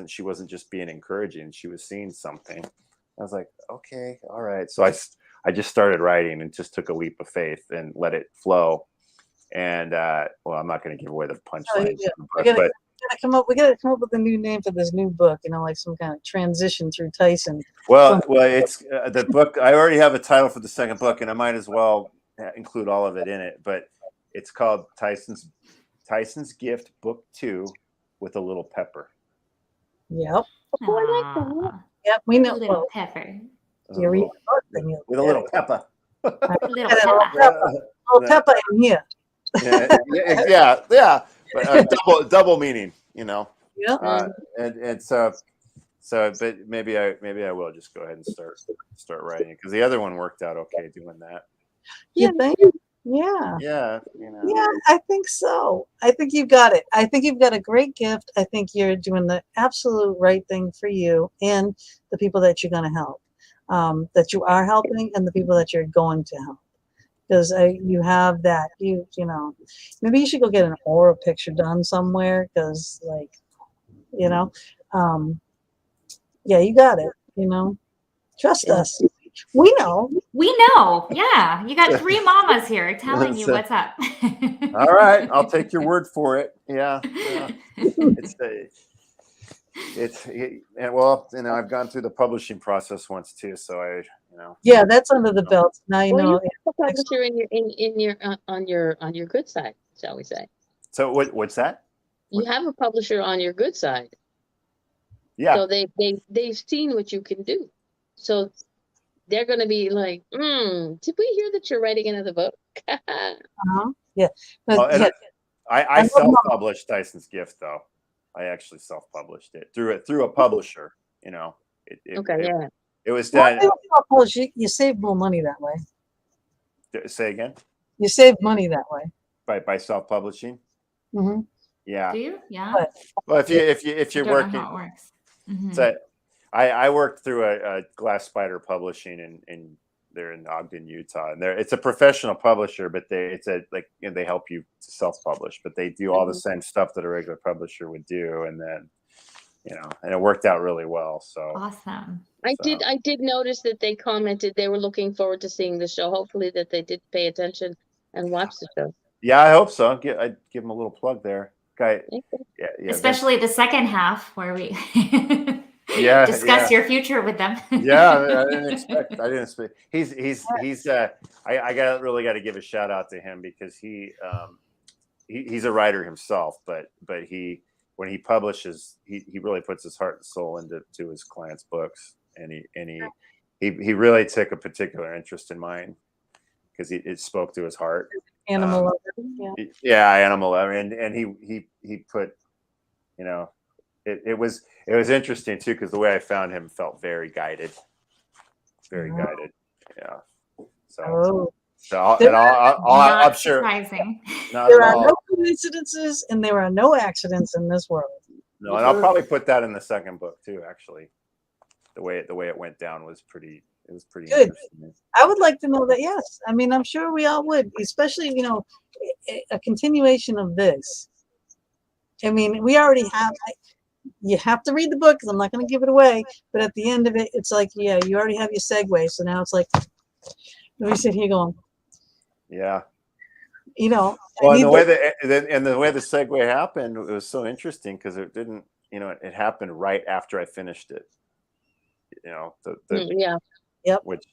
She wasn't just being encouraging. She was seeing something. I was like, okay, all right. So I just started writing and just took a leap of faith and let it flow. And well, I'm not going to give away the punchline. We gotta come up with a new name for this new book. Like some kind of transition through Tyson. Well, it's the book. I already have a title for the second book, and I might as well include all of it in it. But it's called Tyson's Gift, Book 2, with a little pepper. Yep. Oh, I like that. Yep, we know. A little pepper. You read the book, with a little pepper. A little pepper. Little pepper in here. Yeah. But, double meaning, Yeah. And so, but maybe I will just go ahead and start writing, because the other one worked out okay doing that. You think? Yeah. Yeah. Yeah, I think so. I think you've got it. I think you've got a great gift. I think you're doing the absolute right thing for you and the people that you're going to help, that you are helping, and the people that you're going to help. Because you have that, maybe you should go get an aura picture done somewhere, because yeah, you got it, trust us. We know. Yeah, you got 3 mamas here telling you what's up. All right, I'll take your word for it. Yeah. Well, I've gone through the publishing process once too, so Yeah, that's under the belt. Now you know. You're on your good side, shall we say? So what's that? You have a publisher on your good side. Yeah. So they've seen what you can do. So they're going to be like, did we hear that you're writing another book? Yeah. I self-published Tyson's Gift, though. I actually self-published it through a publisher. It was done. You save more money that way. Say again. You save money that way by self-publishing. Mm-hmm. Yeah. Do you? Yeah. Well, if you're working, how it works. Mm-hmm. So I worked through a Glass Spider Publishing in they're in Ogden, Utah, and it's a professional publisher, but they help you to self-publish, but they do all the same stuff that a regular publisher would do, and then and it worked out really well. So awesome. I did notice that they commented they were looking forward to seeing the show. Hopefully that they did pay attention and watch the show. Yeah, I hope so. I'd give them a little plug there. Okay. Yeah. Especially the second half where we discuss your future with them. Yeah, I didn't expect. He's I really got to give a shout out to him, because he's a writer himself, but when he publishes, he really puts his heart and soul into his clients' books, and he really took a particular interest in mine, because it spoke to his heart. Animal lover. Yeah, animal lover, and he put it was interesting too, because the way I found him felt very guided. Very guided. Yeah. So I'm sure. Surprising. Not There at are all. no coincidences and there are no accidents in this world. No, and I'll probably put that in the second book too. Actually, the way it went down was pretty. It was pretty Good. interesting. I would like to know that. Yes, I mean, I'm sure we all would, especially a continuation of this. I mean, we already have. You have to read the book because I'm not going to give it away. But at the end of it, it's like, yeah, you already have your segue. So now it's like, let me sit here going. Yeah. Well, and the way the segue happened, it was so interesting because it didn't, it happened right after I finished it. Yeah. Yep. Which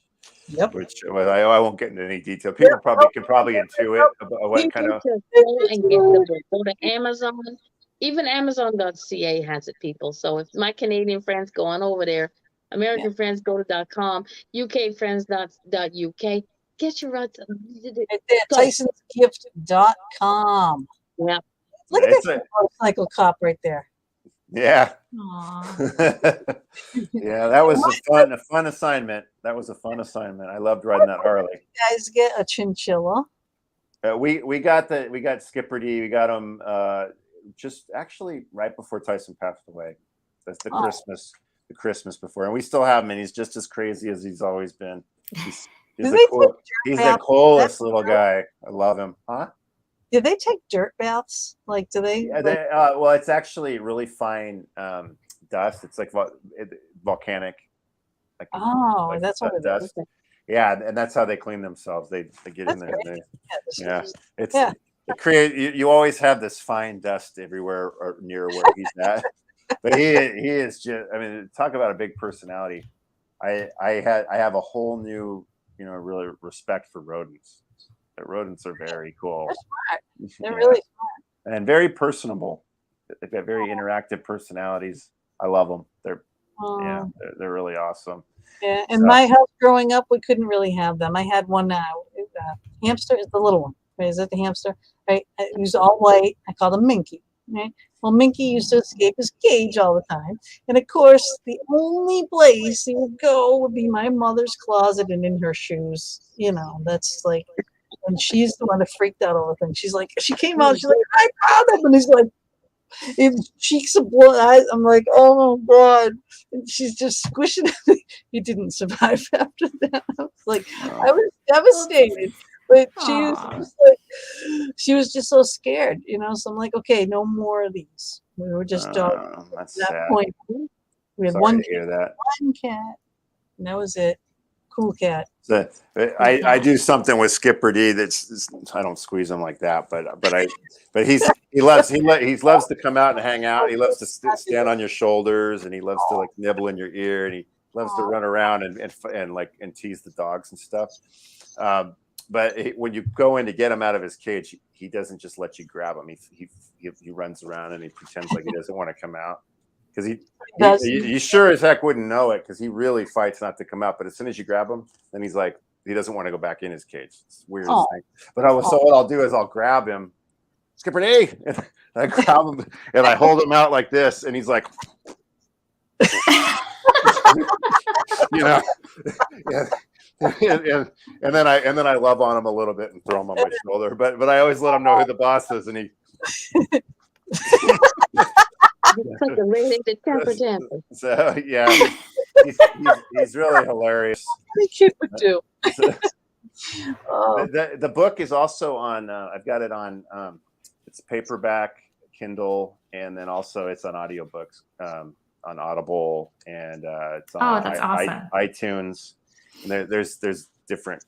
Yep. I won't get into any detail. People can probably intuit about what kind of. Go and get the book. Go to Amazon. Even Amazon.ca has it, people. So if my Canadian friends go on over there, American friends go to .com, UK friends .uk. Get your rights. TysonsGift.com. Yeah. Look at that motorcycle cop right there. Yeah. Yeah, that was a fun assignment. That was a fun assignment. I loved riding that Harley. You guys get a chinchilla. We got Skipper D. We got him just actually right before Tyson passed away. That's the Christmas before, and we still have him, and he's just as crazy as he's always been. He's the coolest little guy. I love him. Huh? Do they take dirt baths? Like, do they? Yeah, well, it's actually really fine dust. It's like volcanic. That's what it is. Yeah, and that's how they clean themselves. They get in there. It create. You always have this fine dust everywhere or near where he's at. But he is just. I mean, talk about a big personality. I have a whole new really respect for rodents. The rodents are very cool. They're smart. They're really smart and very personable. They've got very interactive personalities. I love them. They're really awesome. Yeah, in my house growing up, we couldn't really have them. I had one hamster. Is the little one? Right? Is that the hamster? Right? He was all white. I called him Minky. Right? Well, Minky used to escape his cage all the time, and of course, the only place he would go would be my mother's closet and in her shoes. That's like, and she's the one that freaked out all the time. She's like, she came out. She's like, I found him, and he's like, his cheeks of blood. I'm like, oh my god! And she's just squishing him. He didn't survive after that. I was devastated. But she was just so scared, So I'm like, okay, no more of these. We were just dogs. That's at that sad. point. We had Sorry one to hear that. and that was it. Cool cat. So, I do something with Skipper D. I don't squeeze him like that, but he loves to come out and hang out. He loves to stand on your shoulders, and he loves to nibble in your ear, and he loves to run around and tease the dogs and stuff. But when you go in to get him out of his cage, he doesn't just let you grab him. He runs around and he pretends like he doesn't want to come out because you sure as heck wouldn't know it because he really fights not to come out. But as soon as you grab him, then he's like he doesn't want to go back in his cage. It's weird. Thing. But what I'll do is I'll grab him, Skipper D, and I grab him and I hold him out like this, and he's like. Yeah. And then I love on him a little bit and throw him on my shoulder, but I always let him know who the boss is, and he. It's like a rated temper tantrum. So yeah, he's really hilarious. Any kid would do. The book is also on. I've got it on. It's paperback, Kindle, and then also it's on audiobooks on Audible, and it's on that's awesome. iTunes. And there's different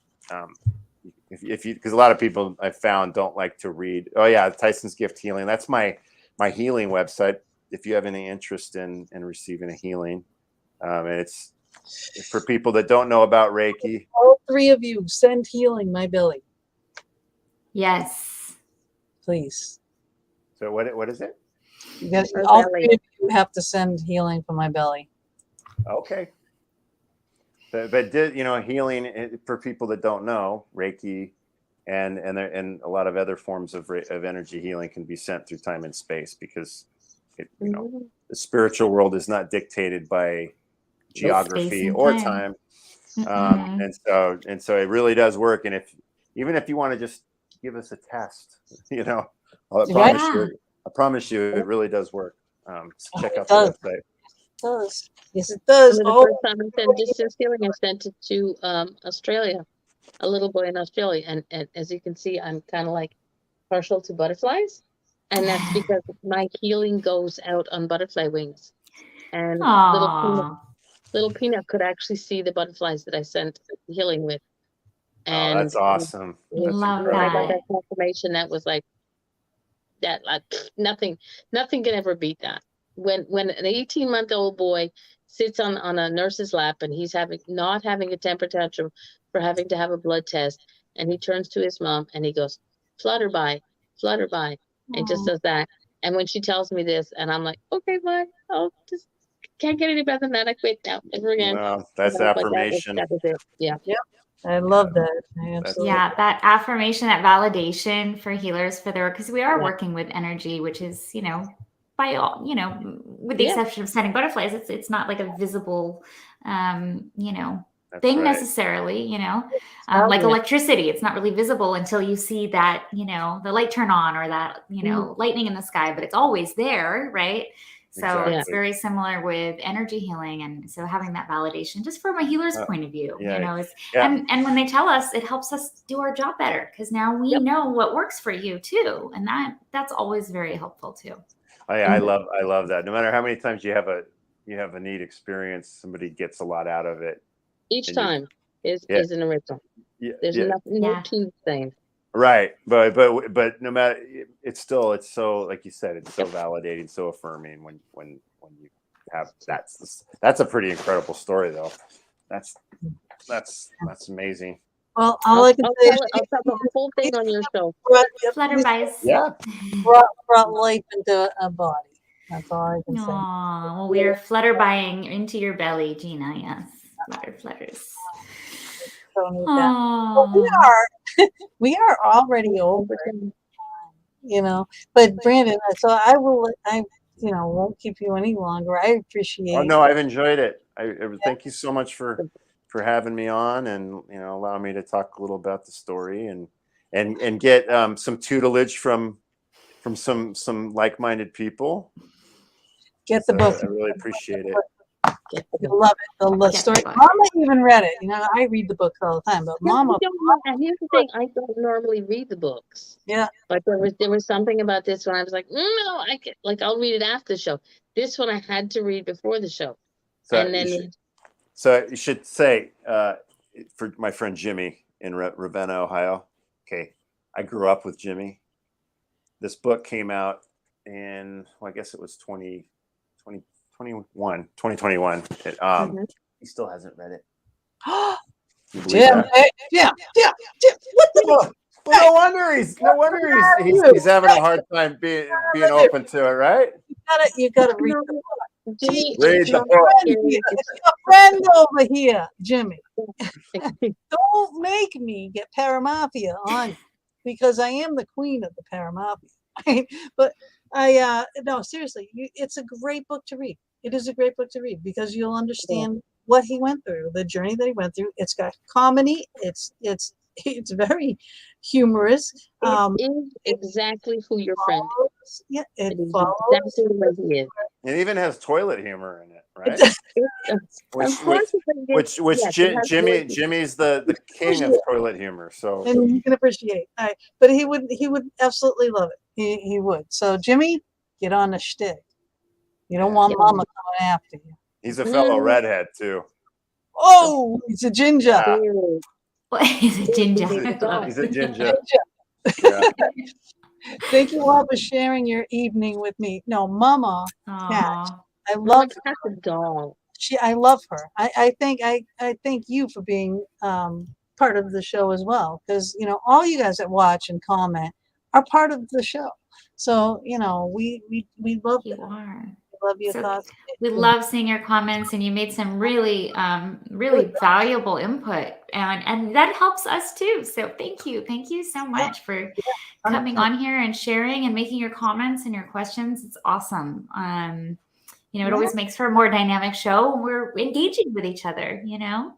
if you because a lot of people I've found don't like to read. Oh yeah, Tyson's Gift Healing. That's my healing website. If you have any interest in receiving a healing, and it's for people that don't know about Reiki. All three of you send healing my belly. Yes, please. So what is it? All three of you have to send healing for my belly. Okay. But healing for people that don't know, Reiki and a lot of other forms of energy healing can be sent through time and space because the spiritual world is not dictated by geography or time. And so it really does work. And even if you want to just give us a test, I promise you it really does work. So check out the website. It does. Yes, it does. The first time I sent distance healing, I sent it to Australia, a little boy in Australia. And as you can see, I'm kind of like partial to butterflies. And that's because my healing goes out on butterfly wings. And little Peanut could actually see the butterflies that I sent healing with. And that's awesome. Love I got that. that confirmation that was like that. Like nothing can ever beat that. When an 18-month-old boy sits on a nurse's lap and he's not having a temper tantrum for having to have a blood test, and he turns to his mom and he goes, "Flutterby, Flutterby," and just does that. And when she tells me this, and I'm like, "Okay, fine, I'll just can't get any better than that. I quit now, never again." Well, that's affirmation. That was it. Yeah. Yep. I love that. Absolutely. Yeah, that affirmation, that validation for healers for their, because we are working with energy, which is, by all, with the exception of sending butterflies, it's not like a visible, thing necessarily, like electricity. It's not really visible until you see that, the light turn on or that, lightning in the sky, but it's always there, right? So it's very similar with energy healing. And so having that validation just from a healer's point of view, and when they tell us, it helps us do our job better because now we know what works for you too. And that's always very helpful too. I love that. No matter how many times you have a neat experience, somebody gets a lot out of it. Each time is an original. There's no two things. Right, but no matter, it's so, like you said, it's so validating, so affirming when you have that's a pretty incredible story though. That's amazing. Well, all I can say is I'll tell the whole thing on your show. Flutterby's. Yeah. Brought life into a body. That's all I can say. Well, we're flutterbying into your belly, Gina. Yes, flutters. Well, we are already over, but Brandon, so I won't keep you any longer. I appreciate. Oh no, I've enjoyed it. Thank you so much for having me on and allowing me to talk a little about the story and get some tutelage from some like-minded people. Get the book. I really appreciate it. I love it. The story. Mama even read it. I read the books all the time, but Mama. And here's the thing: I don't normally read the books. Yeah. But there was something about this one. I was like, no, I can, I'll read it after the show. This one I had to read before the show. So you should say for my friend Jimmy in Ravenna, Ohio. Okay, I grew up with Jimmy. This book came out in, I guess it was 2021. He still hasn't read it. Jim. What the? Well, no wonder he's having a hard time being open to it, right? You gotta read the book. Jimmy, read the book. It's your friend over here, Jimmy. Don't make me get Paramafia on you because I am the queen of the Paramafia. Right? But no, seriously, it's a great book to read. It is a great book to read because you'll understand what he went through, the journey that he went through. It's got comedy. It's very humorous. It is exactly who your friend is. Yeah, it follows exactly the way he is. It even has toilet humor in it, right? Jimmy's the king of toilet humor. So and you can appreciate. All right. But he would absolutely love it. He would. So Jimmy, get on the shtick. You don't want Mama coming after you. He's a fellow redhead too. Oh, he's a ginger. Yeah. He's a ginger. He's a ginger. Yeah. Thank you all for sharing your evening with me. No, Mama Cat. I love the doll. I love her. I thank you for being part of the show as well, because all you guys that watch and comment are part of the show. So we love you. We love your thoughts. We love seeing your comments, and you made some really, really valuable input, and that helps us too. So thank you so much for coming on here and sharing and making your comments and your questions. It's awesome. It always makes for a more dynamic show. We're engaging with each other. It's awesome.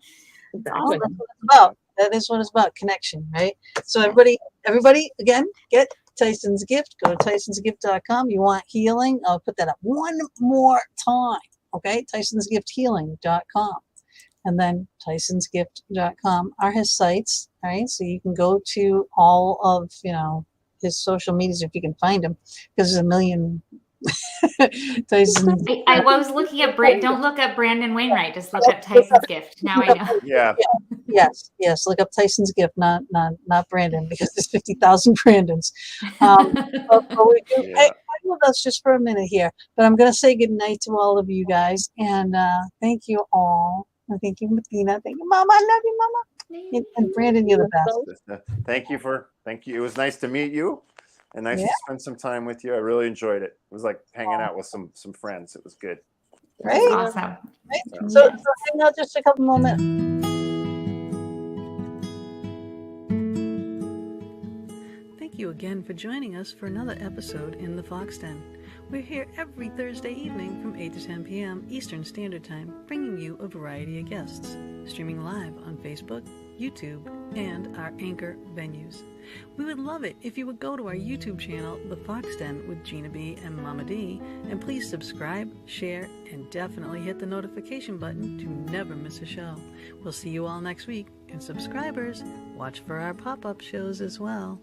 That's what it's about. That is what it's about, connection, right? So everybody, again, get Tyson's Gift. Go to tysonsgift.com. You want healing? I'll put that up one more time. Okay, tysonsgifthealing.com. And then tysonsgift.com are his sites, right? So you can go to all of, his social medias if you can find him, because there's a million Tyson. I was looking at don't look up Brandon Wainwright. Just look up Tyson's Gift. Now I know. Yeah. Yes. Look up Tyson's Gift, not Brandon, because there's 50,000 Brandons. But we do. Yeah. Hey, hang with us just for a minute here. But I'm going to say good night to all of you guys, and thank you all. And thank you, Athena. Thank you, Mama. I love you, Mama. And Brandon, you're the best. Thank you. It was nice to meet you. And nice to spend some time with you. I really enjoyed it. It was like hanging out with some friends. It was good. Right? Awesome. Right? So hang out just a couple more minutes. Thank you again for joining us for another episode in the Fox Den. We're here every Thursday evening from 8 to 10 p.m. Eastern Standard Time, bringing you a variety of guests, streaming live on Facebook, YouTube, and our Anchor venues. We would love it if you would go to our YouTube channel, The Fox Den with Gina B and Mama D, and please subscribe, share, and definitely hit the notification button to never miss a show. We'll see you all next week, and subscribers, watch for our pop-up shows as well.